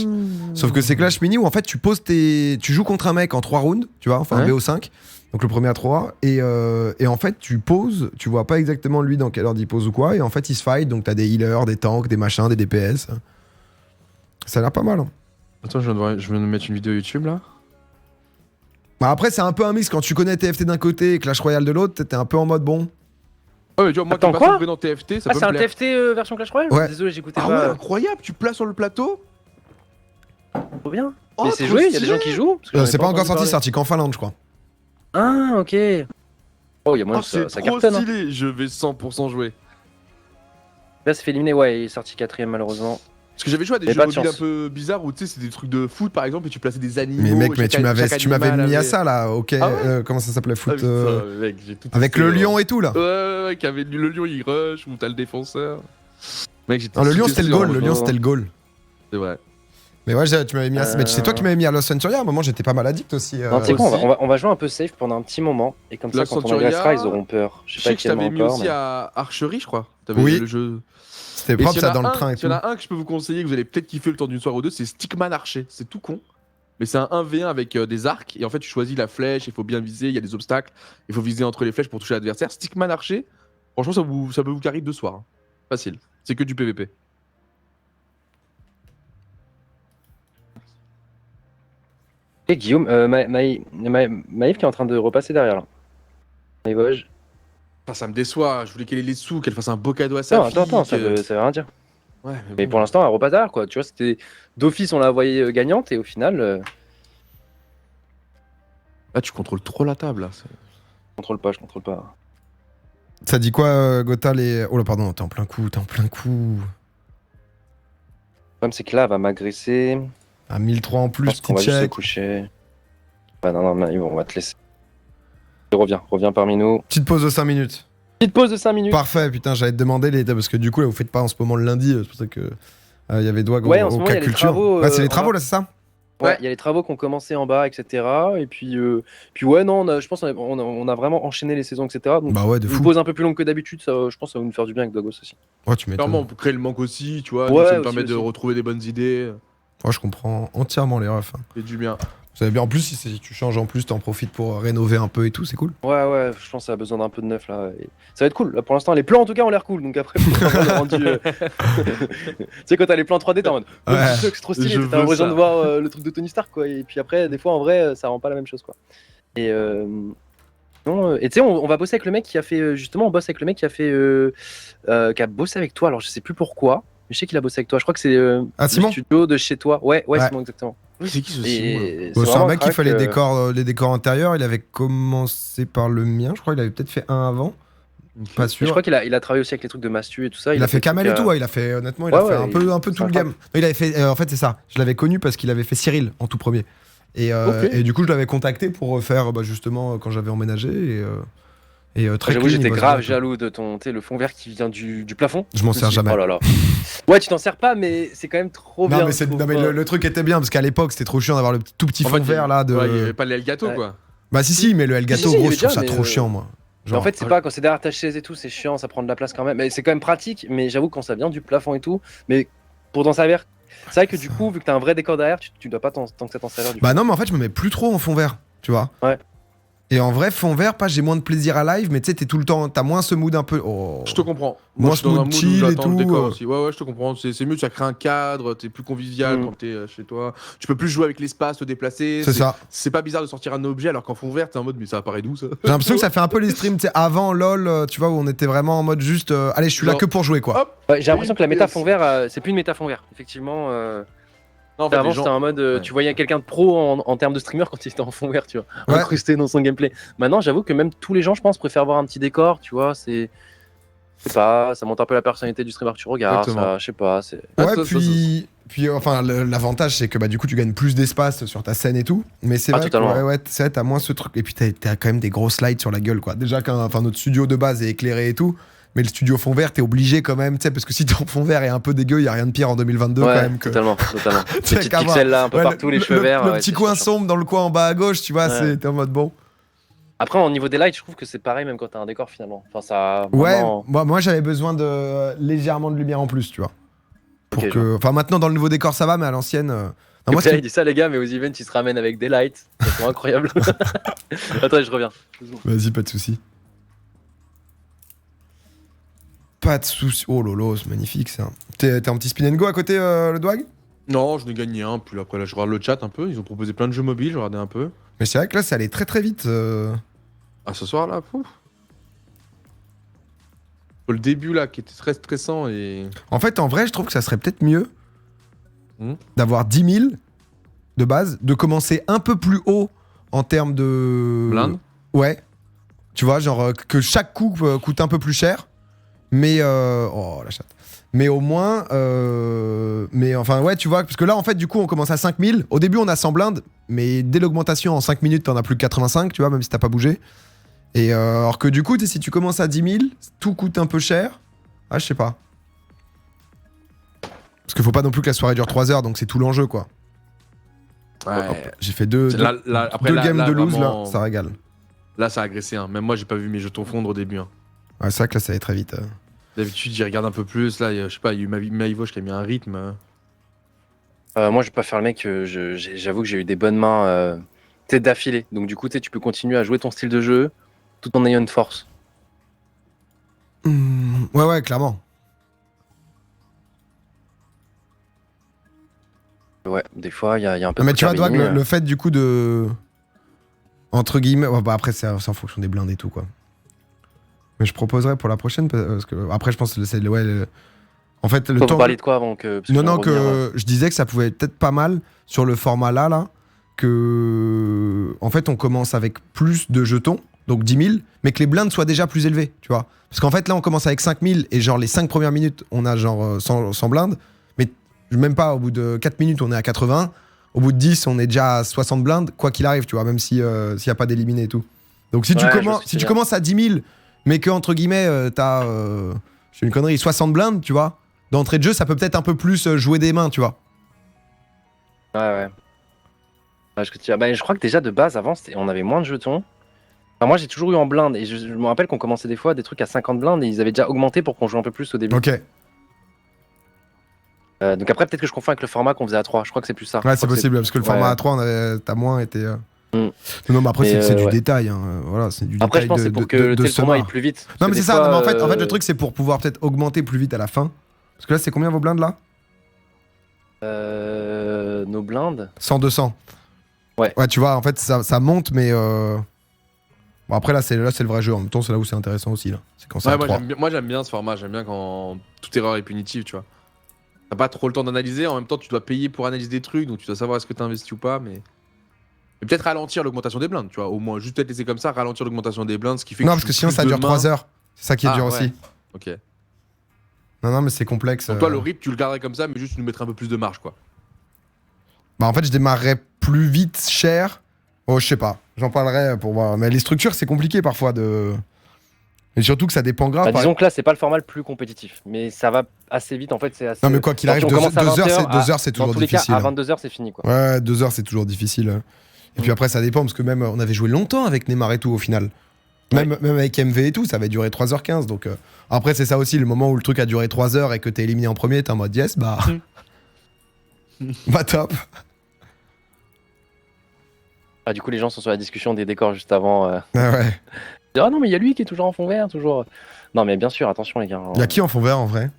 Sauf que c'est Clash Mini où en fait, tu joues contre un mec en 3 rounds, tu vois, enfin, Ouais. BO5. Donc le premier à 3. Et en fait, tu poses, tu vois pas exactement lui dans quelle ordre il pose ou quoi. Et en fait, il se fight. Donc t'as des healers, des tanks, des machins, des DPS. Ça a l'air pas mal. Hein. Attends, je viens de mettre une vidéo YouTube là. Bah après, c'est un peu un mix. Quand tu connais TFT d'un côté et Clash Royale de l'autre, t'es un peu en mode bon. Ah ouais, tu vois, moi Attends, qui quoi passe dans TFT, ça Ah, peut c'est me un plaire. TFT version Clash Royale? Ouais. Désolé, j'écoutais Ah ouais, pas. incroyable, tu places sur le plateau. Trop bien. Oh, Mais c'est trop joué, il y a des stylé. gens qui jouent? Parce que j'en ai C'est pas encore entendu sorti, parler. c'est sorti qu'en Finlande, je crois. Ah, ok. Oh, il y a moyen Oh, que c'est ça trop cartonne. Hein. stylé, je vais 100% jouer. Là, c'est fait éliminer, ouais, il est sorti 4ème malheureusement. Parce que j'avais joué à des Mais jeux pas de mobiles un chance. peu bizarres où tu sais, c'est des trucs de foot par exemple et tu plaçais des animaux. Mais mec, et tu chaque m'avais animal mis à avait- ça là, ok. Ah ouais Comment ça s'appelait Ah, foot putain, mec, j'ai tout avec testé, le ouais. lion et tout là. Ouais, qui avait le lion il rush ou t'as le défenseur. Mec, j'ai Non, le tout lion testé, c'était le goal, hein, le lion c'était le goal. C'est vrai. Mais ouais, tu m'avais mis à ça. Mais c'est toi qui m'avais mis à Los Centuria. À un moment, j'étais pas mal addict aussi. Non, tu sais quoi, aussi. on va jouer un peu safe pendant un petit moment. Et comme ça, Los quand on Centuria, agressera, ils auront peur. Je Je sais pas sais que je quel t'avais mis encore. aussi mais- à Archery, je crois. T'avais Oui. le jeu. C'était Et propre s'il y en ça a dans le un- train et s'il tout. y en a un que je peux vous conseiller, que vous allez peut-être kiffer le temps d'une soirée ou deux, c'est Stickman Archer. C'est tout con. mais c'est un 1v1 avec des arcs, et en fait tu choisis la flèche, il faut bien viser, il y a des obstacles, il faut viser entre les flèches pour toucher l'adversaire. Stickman Archer, franchement ça peut vous carry 2 soirs. Hein. Facile, c'est que du PVP. Et Guillaume, Maïf qui est en train de repasser derrière là. Maïvoj. Ah, ça me déçoit, je voulais qu'elle ait les sous, qu'elle fasse un beau cadeau à sa Non, fille. attends, ça veut rien dire. Ouais, Mais bon. pour l'instant, elle repasse derrière quoi. Tu vois, c'était d'office, on l'a envoyée gagnante et au final, Là tu contrôles trop la table là. je contrôle pas. Ça dit quoi, Gotha les... Oh là, pardon, t'es en plein coup. Le problème, c'est que là, elle va m'agresser. À 1003 en Je plus, pense qu'on petit va juste se check. coucher. Bah non, Maïv, on va te laisser. Reviens parmi nous. Petite pause de 5 minutes. Petite pause de 5 minutes. Parfait, putain, j'allais te demander les... Parce que du coup, là, vous faites pas en ce moment le lundi, c'est pour ça que... Il y avait Dwag Ouais, en au ce moment, il y cas a les culture. travaux, Ouais, c'est les en travaux, bas. là, c'est ça? Ouais, il y a les travaux qui ont commencé en bas, etc. Et puis ouais, non, je pense qu'on a vraiment enchaîné les saisons, etc. Donc, Bah ouais, de une fou. pause un peu plus longue que d'habitude, ça, je pense que ça va nous faire du bien avec Dogos aussi. Ouais, tu m'étonnes. Clairement, on peut créer le manque aussi, tu vois, Ouais, donc ça me aussi, permet de aussi. retrouver des bonnes idées, Ouais, je comprends entièrement les refs. Hein. et du bien. Vous savez bien, en plus, si tu changes en plus, t'en profites pour rénover un peu et tout, c'est cool. Ouais, je pense que ça a besoin d'un peu de neuf là. Et ça va être cool. Là, pour l'instant, les plans en tout cas ont l'air cool. Donc après, faut vraiment le rendu. Tu sais, quand t'as les plans 3D, t'es en mode. Oh, Ouais. c'est trop stylé. Je T'as veux l'impression ça. de voir le truc de Tony Stark, quoi. Et puis après, des fois, en vrai, ça rend pas la même chose, quoi. Et non, et tu sais, on va bosser avec le mec qui a fait. Justement, on bosse avec le mec qui a fait. Qui a bossé avec toi. Alors, je sais plus pourquoi. Mais je sais qu'il a bossé avec toi. Je crois que c'est Ah, le Simon studio de chez toi. Ouais, Ouais. Simon, exactement. Oui, c'est qui ce Simon là Et Bon, c'est un vraiment mec qui crack, fait les décors intérieurs. Il avait commencé par le mien. Je crois qu'il avait peut-être fait un avant. Ok. Pas et je sûr. crois qu'il a travaillé aussi avec les trucs de Mastu et tout ça. Il a fait des trucs Kamel et à- tout. Ouais, il a fait, honnêtement, il Ouais, a fait ouais, un peu c'est tout le un game. Non, il avait fait, en fait, c'est ça. Je l'avais connu parce qu'il avait fait Cyril en tout premier. Et, Ok. et du coup, je l'avais contacté pour refaire justement quand j'avais emménagé. Et très J'avoue, clean, il j'étais bosse grave bien, quoi. jaloux de ton, tu sais, le fond vert qui vient du plafond. Je m'en me sers suis dit, jamais. Oh là là. Ouais, tu t'en sers pas, mais c'est quand même trop Non, bien. mais, je trouve, non, mais quoi. le truc était bien parce qu'à l'époque, c'était trop chiant d'avoir le tout petit En fond fait, vert là. De... Ouais, il y avait pas le Elgato Ouais. quoi. Bah, si, mais le Elgato, Si, il y gros, avait je trouve déjà, ça mais, trop chiant, moi. Mais en fait, c'est pas quand c'est derrière ta chaise et tout, c'est chiant, ça prend de la place quand même. Mais c'est quand même pratique, mais j'avoue, quand ça vient du plafond et tout, mais pour t'en servir, c'est vrai que du coup, vu que t'as un vrai décor derrière, tu dois pas tant que ça t'en servir du Bah, non, mais en fait, je me mets plus trop en fond vert, tu vois. Ouais. Et en vrai, fond vert, pas j'ai moins de plaisir à live, mais tu sais, t'es tout le temps, t'as moins ce mood un peu. Oh. Je te comprends. Moi, je suis dans un mood mood où chill et j'attends le tout, décor aussi. Ouais, je te comprends. C'est mieux, ça crée un cadre, t'es plus convivial Mm. quand t'es chez toi. Tu peux plus jouer avec l'espace, te déplacer. C'est ça. C'est pas bizarre de sortir un objet alors qu'en fond vert, t'es en mode, mais ça apparaît d'où ça? J'ai l'impression que ça fait un peu les streams, tu sais, avant LOL, tu vois, où on était vraiment en mode juste, allez, je suis là Genre, que pour jouer, quoi. Hop. Ouais, j'ai l'impression que la méta FPS. fond vert, c'est plus une méta fond vert. Effectivement, Non, en fait, avant les gens- c'était en mode, Ouais. tu voyais quelqu'un de pro en termes de streamer quand il était en fond vert, tu vois, Ouais. incrusté dans son gameplay. Maintenant, j'avoue que même tous les gens, je pense, préfèrent voir un petit décor, tu vois, c'est. Je sais pas, ça monte un peu la personnalité du streamer que tu regardes, Exactement. ça, je sais pas, c'est. Ah, Ouais, ça, puis enfin, l'avantage, c'est que bah, du coup, tu gagnes plus d'espace sur ta scène et tout. Mais c'est Ah, vrai que totalement. ouais, c'est vrai, t'as moins ce truc. Et puis, t'as quand même des gros slides sur la gueule, quoi. Déjà, enfin, notre studio de base est éclairé et tout. Mais le studio fond vert, t'es obligé quand même, tu sais, parce que si ton fond vert est un peu dégueu, y a rien de pire en 2022 quand Ouais, même que. totalement. Ces T'sais, petites qu'à voir. pixels là, un peu Ouais, partout, les cheveux verts. Le ouais, petit c'est coin chiant. sombre dans le coin en bas à gauche, tu vois, Ouais. t'es en mode bon. Après, au niveau des lights, je trouve que c'est pareil, même quand t'as un décor finalement. Enfin, ça. Ouais, Vraiment... moi j'avais besoin de légèrement de lumière en plus, tu vois. Pour Ok, que. Enfin, maintenant dans le nouveau décor, ça va, mais à l'ancienne. Non, Et moi, puis là, ce il dit ça, les gars, mais aux events, ils se ramènent avec des lights. C'est incroyable. Attends, je reviens. Vas-y, pas de soucis. Pas de soucis. Oh lolo, c'est magnifique ça. T'es un petit spin and go à côté, le Dwag? Non, je n'ai gagné un. Puis après, là, je regarde le chat un peu. Ils ont proposé plein de jeux mobiles. Je regardais un peu. Mais c'est vrai que là, ça allait très très vite. Ah, ce soir là, pouf. Le début là, qui était très stressant et. En fait, en vrai, je trouve que ça serait peut-être mieux Hmm. d'avoir 10 000 de base, de commencer un peu plus haut en termes de. Blinde. Ouais. Tu vois, genre que chaque coup coûte un peu plus cher. Mais. Oh la chatte. Mais au moins. Mais enfin, ouais, tu vois, parce que là, en fait, du coup, on commence à 5000. Au début, on a 100 blindes, mais dès l'augmentation, en 5 minutes, t'en as plus que 85, tu vois, même si t'as pas bougé. Et alors que du coup, si tu commences à 10 000, tout coûte un peu cher. Ah, je sais pas. Parce qu'il faut pas non plus que la soirée dure 3 heures, donc c'est tout l'enjeu, quoi. Hop, Ouais. j'ai fait deux Après, là, games là, de lose, vraiment, là, ça régale. Là, ça a agressé. Hein. Même moi, j'ai pas vu mes jetons fondre au début. Hein. Ouais, c'est vrai que là, ça allait très vite. D'habitude, j'y regarde un peu plus. Là, je sais pas, il y a eu Maïvoche qui a mis un rythme. Moi, je vais pas faire le mec. J'avoue que j'ai eu des bonnes mains peut-être d'affilée. Donc, du coup, tu peux continuer à jouer ton style de jeu tout en ayant une force. Ouais, clairement. Ouais, des fois, il y a un peu Non, de mais tu vois, Carbini, Dwag, le fait du coup de. Entre guillemets. Ouais, bah après, c'est en fonction des blindes et tout, quoi. Mais je proposerais pour la prochaine. Parce que après, je pense que c'est. Ouais, en fait, le Faut temps. parler de quoi avant que. Parce Non, qu'on va non, revenir, que je disais que ça pouvait être peut-être pas mal sur le format là. Que. En fait, on commence avec plus de jetons, donc 10 000, mais que les blindes soient déjà plus élevées, tu vois. Parce qu'en fait, là, on commence avec 5 000 et genre les 5 premières minutes, on a genre 100 blindes. Mais même pas, au bout de 4 minutes, on est à 80. Au bout de 10, on est déjà à 60 blindes, quoi qu'il arrive, tu vois, même s'il n'y a pas d'éliminer et tout. Donc si, tu commences à 10 000, mais que, entre guillemets, t'as, je fais une connerie, 60 blindes, tu vois, d'entrée de jeu, ça peut peut-être un peu plus jouer des mains, tu vois. Ouais. Je crois que déjà, de base, avant, on avait moins de jetons. Enfin, moi, j'ai toujours eu en blinde. Et je me rappelle qu'on commençait des fois des trucs à 50 blindes et ils avaient déjà augmenté pour qu'on joue un peu plus au début. Ok. Donc après, peut-être que je confonds avec le format qu'on faisait à 3. Je crois que c'est plus ça. Ouais, c'est possible, parce que le format A3, t'as moins été. Non, mais après, c'est du détail. Hein. Voilà, c'est du après, détail je pense que c'est pour que le tournoi aille plus vite. Non, mais c'est ça. Non, mais en fait, le truc, c'est pour pouvoir peut-être augmenter plus vite à la fin. Parce que là, c'est combien vos blindes là Nos blindes 100, 200. Ouais. Ouais, tu vois, en fait, ça monte, mais. Bon, après, là, c'est le vrai jeu. En même temps, c'est là où c'est intéressant aussi. Là. C'est quand ça. Moi, j'aime bien ce format. J'aime bien quand toute erreur est punitive, tu vois. T'as pas trop le temps d'analyser. En même temps, tu dois payer pour analyser des trucs. Donc, tu dois savoir est-ce que t'as investi ou pas. Mais peut-être ralentir l'augmentation des blindes, tu vois. Au moins, juste peut-être laisser comme ça, ralentir l'augmentation des blindes. Ce qui fait Non, que parce que sinon, ça dure 3 heures. C'est ça qui est dur aussi. Ok. Non, mais c'est complexe. Donc, toi, le rythme, tu le garderais comme ça, mais juste nous mettre un peu plus de marge, quoi. Bah, en fait, je démarrerais plus vite cher. Oh, je sais pas. J'en parlerai pour voir. Mais les structures, c'est compliqué parfois de. Et surtout que ça dépend grave. Disons que là, c'est pas le format le plus compétitif. Mais ça va assez vite. En fait, c'est assez. Non, mais quoi qu'il arrive, 2 heures, c'est toujours difficile. À 22h, c'est fini, quoi. Ouais, 2 heures, c'est toujours difficile. Et puis après, ça dépend, parce que même, on avait joué longtemps avec Neymar et tout, au final. Même avec MV et tout, ça avait duré 3h15. Donc, après, c'est ça aussi, le moment où le truc a duré 3 heures et que t'es éliminé en premier, t'es en mode yes, bah. Bah, top. Ah, du coup, les gens sont sur la discussion des décors juste avant. Ah ouais. Ah non, mais il y a lui qui est toujours en fond vert, toujours. Non, mais bien sûr, attention, les gars. Il y a qui en fond vert en vrai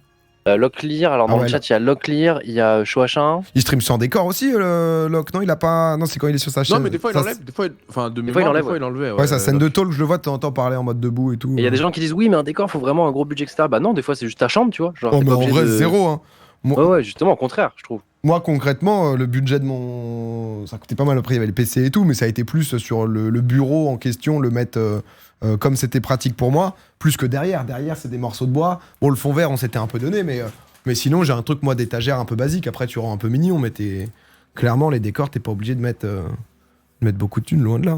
Locklear, alors dans le chat, il y a Locklear, il y a Chouachin. Il stream sans décor aussi, Lock, non? Il a pas. Non, c'est quand il est sur sa chaîne. Non, mais des fois, il enlève. Des fois, il enlevait. Ouais, sa scène de talk, je le vois de temps en temps parler en mode debout et tout. Et il y a des gens qui disent oui, mais un décor, faut vraiment un gros budget, etc. Bah non, des fois, c'est juste ta chambre, tu vois. Genre, oh, mais en vrai, zéro, hein. Ouais, justement, au contraire, je trouve. Moi, concrètement, le budget de mon. Ça coûtait pas mal, après, il y avait le PC et tout, mais ça a été plus sur le bureau en question, le mettre comme c'était pratique pour moi, plus que derrière. Derrière, c'est des morceaux de bois. Bon, le fond vert, on s'était un peu donné, mais sinon, j'ai un truc, moi, d'étagère un peu basique. Après, tu rends un peu mignon, mais clairement, les décors, t'es pas obligé de mettre beaucoup de thunes, loin de là.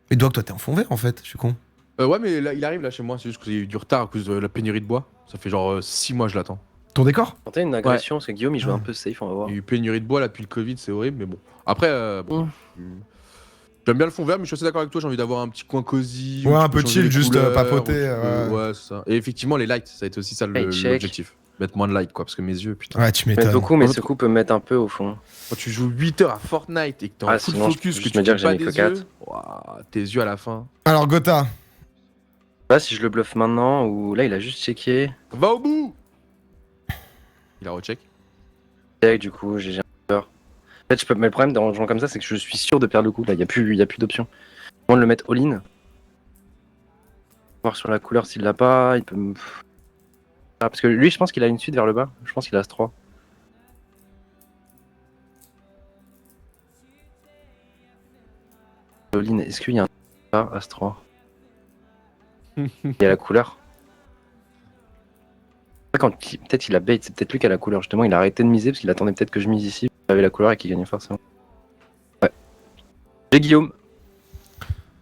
Et toi, t'es en fond vert, en fait, je suis con. Ouais, mais là, il arrive là chez moi, c'est juste qu'il y a eu du retard à cause de la pénurie de bois. Ça fait genre 6 mois, je l'attends. Ton décor? T'as une agression, parce que Guillaume, il joue un peu safe, on va voir. Il y a eu pénurie de bois là depuis le Covid, c'est horrible, mais bon. Après, j'aime bien le fond vert, mais je suis assez d'accord avec toi, j'ai envie d'avoir un petit coin cosy. Ouais, un peu chill, juste papoter. Ouais, c'est ça. Et effectivement, les lights, ça a été aussi ça l'objectif. Mettre moins de lights, quoi, parce que mes yeux, putain. Ouais, tu m'étonnes. Mettre beaucoup, mais ce coup peut mettre un peu au fond. Quand tu joues 8 heures à Fortnite et que t'es en full focus, que tu fais pas des yeux, tes yeux à la fin. Alors, Gotha. Je sais pas si je le bluffe maintenant ou là, il a juste checké. Va au bout! Il a recheck. Check, du coup, j'ai peur. En fait, mais le problème en jouant comme ça, c'est que je suis sûr de perdre le coup. Là, il y a plus d'options. Au moins de le mettre all-in. Voir sur la couleur s'il l'a pas, il peut me. Ah, parce que lui, je pense qu'il a une suite vers le bas. Je pense qu'il a As-3. All-in, est-ce qu'il y a un As-3? Il y a la couleur. Peut-être il a bait, c'est peut-être lui qui a la couleur. Justement, il a arrêté de miser parce qu'il attendait peut-être que je mise ici. Il avait la couleur et qu'il gagnait forcément. Ouais. J'ai Guillaume.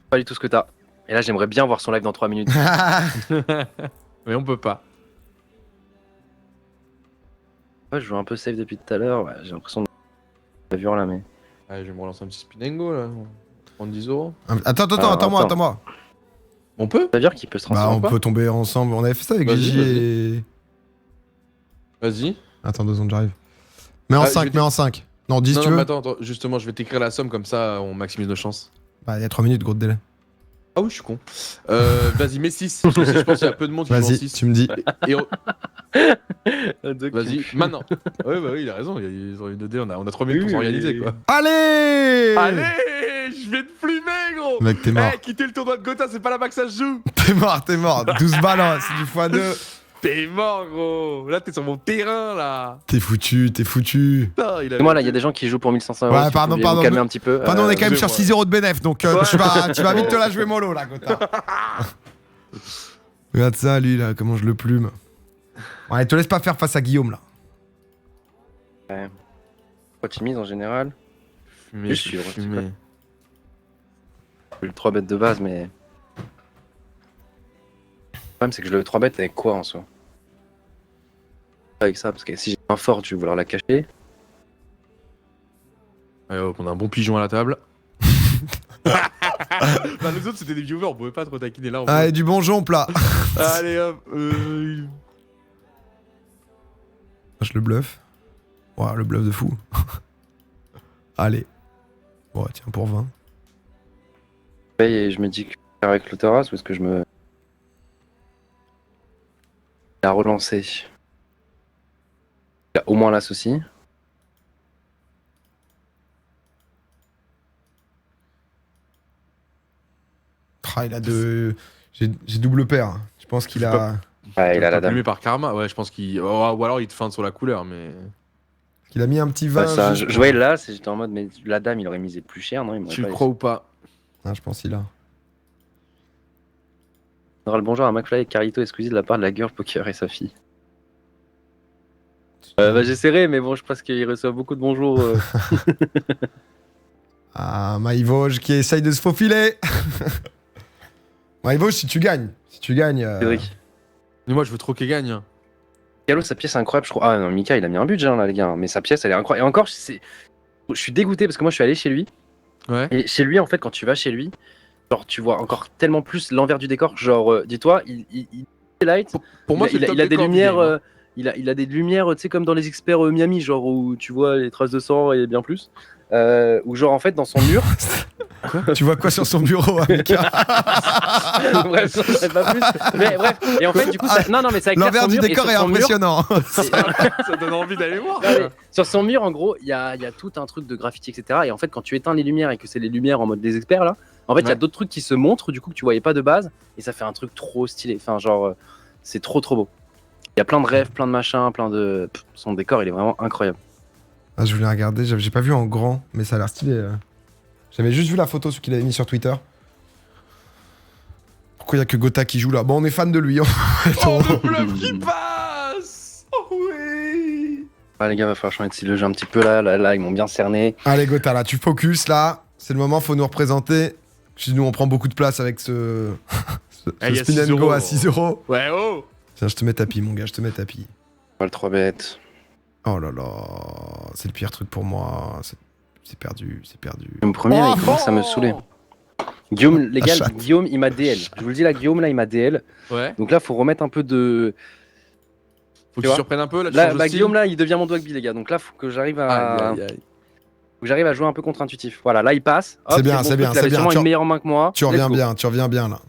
Pas du tout ce que t'as. Et là, j'aimerais bien voir son live dans 3 minutes. Mais on peut pas. Ouais, je joue un peu safe depuis tout à l'heure. Ouais, j'ai l'impression de la vue là, mais. Allez, je vais me relancer un petit spinengo là. Prendre 10 euros. Attends-moi. On peut? Ça veut dire qu'il peut se transformer. Bah, on peut tomber ensemble. On avait fait ça avec Gigi et. Vas-y. Attends 2 secondes, j'arrive. Mets en 5, mets en 5. Non, 10 Non, tu non, veux mais attends, justement, je vais t'écrire la somme, comme ça, on maximise nos chances. Bah, il y a 3 minutes, gros de délai. Ah oui, je suis con. Vas-y, mets 6. Je pense qu'il y a peu de monde qui joue en Vas-y, 6. tu me dis. Vas-y, maintenant. Ouais, bah oui, il a raison. Ils ont une 2D, on a 3 minutes pour s'organiser, quoi. Allez Allez, je vais te plumer, gros. Mec, t'es mort. Eh, quitter le tournoi de Gotha, c'est pas là-bas que ça se joue. T'es mort. 12 balles, hein, c'est du x2. T'es mort, gros. Là, t'es sur mon terrain, là. T'es foutu. Putain, il a... Et moi là, il y a des gens qui jouent pour 1500 euros. Ouais, si pardon, vous voulez vous calmer un petit peu. Pardon, on est quand même sur excusez-moi. 6 euros de bénéf, donc Ouais. tu vas vite te la jouer mollo, là, Gotha. Regarde ça, lui, là, comment je le plume. Bon, allez, te laisse pas faire face à Guillaume, là. Pas timide en général. Fumé, Je je suis suis heureux, fumé. J'ai le 3 bêtes de base, mais. Le problème, c'est que je le 3 bêtes avec quoi en soi? Pas avec ça, parce que si j'ai un fort, je vais vouloir la cacher. Allez, hop, on a un bon pigeon à la table. Bah, les autres, c'était des viewers, on pouvait pas trop taquiner là. Allez, du bon jomp, là. Allez, hop. Je le bluffe. Ouais, le bluff de fou. Allez. Bon, tiens, pour 20. Et je me dis que je vais faire avec le terrasse parce que je me. Il a relancé. Il a au moins l'as aussi. Ah, il a deux. J'ai double paire. Je pense qu'il a. Ouais, il a la Plumé dame. par karma, ouais, je pense qu'il. Ou alors il te feinte sur la couleur, mais. qu'il a mis un petit 20. Ouais, ça, juste je voyais là, j'étais en mode, mais la dame, il aurait misé plus cher, non? Il m'aurait Tu pas le laissé. crois ou pas? Ah, je pense qu'il a. On aura le bonjour à McFly et Carito exclusif de la part de la girl poker et sa fille. Bah, j'essaierai, mais bon, je pense qu'il reçoit beaucoup de bonjours. Ah, Maïvoge qui essaye de se faufiler. Maïvoge, si tu gagnes. Si tu gagnes. Cédric. Mais moi, je veux trop qu'il gagne. Gallo, sa pièce est incroyable, je crois. Ah non, Mika, il a mis un budget, là, les gars. Mais sa pièce, elle est incroyable. Et encore, je suis dégoûté parce que moi, je suis allé chez lui. Ouais. Et chez lui, en fait, quand tu vas chez lui, genre, tu vois encore tellement plus l'envers du décor. Genre, dis-toi, il light. Pour moi, il a des lumières. Il a des lumières, tu sais, comme dans les experts Miami, genre où tu vois les traces de sang et bien plus. Ou genre, en fait, dans son mur. Tu vois quoi sur son bureau, Mika? Bref, je sais pas plus. Mais bref, et en fait, du coup, ça... non, mais ça éclaire L'envers son du mur, et décor sur est son mur- impressionnant. Ça donne envie d'aller voir. Non, mais sur son mur, en gros, il y a tout un truc de graffiti, etc. Et en fait, quand tu éteins les lumières et que c'est les lumières en mode des experts, là, en fait, il y a Ouais. d'autres trucs qui se montrent, du coup, que tu voyais pas de base, et ça fait un truc trop stylé. Enfin, genre, c'est trop beau. Il y a plein de rêves, plein de machins, plein de. Son décor, il est vraiment incroyable. Ah, je voulais regarder, j'ai pas vu en grand, mais ça a l'air stylé. J'avais juste vu la photo, ce qu'il avait mis sur Twitter. Pourquoi il y a que Gotha qui joue là? Bon, on est fan de lui. Oh, le bluff qui passe. Oh oui. Ah, les gars, va falloir changer de style de jeu un petit peu là, ils m'ont bien cerné. Allez, Gotha, là, tu focus là. C'est le moment, faut nous représenter. Sinon, on prend beaucoup de place avec ce, Eh, y a spin 6 and go euros. à 6 euros. Ouais, oh. Tiens, je te mets tapis, mon gars, je te mets tapis. Pas le 3 bêtes. Oh là là, c'est le pire truc pour moi. C'est perdu, c'est perdu. Le premier, Oh, il commence à me saouler. Guillaume, les La gars, chatte. Guillaume, il m'a DL. Je vous le dis là, Guillaume, là, il m'a DL. Ouais. Donc là, faut remettre un peu de. Faut que Tu tu vois surprennes un peu là. Tu Là, changes de bah, style. Guillaume, là, il devient mon dogby, les gars. Donc là, faut que j'arrive à. Aïe, aïe, aïe. Faut que j'arrive à jouer un peu contre-intuitif. Voilà, là, il passe. Hop, C'est bien, bon c'est truc, bien, Il avait c'est bien. sûrement Tu une meilleure main que moi. Tu Let's reviens go. bien, tu reviens bien là.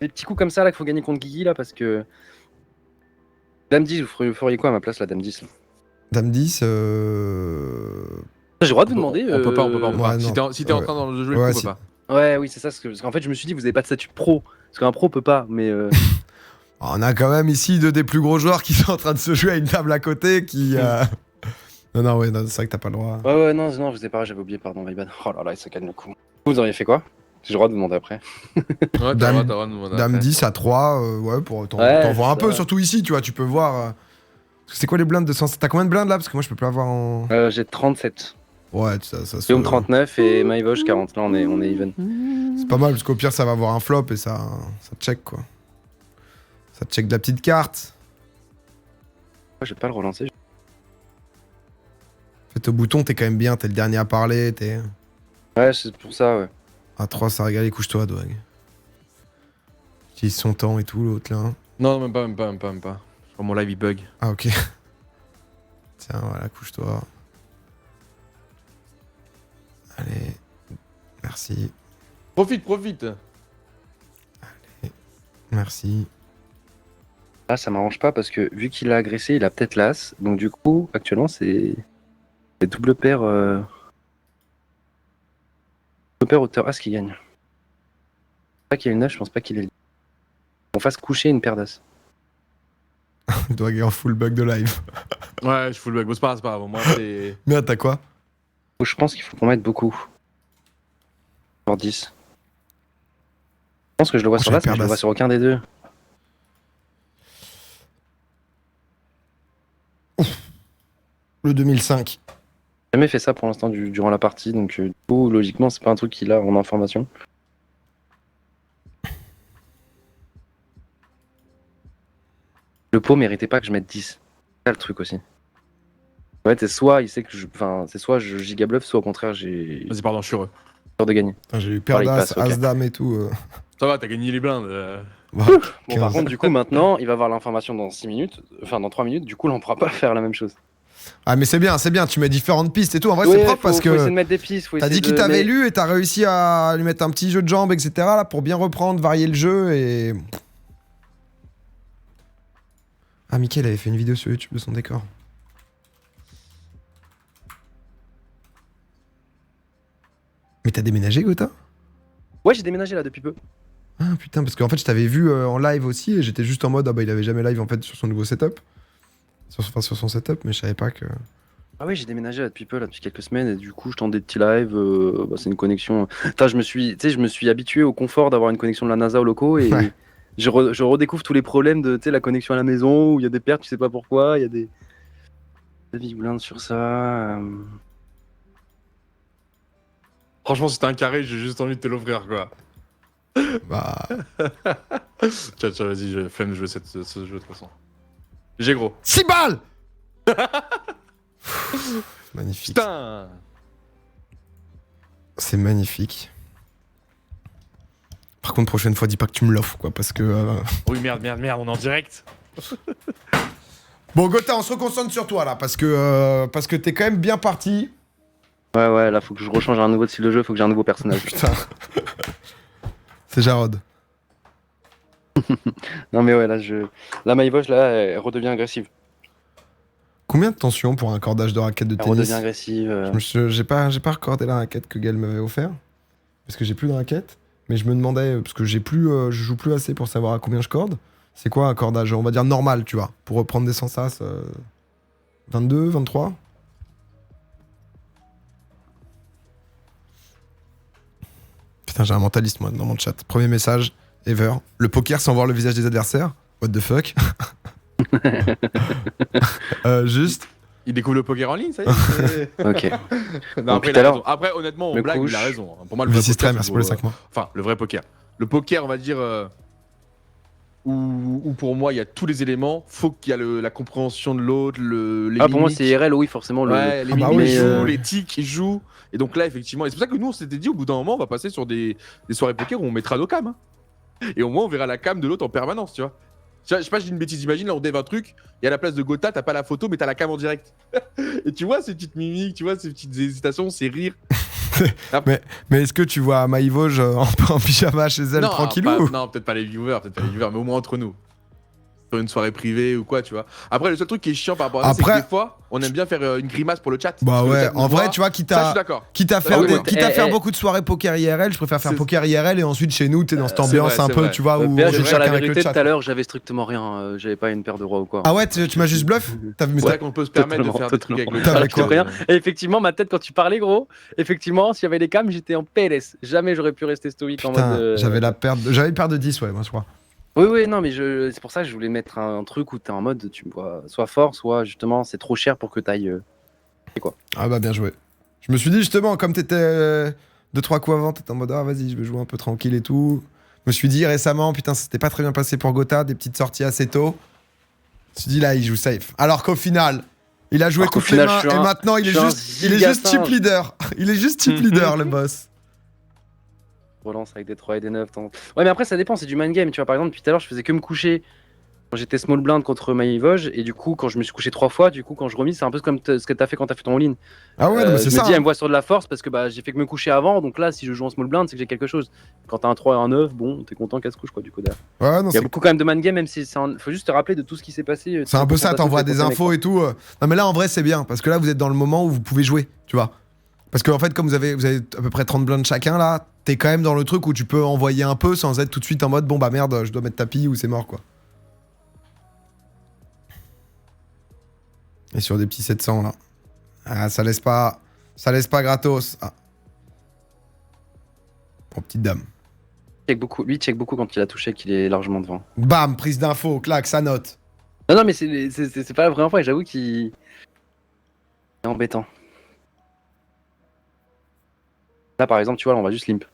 Des petits coups comme ça, là, qu'il faut gagner contre Guigui, là, parce que. Dame 10, vous feriez quoi à ma place, la Dame 10 là Dame 10, J'ai le droit de vous demander. On peut pas, on peut pas. Ouais, Si non. t'es en train de jouer le Ouais, coup, on si. peut pas. Ouais, oui, c'est ça. Parce qu'en fait, je me suis dit, vous avez pas de statut pro. Parce qu'un pro peut pas, mais. on a quand même ici deux des plus gros joueurs qui sont en train de se jouer à une table à côté qui. Non, ouais, non, c'est vrai que t'as pas le droit. Ouais, non, je vous ai pas, j'avais oublié, pardon, my bad. Oh là là, ça calme le coup. Vous auriez fait quoi? J'ai le droit de demander après. Ouais, t'as le Dame- droit de demander Dame après. 10 à 3, ouais, t'en Ouais, vois un c'est peu, ça. surtout ici, tu vois, tu peux voir. C'est quoi les blindes de 100? T'as combien de blindes là? Parce que moi je peux pas avoir en. J'ai 37. Ouais, ça se. Guillaume 39 et Maïvoche 40. Là, on est even. C'est pas mal, parce qu'au pire ça va avoir un flop et ça check quoi. Ça check de la petite carte. Je vais pas le relancer. Faites au bouton, t'es quand même bien, t'es le dernier à parler, t'es. Ouais, c'est pour ça, ouais. À 3, ça régale, couche-toi, Dwag. Utilise son temps et tout, l'autre là. Non, même pas. Je crois mon live il bug. Ah, ok. Tiens, voilà, couche-toi. Merci. Profite. Merci. Là, ça m'arrange pas parce que vu qu'il a agressé, il a peut-être l'as. Donc du coup, actuellement, c'est double paire. Double paire hauteur as qui gagne. Je pense pas qu'il ait une as, je pense pas qu'il ait. On fasse coucher une paire d'as. Il doit gagner en full bug de live. Ouais, je fous le bug. Bon, c'est pas grave. Moi, c'est. Mais t'as quoi? Je pense qu'il faut qu'on mette beaucoup. Sur 10. Je pense que je le vois sur j'ai l'as, mais paire je le vois d'as. sur aucun des deux. Le 2005. J'ai jamais fait ça pour l'instant durant la partie, donc du coup, logiquement, c'est pas un truc qu'il a en information. Le pot méritait pas que je mette 10. C'est ça le truc aussi. En fait, c'est soit il sait que c'est soit je giga bluff, soit au contraire j'ai Vas-y, pardon, je suis heureux. peur de gagner. Putain, j'ai eu paire Voilà, il d'as, passe, ok. as-dame et tout. Ça va, t'as gagné les blindes. Bah, Bon, 15. par contre, du coup, maintenant, il va avoir l'information dans 6 minutes, enfin dans 3 minutes, du coup, là, on pourra pas faire la même chose. Ah, mais c'est bien, tu mets différentes pistes et tout. En vrai, Ouais, c'est propre parce faut essayer que de mettre des pistes. t'as dit qu'il t'avait lu et t'as réussi à lui mettre un petit jeu de jambes, etc. là, pour bien reprendre, varier le jeu et. Ah, Mickaël avait fait une vidéo sur YouTube de son décor. Mais t'as déménagé, Gotha? Ouais, j'ai déménagé là depuis peu. Ah putain, parce qu'en fait, je t'avais vu en live aussi et j'étais juste en mode, ah bah il avait jamais live en fait sur son nouveau setup. Sur son setup, mais je savais pas que. Ah oui, j'ai déménagé là depuis peu, là depuis quelques semaines, et du coup, je tente des petits lives. C'est une connexion. Enfin, je me suis habitué au confort d'avoir une connexion de la NASA aux locaux et Ouais. je redécouvre tous les problèmes de la connexion à la maison où il y a des pertes, tu sais pas pourquoi, il y a des bigoulindes sur ça. Franchement, si t'as un carré, j'ai juste envie de te l'offrir, quoi. Bah. Tiens, vas-y, je flemme de jouer ce jeu de toute façon. J'ai gros. 6 balles. Magnifique. Putain. C'est magnifique. Par contre, prochaine fois, dis pas que tu me l'offres, quoi, parce que. Oui, merde, on est en direct. Bon, Gotha, on se reconcentre sur toi là, parce que t'es quand même bien parti. Ouais, là, faut que je rechange un nouveau style de jeu, faut que j'ai un nouveau personnage. Putain. C'est Jarod. Non, mais ouais, là, Maïvoche, là, elle redevient agressive. Combien de tension pour un cordage de raquette de Elle tennis? redevient agressive. J'ai pas recordé la raquette que Gaël m'avait offert. Parce que j'ai plus de raquette. Mais je me demandais, parce que je joue plus assez pour savoir à combien je corde. C'est quoi un cordage, on va dire normal, tu vois, pour reprendre des sensas 22, 23? Putain, j'ai un mentaliste, moi, dans mon chat. Premier message, ever. Le poker sans voir le visage des adversaires. What the fuck? Juste. Il découvre le poker en ligne, ça y est. Ok. Non, Bon, après, tout à l'heure, après, honnêtement, on me blague, couche. il a raison. Pour moi, le vrai Vici poker, Stream, merci pour les 5 mois. Enfin, le vrai poker. Le poker, on va dire, où pour moi, il y a tous les éléments. Faut qu'il y a la compréhension de l'autre, les Ah, pour moi, mimiques. c'est IRL, oui, forcément. Ouais, les Ah bah mimiques oui, jouent, les tics ils jouent. Et donc là, effectivement, et c'est pour ça que nous, on s'était dit, au bout d'un moment, on va passer sur des soirées poker où on mettra nos cams. Hein. Et au moins, on verra la cam de l'autre en permanence, tu vois. Je sais pas, je dis une bêtise, imagine, là, on dev un truc, il y a la place de Gotha, t'as pas la photo, mais t'as la cam en direct. Et tu vois ces petites mimiques, tu vois ces petites hésitations, ces rires. Mais est-ce que tu vois Maïvoge en pyjama chez elle, Non, tranquillou? non, peut-être pas les viewers, mais au moins entre nous. Sur une soirée privée ou quoi, tu vois. Après, le seul truc qui est chiant par rapport à ça, c'est que des fois, on aime bien faire une grimace pour le chat. Bah Parce que le ouais, chat nous en vrai, voit. tu vois, quitte Ça, je suis à d'accord. faire, oui, faire beaucoup de soirées poker IRL, je préfère faire C'est- poker IRL et ensuite chez nous, t'es dans cette c'est ambiance vrai, un c'est peu, vrai. tu vois, où Pierre, on je joue vais dire la chacun avec le vérité, chat. tout à l'heure, j'avais strictement rien. J'avais pas une paire de rois ou quoi. Ah ouais, tu m'as juste bluff? C'est vrai qu'on peut se permettre de faire des trucs avec le Totalement. chat. T'avais quoi Et effectivement, ma tête, quand tu parlais, gros, effectivement, s'il y avait les cams, j'étais en PLS. Jamais j'aurais pu rester stoïque en Putain, mode. j'avais une paire de 10, ouais, moi, je crois. Oui, non, mais c'est pour ça que je voulais mettre un truc où t'es en mode, tu me vois, soit fort, soit justement, c'est trop cher pour que t'ailles. Ah bah, bien joué. Je me suis dit, justement, comme t'étais 2-3 coups avant, t'étais en mode, ah vas-y, je vais jouer un peu tranquille et tout. Je me suis dit récemment, putain, c'était pas très bien passé pour Gotha, des petites sorties assez tôt. Je me suis dit, là, il joue safe. Alors qu'au final, il a joué Alors qu'au toutes les final, mains je suis et un- maintenant, il est je suis un juste chip giga leader. Il est juste chip leader, le boss. Relance avec des 3 et des 9. Ouais, mais après, ça dépend, c'est du mind game. Tu vois, par exemple, depuis tout à l'heure, je faisais que me coucher. quand j'étais small blind contre Maïvoj, et du coup, quand je me suis couché 3 fois, du coup, quand je remise, c'est un peu comme ce que t'as fait quand t'as fait ton all-in. Ah ouais, non, mais c'est je ça. me dis, elle Hein. me voit sur de la force parce que bah, j'ai fait que me coucher avant, donc là, si je joue en small blind, c'est que j'ai quelque chose. Quand t'as un 3 et un 9, bon, t'es content qu'elle se couche, quoi, du coup. Derrière. Ouais, non, Il y a c'est beaucoup quand même de man game, même si faut juste te rappeler de tout ce qui s'est passé. c'est un peu ça, t'envoies des infos et tout. Non, mais là, en vrai, c'est bien, parce que là, vous êtes dans le moment où vous pouvez jouer, tu vois. Parce qu'en fait, comme vous avez à peu près 30 blindes chacun, là, t'es quand même dans le truc où tu peux envoyer un peu sans être tout de suite en mode, bon bah merde, je dois mettre tapis ou c'est mort, quoi. Et sur des petits 700, là. Ah, ça laisse pas gratos. Ah. Oh, petite dame. Lui, check beaucoup quand il a touché qu'il est largement devant. Bam, prise d'info, clac, ça note. Non, mais c'est pas la première fois, et j'avoue qu'il est embêtant. Là, par exemple, tu vois, là, on va juste limp.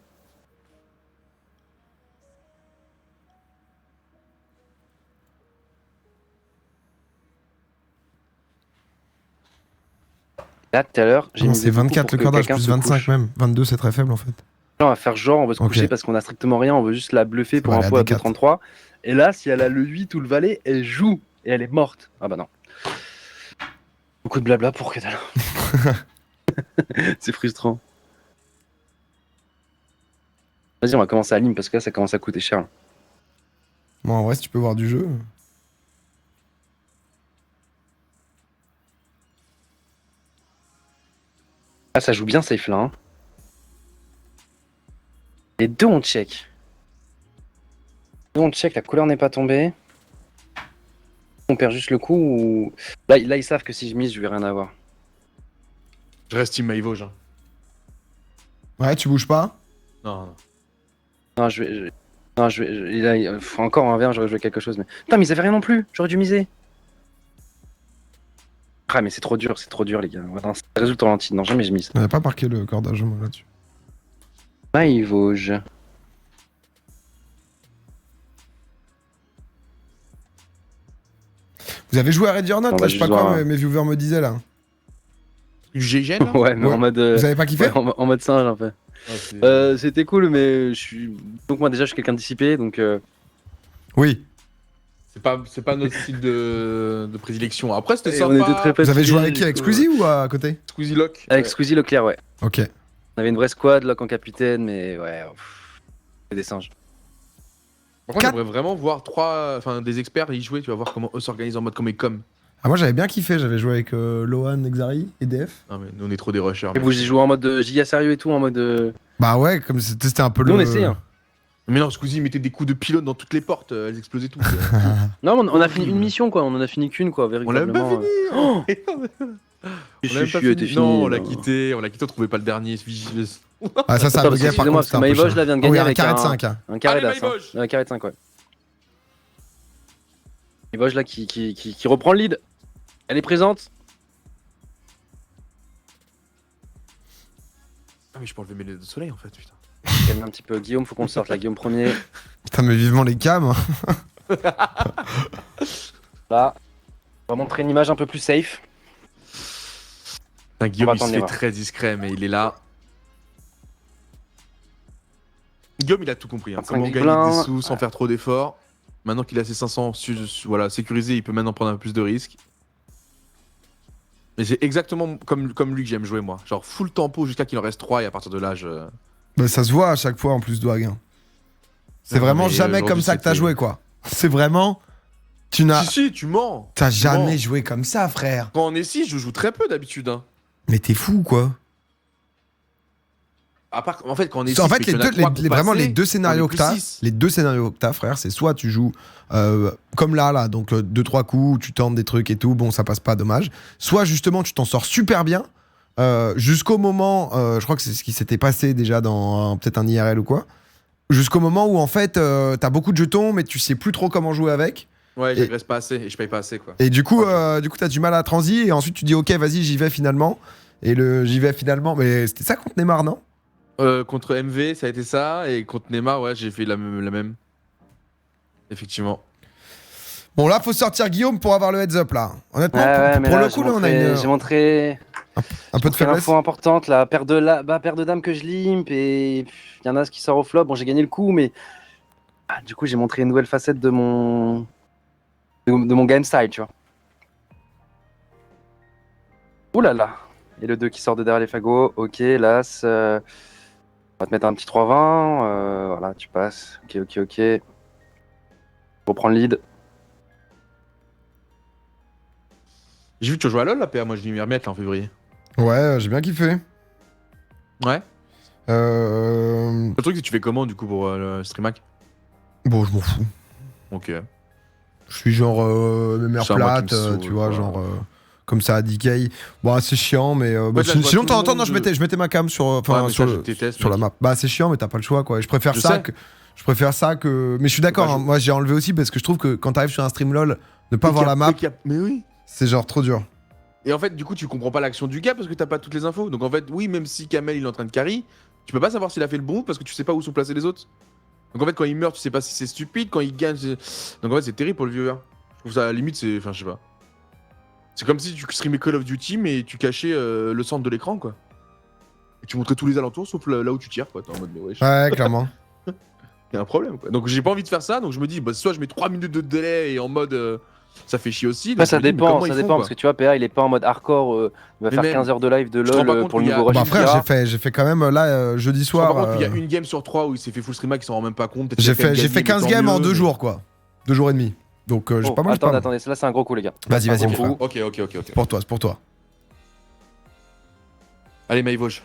Là, tout à l'heure, j'ai Non, mis c'est 24 le cordage, plus 25 même. 22, c'est très faible en fait. On va faire genre, on veut se coucher Ok. parce qu'on a strictement rien, on veut juste la bluffer Ça pour va aller info à à D4. 2,33. Et là, si elle a le 8 ou le valet, elle joue et elle est morte. Ah bah non. Beaucoup de blabla pour que dalle. C'est frustrant. Vas-y, on va commencer à lim parce que là, ça commence à coûter cher. Bon, en vrai, si tu peux voir du jeu. Ah, ça joue bien safe là. Hein. Les deux, on check. Nous, on check, la couleur n'est pas tombée. On perd juste le coup ou... Là, ils savent que si je mise, je vais rien avoir. Je reste Team Maïvoj. Hein. Ouais, tu bouges pas. Non, non. Non, Non, là, il faut encore un verre, j'aurais joué quelque chose. Mais... Putain, mais ils avaient rien non plus, j'aurais dû miser. Ah, mais c'est trop dur, les gars. Attends, ça résulte au ralenti. Non, jamais je mise. On n'a pas marqué le cordage moi, là-dessus. Maïvoj. Vous avez joué à Red or Not, On là, va je sais pas juste quoi, voir, mes viewers me disaient là. GGN là Ouais, mais Ouais. en mode. Vous avez pas kiffé Ouais, en mode singe un peu. C'était cool, mais je suis. Donc, moi, déjà, je suis quelqu'un de dissipé, donc. Oui. C'est pas notre style de prédilection. Après, c'était Et sympa. on était très Vous avez joué fatigués, avec qui? du Avec coup, Squeezie ou à côté? Squeezie Lock. Avec Ouais. Squeezie Leclerc, ouais. Ok. On avait une vraie squad, Lock en capitaine, mais ouais. C'est des singes. Par contre, Quatre- j'aimerais vraiment voir des experts y jouer. Tu vas voir comment eux s'organisent en mode comme com. Ah, moi j'avais bien kiffé, j'avais joué avec Lohan, Exari et DF. Non, mais nous, on est trop des rushers. Et vous, j'y joue en mode giga sérieux et tout, en mode. Bah ouais, comme c'était un peu Nous, le. on essaie, hein. Mais non, Squeezie il mettait des coups de pylône dans toutes les portes. Elles explosaient toutes. Non, mais on a fini une mission, quoi. On en a fini qu'une, quoi. On l'a même pas Véritablement. fini. Oh On l'a même pas fini. Non, on l'a quitté. On trouvait pas le dernier. Ah, ça, ça Attends, buguait par excusez-moi, contre. parce que Maïvoj, là, vient de Ah oui, gagner un avec carré de un- 5. Hein. Un carré Allez, d'as. Hein. Maïvoj. Un carré de 5, ouais. Maïvoj, là, qui reprend le lead. Elle est présente. Ah, mais je peux enlever mes lunettes de soleil en fait, putain. Calme un petit peu. Guillaume, faut qu'on le sorte, là. Guillaume premier. Putain, mais vivement les cams. Là. On va montrer une image un peu plus safe. Putain, Guillaume, il se attendre les fait voir. très discret, mais il est là. Guillaume, il a tout compris. Hein. 25 Comment big gagner blinds. des sous sans faire trop d'efforts. Maintenant qu'il a ses 500 voilà, sécurisés, il peut maintenant prendre un peu plus de risques. Mais c'est exactement comme lui que j'aime jouer, moi. Genre full tempo jusqu'à qu'il en reste 3 et à partir de là, je... Bah, ça se voit à chaque fois en plus, Douag. Hein. C'est Non, vraiment mais jamais aujourd'hui, comme ça que t'as c'était- joué, quoi. C'est vraiment. Tu n'as. Si, tu mens. T'as jamais mens. joué comme ça, frère. Quand on est 6, je joue très peu d'habitude. Hein. Mais t'es fou, quoi. À part, en fait, quand on est 6, En fait, vraiment les deux scénarios que t'as, six. les deux scénarios que t'as, frère, c'est soit tu joues comme là, donc 2-3 coups, tu tentes des trucs et tout, bon, ça passe pas, dommage. Soit justement, tu t'en sors super bien, jusqu'au moment, je crois que c'est ce qui s'était passé déjà dans peut-être un IRL ou quoi, jusqu'au moment où en fait, t'as beaucoup de jetons, mais tu sais plus trop comment jouer avec. Ouais, j'agresse pas assez et je paye pas assez, quoi. Et du coup, t'as du mal à transi, et ensuite tu dis, ok, vas-y, j'y vais finalement. Et j'y vais finalement, mais c'était ça contre Neymar, non? Contre MV, ça a été ça, et contre Neymar, ouais, j'ai fait la même. Effectivement. Bon, là, faut sortir Guillaume pour avoir le heads up, là. Honnêtement, Ouais, mais pour là, le coup, là, on a j'ai montré un peu de faiblesse. l'info importante, la paire de dames que je limp et il y en a ce qui sort au flop. Bon, j'ai gagné le coup, mais du coup, j'ai montré une nouvelle facette de mon de mon game style, tu vois. Ouh là là. Et le 2 qui sort de derrière les fagots. Ok, l'As. On va te mettre un petit 3-20. Voilà, tu passes. Ok. Pour prendre le lead. J'ai vu que tu jouais à LoL, là, PA. Moi, je vais m'y remettre là, en février. Ouais, j'ai bien kiffé. Ouais. Euh... Le truc, c'est que tu fais comment, du coup, pour le streamac? Bon, je m'en fous. Ok. Je suis genre mère C'est un moi qui me plate, saoule, tu vois, quoi. genre comme ça à DK. Bon, c'est chiant, mais fait, là, je vois sinon, tout de temps en le temps, non, monde je mettais ma cam sur, Ouais, enfin, mais sur, ça, je déteste, sur la mec. map. Bah, c'est chiant, mais t'as pas le choix, quoi. Et je préfère Je ça sais. que. Je préfère ça que. Mais je suis d'accord, Bah, hein, moi j'ai enlevé aussi parce que je trouve que quand t'arrives sur un stream LOL, ne pas Mais voir la map, Mais oui. c'est genre trop dur. Et en fait, du coup, tu comprends pas l'action du gars parce que t'as pas toutes les infos. Donc en fait, oui, même si Kamel il est en train de carry, tu peux pas savoir s'il a fait le bon parce que tu sais pas où sont placés les autres. Donc en fait, quand il meurt, tu sais pas si c'est stupide. Quand il gagne, donc en fait, c'est terrible pour le viewer. Je trouve ça à la limite, c'est. Enfin, je sais pas. C'est comme si tu streamais Call of Duty mais tu cachais le centre de l'écran, quoi. Et tu montrais tous les alentours sauf là où tu tires, quoi. T'es en mode, mais wesh. Ouais, clairement. Il y a un problème, quoi. Donc j'ai pas envie de faire ça, donc je me dis, bah, soit je mets 3 minutes de délai et en mode. Ça fait chier aussi. Après, donc je ça me dis, mais dépend, comment ils font, parce que tu vois, PA, il est pas en mode hardcore. Il va Mais faire même, 15 heures de live de je te rends pas LoL compte pour le qu'il y a- nouveau Bah, Bah, régime. frère, j'ai fait quand même là jeudi Par soir. contre, il y a une game sur 3 où il s'est fait full stream qui s'en rend même pas compte. Peut-être J'ai qu'il a quand même fait gagné, 15 mais games tant en mieux, 2 mais- jours, quoi. 2 jours et demi. Donc j'ai pas mal. Attendez, là c'est un gros coup, les gars. Vas-y, C'est un vas-y, gros mon coup. frère. Ok. Pour toi, c'est pour toi. Allez, Maïvoche.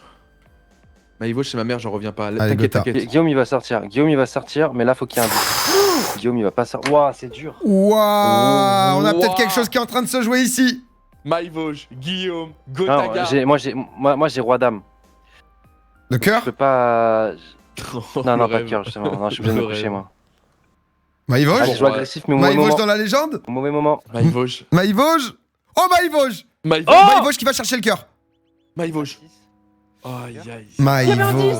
Maïvoche, c'est ma mère, j'en reviens pas. Allez, T'inquiète, Gotha. t'inquiète. Guillaume, il va sortir, mais là, faut qu'il y ait un but. Guillaume, il va pas sortir. Waouh, c'est dur. Waouh, on a peut-être Ouah. quelque chose qui est en train de se jouer ici. Maïvoche, Guillaume, Non, Gotaga. moi, j'ai roi dame. De cœur. Je peux pas. Non, Le pas de rêve. cœur, justement. Non, je suis obligé de me Le coucher, rêve. moi. Maïvoge. Allez, je joue ouais. agressif, mais au mauvais Maïvoge moment. dans la légende. Au mauvais moment. Maïvoche. Maïvoge. Oh, Maïvoge. Maïvoche. Oh Maïvoge qui va chercher le cœur. Maïvoche. Aïe, aïe. Maïvoge.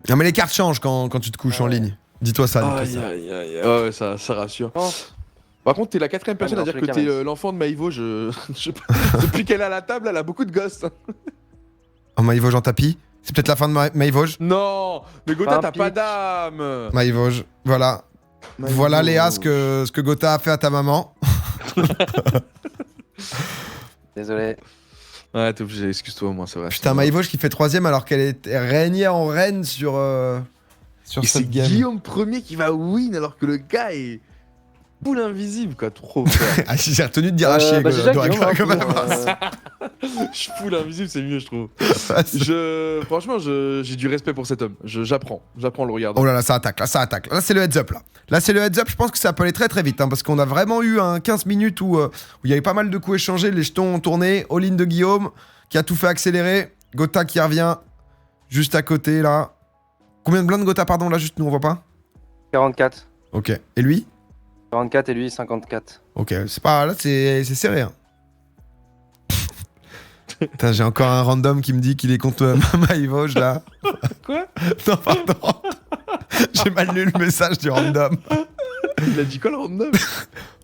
Non, mais les cartes changent quand tu te couches en Ouais. ligne. Dis-toi ça. dis-toi Aïe, ça. aïe, aïe. Ouais, ça rassure. Oh. Par contre, t'es la 4ème personne mais à dans dire tous que les cas, t'es l'enfant de Maïvoche. Je sais pas. Depuis qu'elle est à la table, elle a beaucoup de gosses. Oh, Maïvoge en tapis. C'est peut-être la fin de Maïvoge. Non, mais Gotha, Pas un t'as pas pitch. d'âme. Maïvoge. Voilà. Voilà, Léa, ce que Gotha a fait à ta maman. Désolé. Ouais, t'es obligé, excuse-toi, moi, c'est vrai. Putain, Maïvoge qui fait 3ème alors qu'elle régnait en reine sur Et c'est cette game. Guillaume premier qui va win alors que le gars est full invisible, quoi. Trop fort. Ah, j'ai retenu de dire à chier. Bah, déjà, Doraga, Guillaume, quand même. Je suis full invisible, c'est mieux, je trouve. Franchement, j'ai du respect pour cet homme. J'apprends le regarder. Oh là là, ça attaque, là, ça attaque. Là, c'est le heads up, là. Là, c'est le heads up. Je pense que ça peut aller très très vite, hein, parce qu'on a vraiment eu un 15 minutes où il y avait pas mal de coups échangés, les jetons ont tourné. All-in de Guillaume, qui a tout fait accélérer. Gotha qui revient juste à côté, là. Combien de blindes Gotha, pardon, là, juste nous, on voit pas 44. Ok. Et lui 44 et lui 54. Ok, c'est pas... Là, c'est serré, hein. Putain, j'ai encore un random qui me dit qu'il est contre Maïvoge, là. Quoi? Non, pardon. J'ai mal lu le message du random. Il a dit quoi le random?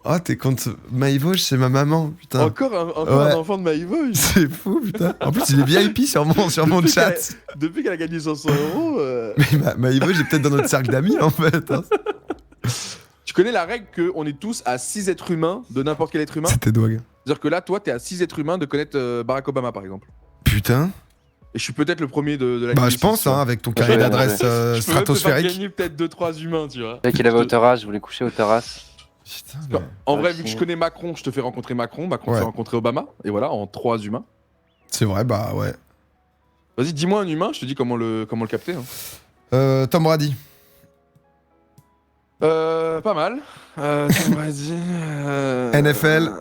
Oh, t'es contre Maïvoge, c'est ma maman, putain. Encore Ouais. un enfant de Maïvoche. C'est fou, putain. En plus, il est VIP sur mon Depuis chat. Depuis qu'elle a gagné 500 euros. Mais Maïvoge est peut-être dans notre cercle d'amis, en fait. hein. Tu connais la règle qu'on est tous à 6 êtres humains de n'importe quel être humain? C'était Dwag. C'est-à-dire que là, toi, t'es à 6 êtres humains de connaître Barack Obama, par exemple. Putain. Et je suis peut-être le premier de la Bah, liste, je pense, tu vois. hein, avec ton carré Ouais, d'adresse Je peux même te faire stratosphérique. gagner peut-être 2-3 humains, tu vois. Dès qu'il avait au terrasse, je voulais coucher au terrasse. Putain, Non, en vrai, Ouais, vu que si. je connais Macron, je te fais rencontrer Macron. Macron Ouais. te fait rencontrer Obama. Et voilà, en 3 humains. c'est vrai, bah ouais. Vas-y, dis-moi un humain, je te dis comment le capter. Hein. Tom Brady. Pas mal. Vas-y. NFL.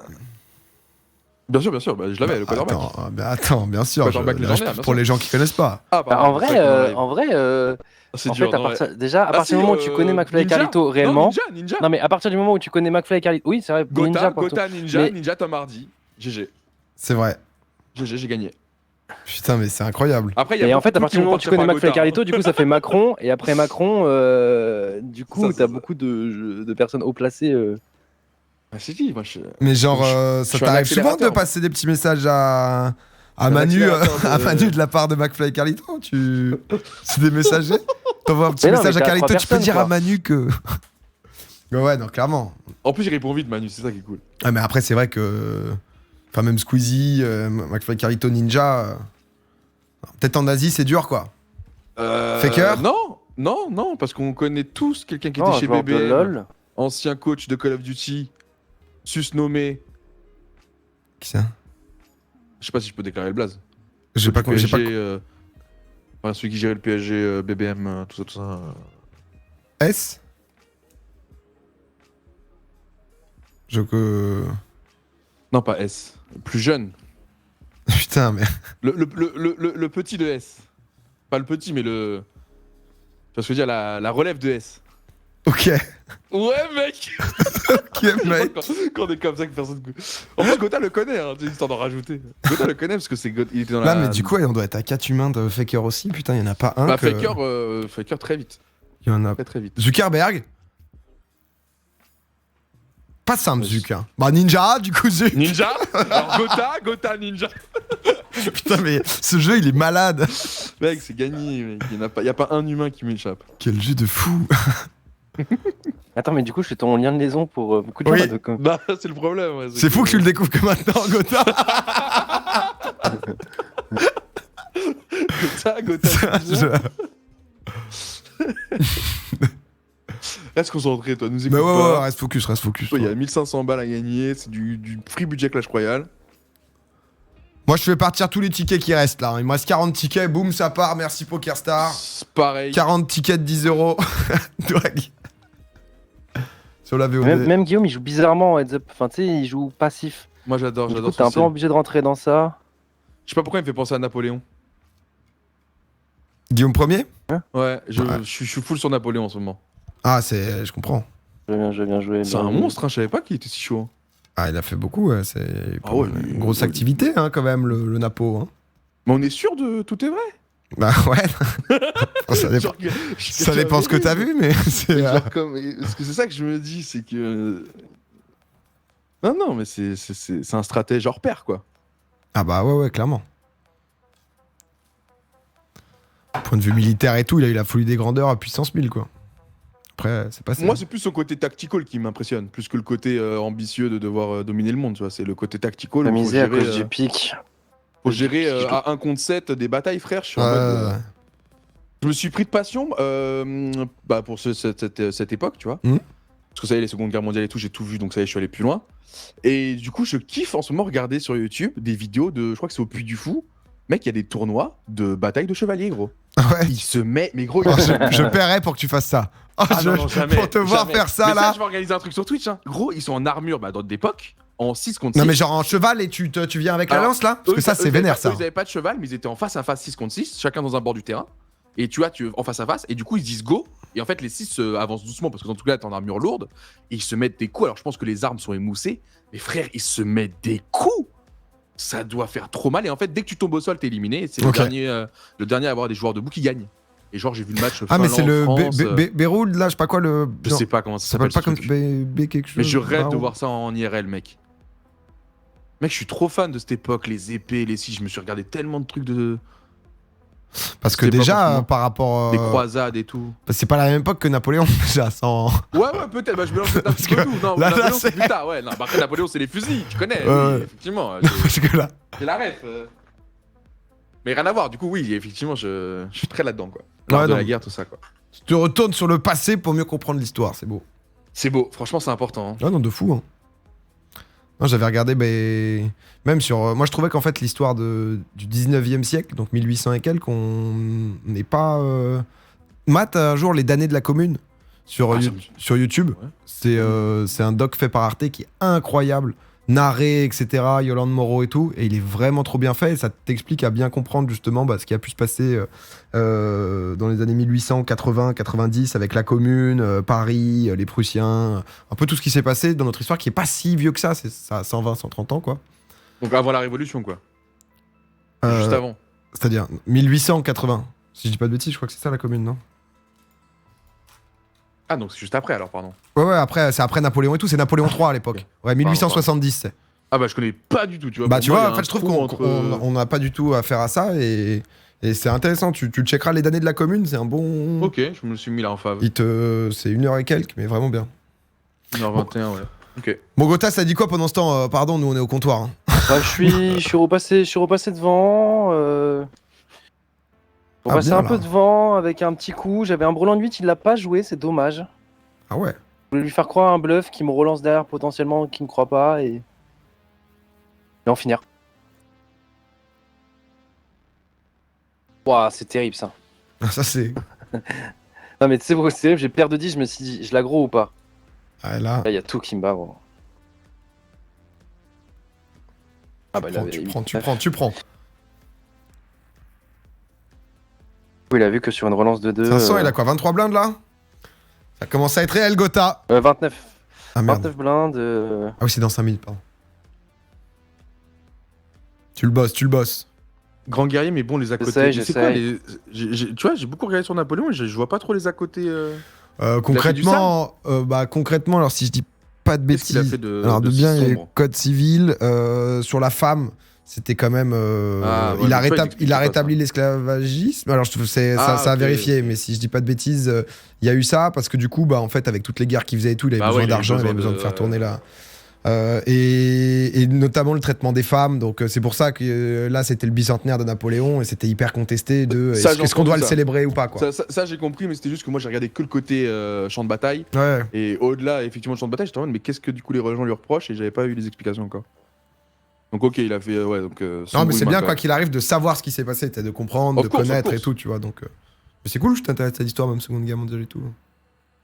Bien sûr, bah, je l'avais, le quarterback. Attends, bien sûr. Quarterback légendaire, bien pour sûr. les gens qui connaissent pas. Ah, Bah, pardon, c'est vrai qu'on en vrai, c'est en dur. fait, non, ouais. déjà, à Ah, partir si, du moment où tu connais McFly et Ninja. Carlito Non, réellement. Ninja. Non, mais à partir du moment où tu connais McFly et Carlito. Oui, c'est vrai, Ninja pour Gotha, tout. Ninja, Mais- Ninja, Tom Hardy. GG. C'est vrai. GG, j'ai gagné. Putain, mais c'est incroyable. Après, il y a Et en beaucoup fait, à de partir trucs du moment où qui tu vont connais partir McFly et par Gotha, Carlito, du coup, ça fait Macron. Et après Macron, du coup, Ça, t'as ça. beaucoup de personnes haut placées. Ah, c'est qui moi, je... Mais genre, Je ça suis un t'arrive souvent de accélérateur. passer des petits messages à Un Manu, accélérateur de- à Manu de la part de McFly et Carlito. C'est des messagers. T'envoies un petit Mais non, message mais à t'as Carlito, trois tu peux dire personnes, à Manu que. Ouais, non, clairement. En plus, il répond vite, Manu, c'est ça qui est cool. Ah, mais après, c'est vrai que. Enfin, même Squeezie, McFly Carlito Ninja. Peut-être en Asie, c'est dur, quoi. Faker? Non, parce qu'on connaît tous quelqu'un qui Non, était chez joueur de BBM, LOL. ancien coach de Call of Duty, susnommé. Qui ça? Je sais pas si je peux déclarer le blaze. J'ai pas, PSG, j'ai pas. enfin, celui qui gérait le PSG, BBM, tout ça. S? Je que. Non, pas S. Plus jeune. Putain, mais. Le petit de S. Pas le petit, mais le. Tu vois ce que je veux dire, la relève de S. Ok. Ouais, mec. Ok, mec. Quand on est comme ça que personne. En plus, Gotha le connaît, hein, c'est histoire d'en rajouter. Gotha le connaît parce que il était dans Là, la. mais du coup, on doit être à 4 humains de Faker aussi. Putain, il y en a pas un. Bah, que... Faker très vite. Il y en a. Très très vite. Zuckerberg. Pas simple, Ouais, Zuc. Hein. Bah, Ninja, du coup, Zuc. Ninja. Alors, Gotha, Ninja. Putain, mais ce jeu, il est malade. Mec, c'est gagné, mec. Y a pas un humain qui m'échappe. Quel jeu de fou. Attends, mais du coup, je fais ton lien de liaison pour beaucoup de gens. Oui. là, donc, Bah, c'est le problème. Ouais, C'est fou que tu le découvres que maintenant, Gotha. Gotha. Je- Reste concentré, toi. Nous Mais écoute ouais, pas. ouais, reste focus, reste focus. Il y a 1500 balles à gagner. C'est du free budget Clash Royale. Moi, je fais partir tous les tickets qui restent là. Il me reste 40 tickets, boum, ça part. Merci PokerStar. C'est pareil. 40 tickets de 10 euros. Sur la VOD. même Guillaume, il joue bizarrement en heads up. Enfin, tu sais, il joue passif. Moi, j'adore, Du coup, j'adore t'es un son peu style. obligé de rentrer dans ça. Je sais pas pourquoi il me fait penser à Napoléon. Guillaume Premier. Ouais, je Ouais. suis full sur Napoléon en ce moment. Ah, c'est. Je comprends. Je viens jouer. C'est un monstre, hein, je savais pas qu'il était si chaud. Hein. Ah, il a fait beaucoup, ouais. C'est Ah ouais, une lui, grosse ouais, activité, hein, quand même, le Napo. Hein. Mais on est sûr de tout est vrai. Bah ouais. Ça dépend, Genre, ça dépend ce que t'as vu, mais c'est. Genre parce que c'est ça que je me dis, c'est que. Non, mais c'est un stratège hors pair, quoi. Ah bah ouais, clairement. Point de vue militaire et tout, il a eu la folie des grandeurs à puissance 1000, quoi. Après, c'est pas ça. Moi, c'est plus son côté tactical qui m'impressionne, plus que le côté ambitieux de devoir dominer le monde, tu vois. C'est le côté tactical. T'as où misé à cause du pic. faut gérer à 1 contre 7 des batailles, frère. Je suis en Ouais, mode, ouais. je me suis pris de passion bah, pour cette époque, tu vois. Mhm. Parce que ça y est, les secondes guerres mondiales et tout, j'ai tout vu, donc ça y est, je suis allé plus loin. Et du coup, je kiffe en ce moment regarder sur YouTube des vidéos de, je crois que c'est au Puy du Fou. Mec, il y a des tournois de bataille de chevaliers, gros. Ouais. Il se met, mais gros, Oh, je paierais pour que tu fasses ça. Oh, Ah non, jamais, pour te voir jamais. faire ça, mais là. je vais organiser un truc sur Twitch. Hein. Gros, ils sont en armure bah, d'époque, en 6 contre 6. Non, mais genre en cheval et tu viens avec la Alors, lance, là. Parce que ça, c'est vénère, ça. Ils avaient pas de cheval, mais ils étaient en face à face 6 contre 6, chacun dans un bord du terrain. Et tu vois, en face à face, et du coup, ils se disent go. Et en fait, les 6 avancent doucement parce que dans tout cas, t'es en armure lourde. Et ils se mettent des coups. Alors, je pense que les armes sont émoussées. Mais frère, ils se mettent des coups. Ça doit faire trop mal. Et en fait, dès que tu tombes au sol, t'es éliminé. Et c'est Ok. le dernier à avoir des joueurs debout qui gagnent. Et genre, j'ai vu le match. Ah, mais c'est le France, Béroud, là, je sais pas quoi, le. je sais pas comment ça Ça s'appelle pas s'appelle. comme ce truc. B quelque chose. Mais je rêve de Baron. voir ça en IRL, mec. Mec, je suis trop fan de cette époque, les épées, les je me suis regardé tellement de trucs de. Parce que C'est pas déjà, forcément. par rapport. Des croisades et tout. C'est pas la même époque que Napoléon, déjà, sans. Ouais, peut-être, bah, je mélange peut-être un petit peu que tout. Non, là, Napoléon, c'est- c'est plus tard, ouais. Non, bah, après, Napoléon, c'est les fusils, tu connais, Ouais. oui, effectivement. Parce que là. C'est la ref. Mais rien à voir, du coup, oui, effectivement, je suis très là-dedans, quoi. L'art Ouais, de non. la guerre, tout ça, quoi. Tu te retournes sur le passé pour mieux comprendre l'histoire, c'est beau. C'est beau, franchement, c'est important. Hein. Ah non, de fou, hein. Non, j'avais regardé, même sur. Moi, je trouvais qu'en fait, l'histoire du 19e siècle, donc 1800 et quelques, on n'est pas. Matt, un jour, les damnés de la commune sur, Ah, sur YouTube. Ouais. C'est un doc fait par Arte qui est incroyable. Narré, etc. Yolande Moreau et tout. Et il est vraiment trop bien fait. Et ça t'explique à bien comprendre justement ce qui a pu se passer dans les années 1880, 90 avec la Commune, Paris, les Prussiens. Un peu tout ce qui s'est passé dans notre histoire qui est pas si vieux que ça. C'est ça 120, 130 ans, quoi. Donc avant la Révolution, quoi. Euh, Juste avant. C'est-à-dire 1880. Si je dis pas de bêtises, je crois que c'est ça la Commune, non? Ah, donc c'est juste après, alors, pardon. Ouais, après, c'est après Napoléon et tout. C'est Napoléon III à l'époque. Ok. Ouais, 1870, c'est. Ah, bah, je connais pas du tout, tu vois. Bah, Pour tu moi, il y vois, a en fait, un je trouve trou qu'on n'a pas du tout affaire à ça et c'est intéressant. Tu checkeras les damnés de la Commune, c'est un bon. Ok, je me suis mis là en fave. C'est 1 heure et quelques, mais vraiment bien. 1h21, ouais. Ok. Bon, Gotha, ça dit quoi pendant ce temps Pardon, nous on est au comptoir. Hein. Bah, je suis repassé devant. Ah, Repassé bien, un là. peu devant avec un petit coup. J'avais un brelan de 8, il l'a pas joué, c'est dommage. Ah ouais. Je voulais lui faire croire un bluff qui me relance derrière potentiellement, qui ne croit pas et en finir. Ouah, c'est terrible ça. Ça c'est. Non mais tu sais pourquoi c'est terrible, j'ai paire de 10, je me suis dit, je l'aggro ou pas? Ah, là. Là, il y a tout qui me bat, gros. Ah bah, Tu prends. Du coup, il a vu que sur une relance de 2. 500, il a quoi 23 blindes là? Ça commence à être réel, Gotha. 29. Ah merde. 29 blindes. Ah oui, c'est dans 5 minutes, pardon. Tu le bosses. Grand guerrier, mais bon, les à côté. J'essaye, Mais c'est quoi j'essaye. tu vois, j'ai beaucoup regardé sur Napoléon et je vois pas trop les à côté. Concrètement, concrètement, alors si je dis pas de Qu'est-ce qu'il a bêtises, fait de alors de si bien, il y a eu sombre code civil. Sur la femme, c'était quand même. Ah, ouais, il a, donc toi, il explique pas rétabli l'esclavagisme. Alors ça a ok, vérifié, ok. mais si je dis pas de bêtises, il y a eu ça parce que du coup, en fait, avec toutes les guerres qu'il faisait et tout, il avait Bah besoin ouais, il avait d'argent, il avait besoin de faire tourner là. Et notamment le traitement des femmes. Donc c'est pour ça que là c'était le bicentenaire de Napoléon et c'était hyper contesté de Ça, est-ce qu'on j'entends doit le ça. célébrer ou pas quoi. Ça, j'ai compris, mais c'était juste que moi j'ai regardé que le côté champ de bataille. Ouais. Et au-delà, effectivement, du champ de bataille, j'étais en mode, mais qu'est-ce que du coup les religions lui reprochent et j'avais pas eu les explications encore. Donc, ok, il a fait. Ouais, donc. Non mais c'est bien quoi qu'il arrive de savoir ce qui s'est passé, de comprendre, Of de course, of connaître et course. tout, tu vois. Donc mais c'est cool, je t'intéresse à l'histoire même Seconde Guerre mondiale et tout.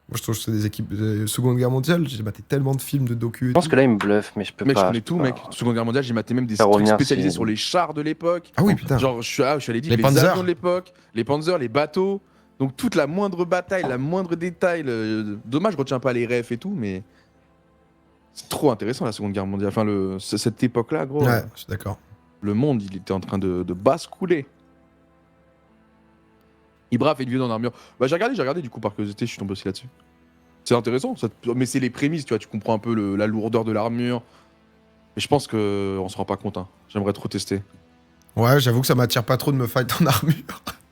Moi je trouve que c'est des équipes Seconde Guerre mondiale, j'ai maté tellement de films de docu et Je pense tout. que là, il me bluffe, mais je peux Mec, pas. je connais peux tout, pas. mec. Seconde Guerre mondiale, j'ai maté même des Faire trucs revenir spécialisés si- sur les chars de l'époque. Ah oui putain. Genre, je suis allé dire Les les Panzers. avions de l'époque, les Panzers, les bateaux. Donc, toute la moindre bataille, la moindre détail. Dommage, je retiens pas les refs et tout, mais. C'est trop intéressant la Seconde Guerre mondiale. Enfin, cette époque-là, gros. Ouais, je suis d'accord. Le monde, il était en train de basculer. Ibra fait une vidéo en armure. Bah, j'ai regardé du coup par curiosité, je suis tombé aussi là-dessus. C'est intéressant, mais c'est les prémices, tu vois, tu comprends un peu la lourdeur de l'armure. Mais je pense qu'on se rend pas compte, hein. J'aimerais trop tester. Ouais, j'avoue que ça m'attire pas trop de me fight en armure.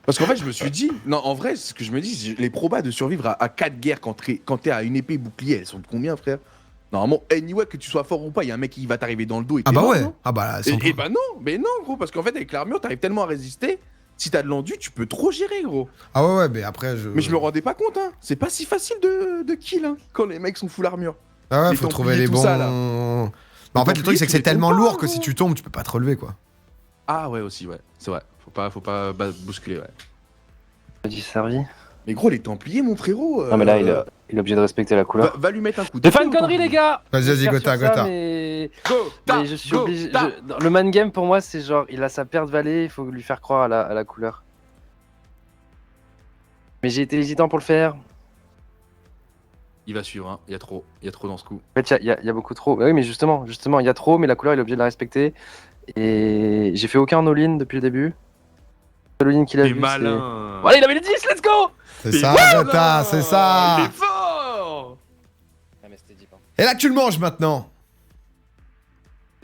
Parce qu'en fait, je me suis dit, non, en vrai, ce que je me dis, les probas de survivre à 4 guerres quand t'es à une épée bouclier, elles sont de combien, frère? Normalement, anyway, que tu sois fort ou pas, il y a un mec qui va t'arriver dans le dos et Ah t'es bah mort, ouais. non Ah bah là, et bah non, mais non, gros, parce qu'en fait, avec l'armure, t'arrives tellement à résister. Si t'as de l'enduit, tu peux trop gérer, gros. Ah ouais, mais après je. Mais je me rendais pas compte, hein. C'est pas si facile de kill, hein, quand les mecs sont full armure. Ah ouais, les faut trouver Templiers, les tout bons. ça, là. Bah, en fait, le Templiers, truc c'est que tu c'est les tombes tellement pas, lourd que gros. si tu tombes, tu peux pas te relever quoi. Ah ouais, aussi, ouais. C'est vrai. Faut pas bousculer, ouais. J'ai servi. Mais gros, les Templiers, mon frérot. Non, mais là, il est obligé de respecter la couleur. Va lui mettre un coup de J'ai fait feu une aux connerie, Templiers. les gars! Vas-y, J'espère Gotha, sur ça, Gotha. mais je suis obligé. Le man game pour moi, c'est genre, il a sa paire de valets, il faut lui faire croire à la couleur. Mais j'ai été hésitant pour le faire. Il va suivre, hein. Il y a trop dans ce coup. En fait, il y a beaucoup trop. Bah oui, mais justement, il y a trop, mais la couleur, il est obligé de la respecter. Et j'ai fait aucun all-in depuis le début. Le all-in qu'il a T'es vu, malin. Voilà, il avait les 10, let's go! C'est ça, Gotha, c'est Il ça. est fort. Ah, mais c'était deep, hein. Et là, tu le manges maintenant.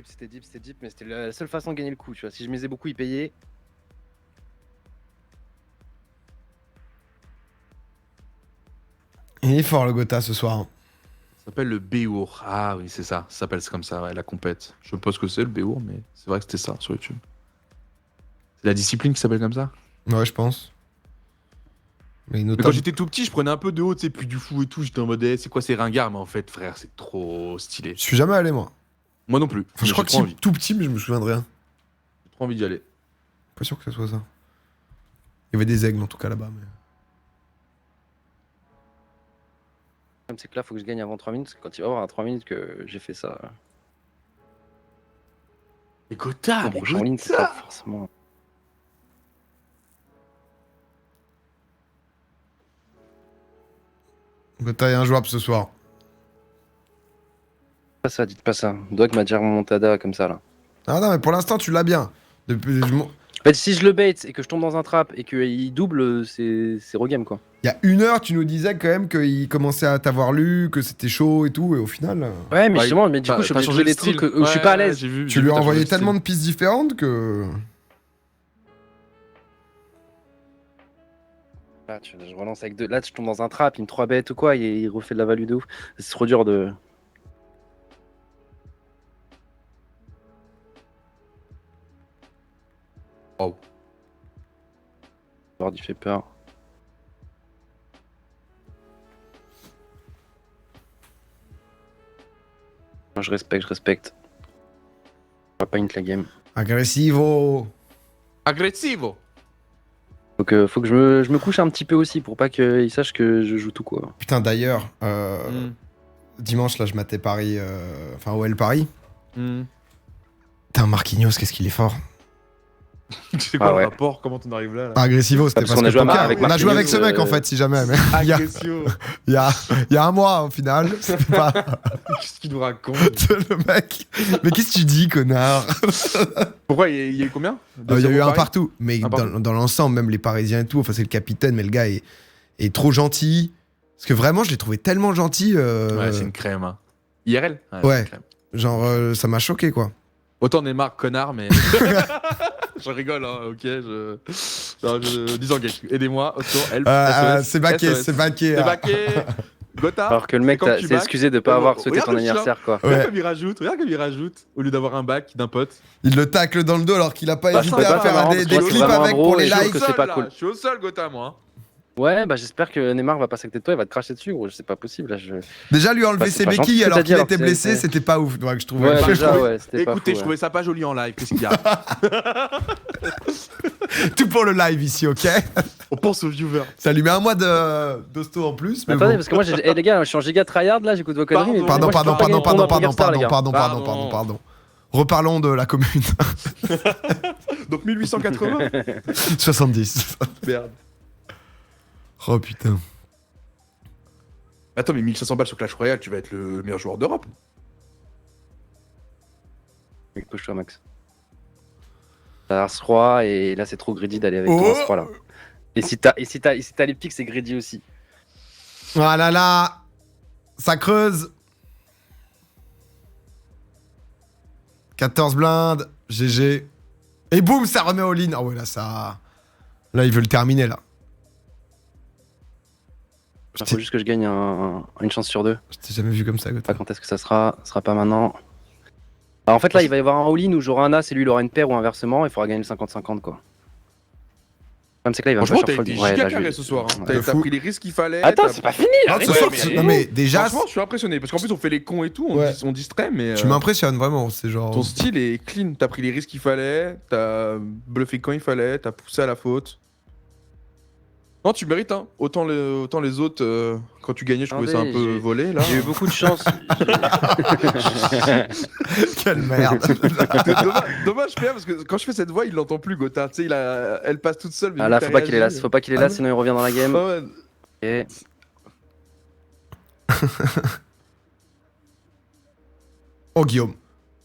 C'était deep, mais c'était la seule façon de gagner le coup, tu vois. Si je misais beaucoup, il payait. Il est fort le Gotha ce soir. Ça s'appelle le Béour. Ah oui, c'est ça. Ça s'appelle comme ça, ouais, la compète. Je sais pas ce que c'est le Béour, mais c'est vrai que c'était ça sur YouTube. C'est la discipline qui s'appelle comme ça. Ouais, je pense. Mais Mais notamment. quand j'étais tout petit, je prenais un peu de haut, tu sais, puis du fou et tout. J'étais en mode, c'est quoi ces ringards? Mais en fait, frère, c'est trop stylé. Je suis jamais allé moi. Moi non plus. Enfin, je Mais crois j'ai que trop si envie. tout petit, mais je me souviens de rien. J'ai trop envie d'y aller. Pas sûr que ce soit ça. Il y avait des aigles en tout cas là-bas. Mais... Comme c'est que là, faut que je gagne avant 3 minutes, parce que quand il va voir à 3 minutes que j'ai fait ça. Mais Gotha, Le prochain ligne, c'est pas forcément. Gotha est injouable ce soir. Pas ça, dites pas ça. Doig m'a déjà remontada comme ça là. Ah non, mais pour l'instant, tu l'as bien. Depuis... En fait, si je le bait et que je tombe dans un trap et qu'il double, c'est regame quoi. Il y a 1 heure, tu nous disais quand même qu'il commençait à t'avoir lu, que c'était chaud et tout, et au final, Ouais, mais Ouais, justement, mais du coup, je suis t'as obligé de changé jouer le des style. trucs où je suis pas à l'aise. tu lui as envoyé tellement de pistes différentes que. Là, je relance avec deux. Là, je tombe dans un trap, il me 3 bêtes ou quoi, il refait de la value de ouf. C'est trop dur de. Board, il fait peur. Moi, je respecte. On va pas int la game. Agressivo. Aggressivo. Donc faut que je me couche un petit peu aussi pour pas qu'il sache que je joue tout quoi. Putain, d'ailleurs, dimanche, là, je matais Paris, enfin, OL Paris. Putain, Marquinhos, qu'est-ce qu'il est fort. C'est quoi Ah ouais. le rapport? Comment on arrive là? Ah, Agressivo, c'était Parce parce qu'on a que joué poker. avec On a joué avec Marquinhos, ce mec, en fait, si jamais. Mais il y a- Agressio. il y a un mois, au final. C'était pas Qu'est-ce qu'il nous raconte? le mec. Mais qu'est-ce que tu dis, connard? Pourquoi il y a eu combien? Il y a eu un Paris partout. Mais Un partout. dans l'ensemble, même les Parisiens et tout, enfin, c'est le capitaine, mais le gars est trop gentil. Parce que vraiment, je l'ai trouvé tellement gentil. Ouais, c'est une crème. Hein. IRL? Ouais. c'est une crème. Genre, ça m'a choqué, quoi. Autant Neymar, connard, mais. Je rigole, hein, ok. Disengage. Aidez-moi, autour, help. SOS, c'est baqué, SOS. c'est baqué. C'est baqué. Gotha. Alors que le mec c'est comme tu s'est back. excusé de pas avoir souhaité Regarde ton le chien. anniversaire quoi. Ouais. Regarde comme il rajoute, au lieu d'avoir un bac d'un pote. Il le tacle dans le dos alors qu'il a pas Bah, je hésité trouvais à pas ça faire marrant, des parce que moi, c'est clips vraiment avec un pour bro, les et je trouve likes. que c'est pas Là, cool. Je suis au sol, Gotha, moi. Ouais, bah j'espère que Neymar va pas s'acter de toi, il va te cracher dessus gros, c'est pas possible là. Déjà, lui enlever Bah, c'est ses pas gentil béquilles ce que alors t'as qu'il dit, était alors que blessé, c'est- c'était pas ouf. Donc, je trouvais. Ouais, Bah, déjà, je ouais, c'était pas Écoutez, fou, je ouais. trouvais ça pas joli en live. Qu'est-ce qu'il y a? Tout pour le live ici, ok? On pense aux viewers. Ça lui met un mois d'hosto en plus. Mais Mais attendez, bon. parce que moi, les gars, je suis en giga tryhard là, j'écoute vos conneries. mais Pardon, moi, je peux pas gagner le tournoi Pokerstar, les gars. pardon. Reparlons de la commune. Donc 1880. 70. Merde. Oh putain. Attends, mais 1500 balles sur Clash Royale, tu vas être le meilleur joueur d'Europe. Push-toi, Max. T'as Ars-Roi et là, c'est trop greedy d'aller avec ton Oh. Ars-Roi là. Et si t'as les pics, c'est greedy aussi. Ah là là. Ça creuse. 14 blindes. GG. Et boum, ça remet au lean. Ah ouais, là, ça. Là, il veut le terminer, là. Il faut juste que je gagne une chance sur deux. Je t'ai jamais vu comme ça, Pas Gotha. quand est-ce que ça sera. Ce sera pas maintenant. Alors, en fait, là, il va y avoir un all-in où j'aurai un as et lui, il aura une paire ou inversement. Il faudra gagner le 50-50 quoi. Le problème, c'est que là, il va me Franchement, faire t'as été fold. Ouais, giga là, je carré vais- ce soir. Hein. Ouais. De T'as fou. pris les risques qu'il fallait. Attends, t'as- c'est pas fini là. Ah, ce soir, non, mais déjà, Franchement, je suis impressionné parce qu'en plus, on fait les cons et tout, Ouais. on distrait, mais. tu m'impressionnes vraiment. C'est genre. Ton style est clean. T'as pris les risques qu'il fallait, t'as bluffé quand il fallait, t'as poussé à la faute. Non, tu mérites, hein. Autant les autres, quand tu gagnais, je trouvais ça un Attendez, peu j'ai- volé, là. J'ai eu beaucoup de chance. Quelle merde. Dommage, Pierre, parce que quand je fais cette voix, il l'entend plus, Gotha. Tu sais, elle passe toute seule. mais Ah vu là, que faut t'as pas qu'il est là, réagi- faut pas qu'il est là, sinon il revient dans la game. Ah ouais. Et... Oh, Guillaume.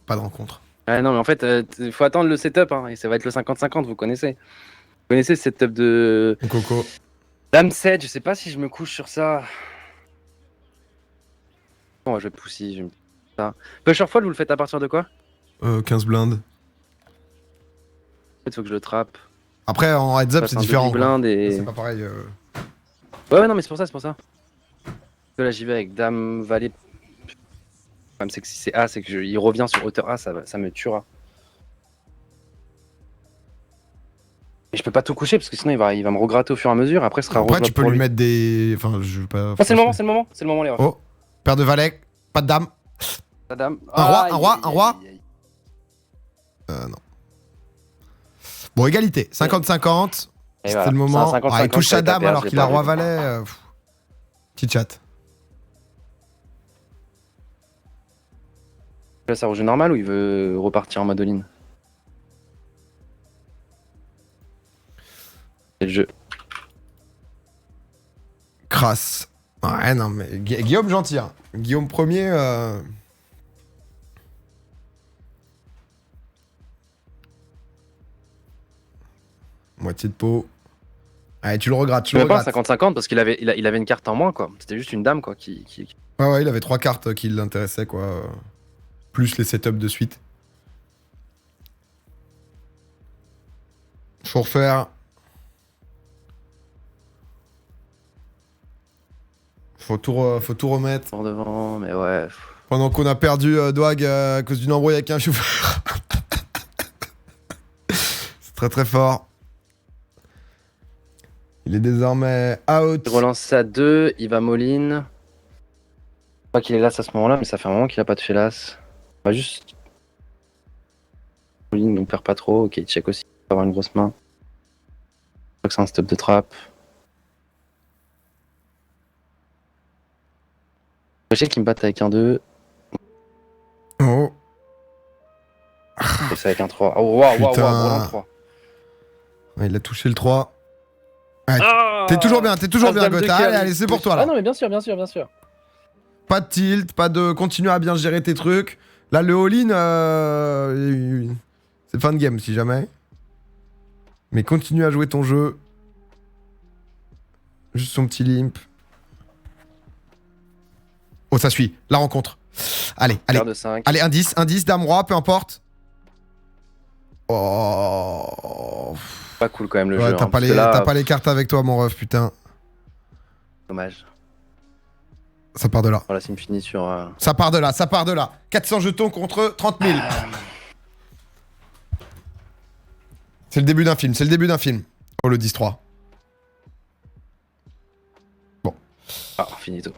Pas de rencontre. Ah non, mais en fait, faut attendre le setup, hein, et ça va être le 50-50, vous connaissez. Vous connaissez ce setup de Mon coco. Dame 7, je sais pas si je me couche sur ça. Bon, je vais pousser, je vais me... ça. Pusher Fall, vous le faites à partir de quoi? 15 blindes. En fait, faut que je le trappe. Après, en heads up, Passe c'est un différent. demi quoi. blind et... C'est pas pareil. Ouais, non, mais c'est pour ça, c'est pour ça. Parce que là, j'y vais avec Dame, Valet. Le problème, c'est que si c'est A, c'est que il revient sur hauteur A, ça me tuera. Et je peux pas tout coucher parce que sinon il va me regratter au fur et à mesure. Après, ce sera Après, rose tu peux pour lui mettre des. Enfin, je veux pas. Ah, c'est le moment, les refs. Oh, paire de valets, pas de dame. La dame. Un roi, Aïe, un roi, aïe, un roi. aïe, aïe. Non. Bon, égalité. 50-50. Et C'était voilà, le moment. c'est un 50-50, Ah, il touche sa avec la dame paire, alors j'ai qu'il a pas roi vu. valet. Petit chat. Là, ça rejoue normal ou il veut repartir en mode all-in? C'est le jeu. Crasse. Ouais, non, mais Guillaume gentil. Hein. Guillaume premier. Moitié de peau. Allez, tu le regrettes, tu Je le veux pas regrettes. 50-50 parce qu'il avait, il avait une carte en moins, quoi. C'était juste une dame, quoi. Ouais, ouais, il avait 3 cartes qui l'intéressaient, quoi. Plus les setups de suite. Faut refaire. Faut tout remettre. Pour devant, mais ouais. Pendant qu'on a perdu Dwag à cause d'une embrouille avec un chauffeur. C'est très très fort. Il est désormais out. Il relance ça à 2, il va Moline. Je crois qu'il est l'as à ce moment-là, mais ça fait un moment qu'il a pas touché l'as. On va juste. Moline, on perd pas trop. Ok, il check aussi. Il va avoir une grosse main. Je crois que c'est un stop de trappe. Je sais qu'il me batte avec un 2. Oh. Et c'est avec un 3. Oh, waouh, waouh, Putain. waouh, Roland 3. Ouais, il a touché le 3. Ouais, Ah, t'es toujours bien, As-Dame de Gotha. cœur. Allez, c'est pour toi là. Ah non, mais bien sûr, bien sûr, bien sûr. Pas de tilt, pas de. Continue à bien gérer tes trucs. Là, le all-in, c'est fin de game si jamais. Mais continue à jouer ton jeu. Juste son petit limp. Oh, ça suit. La rencontre. Allez, allez. Paire de 5. Allez, indice, dame roi, peu importe. Oh. Pas cool quand même le Ouais, jeu. t'as hein, pas, parce que là, t'as pas les cartes avec toi, mon ref, putain. Dommage. Ça part de là. Voilà, c'est une finit sur. Ça part de là, ça part de là. 400 jetons contre 30 000. C'est le début d'un film, c'est le début d'un film. Oh, le 10-3. Ah, finito.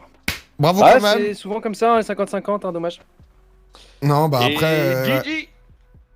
Bravo Ah, quand même. c'est souvent comme ça, les 50-50, hein, dommage. Non, bah Et après. GG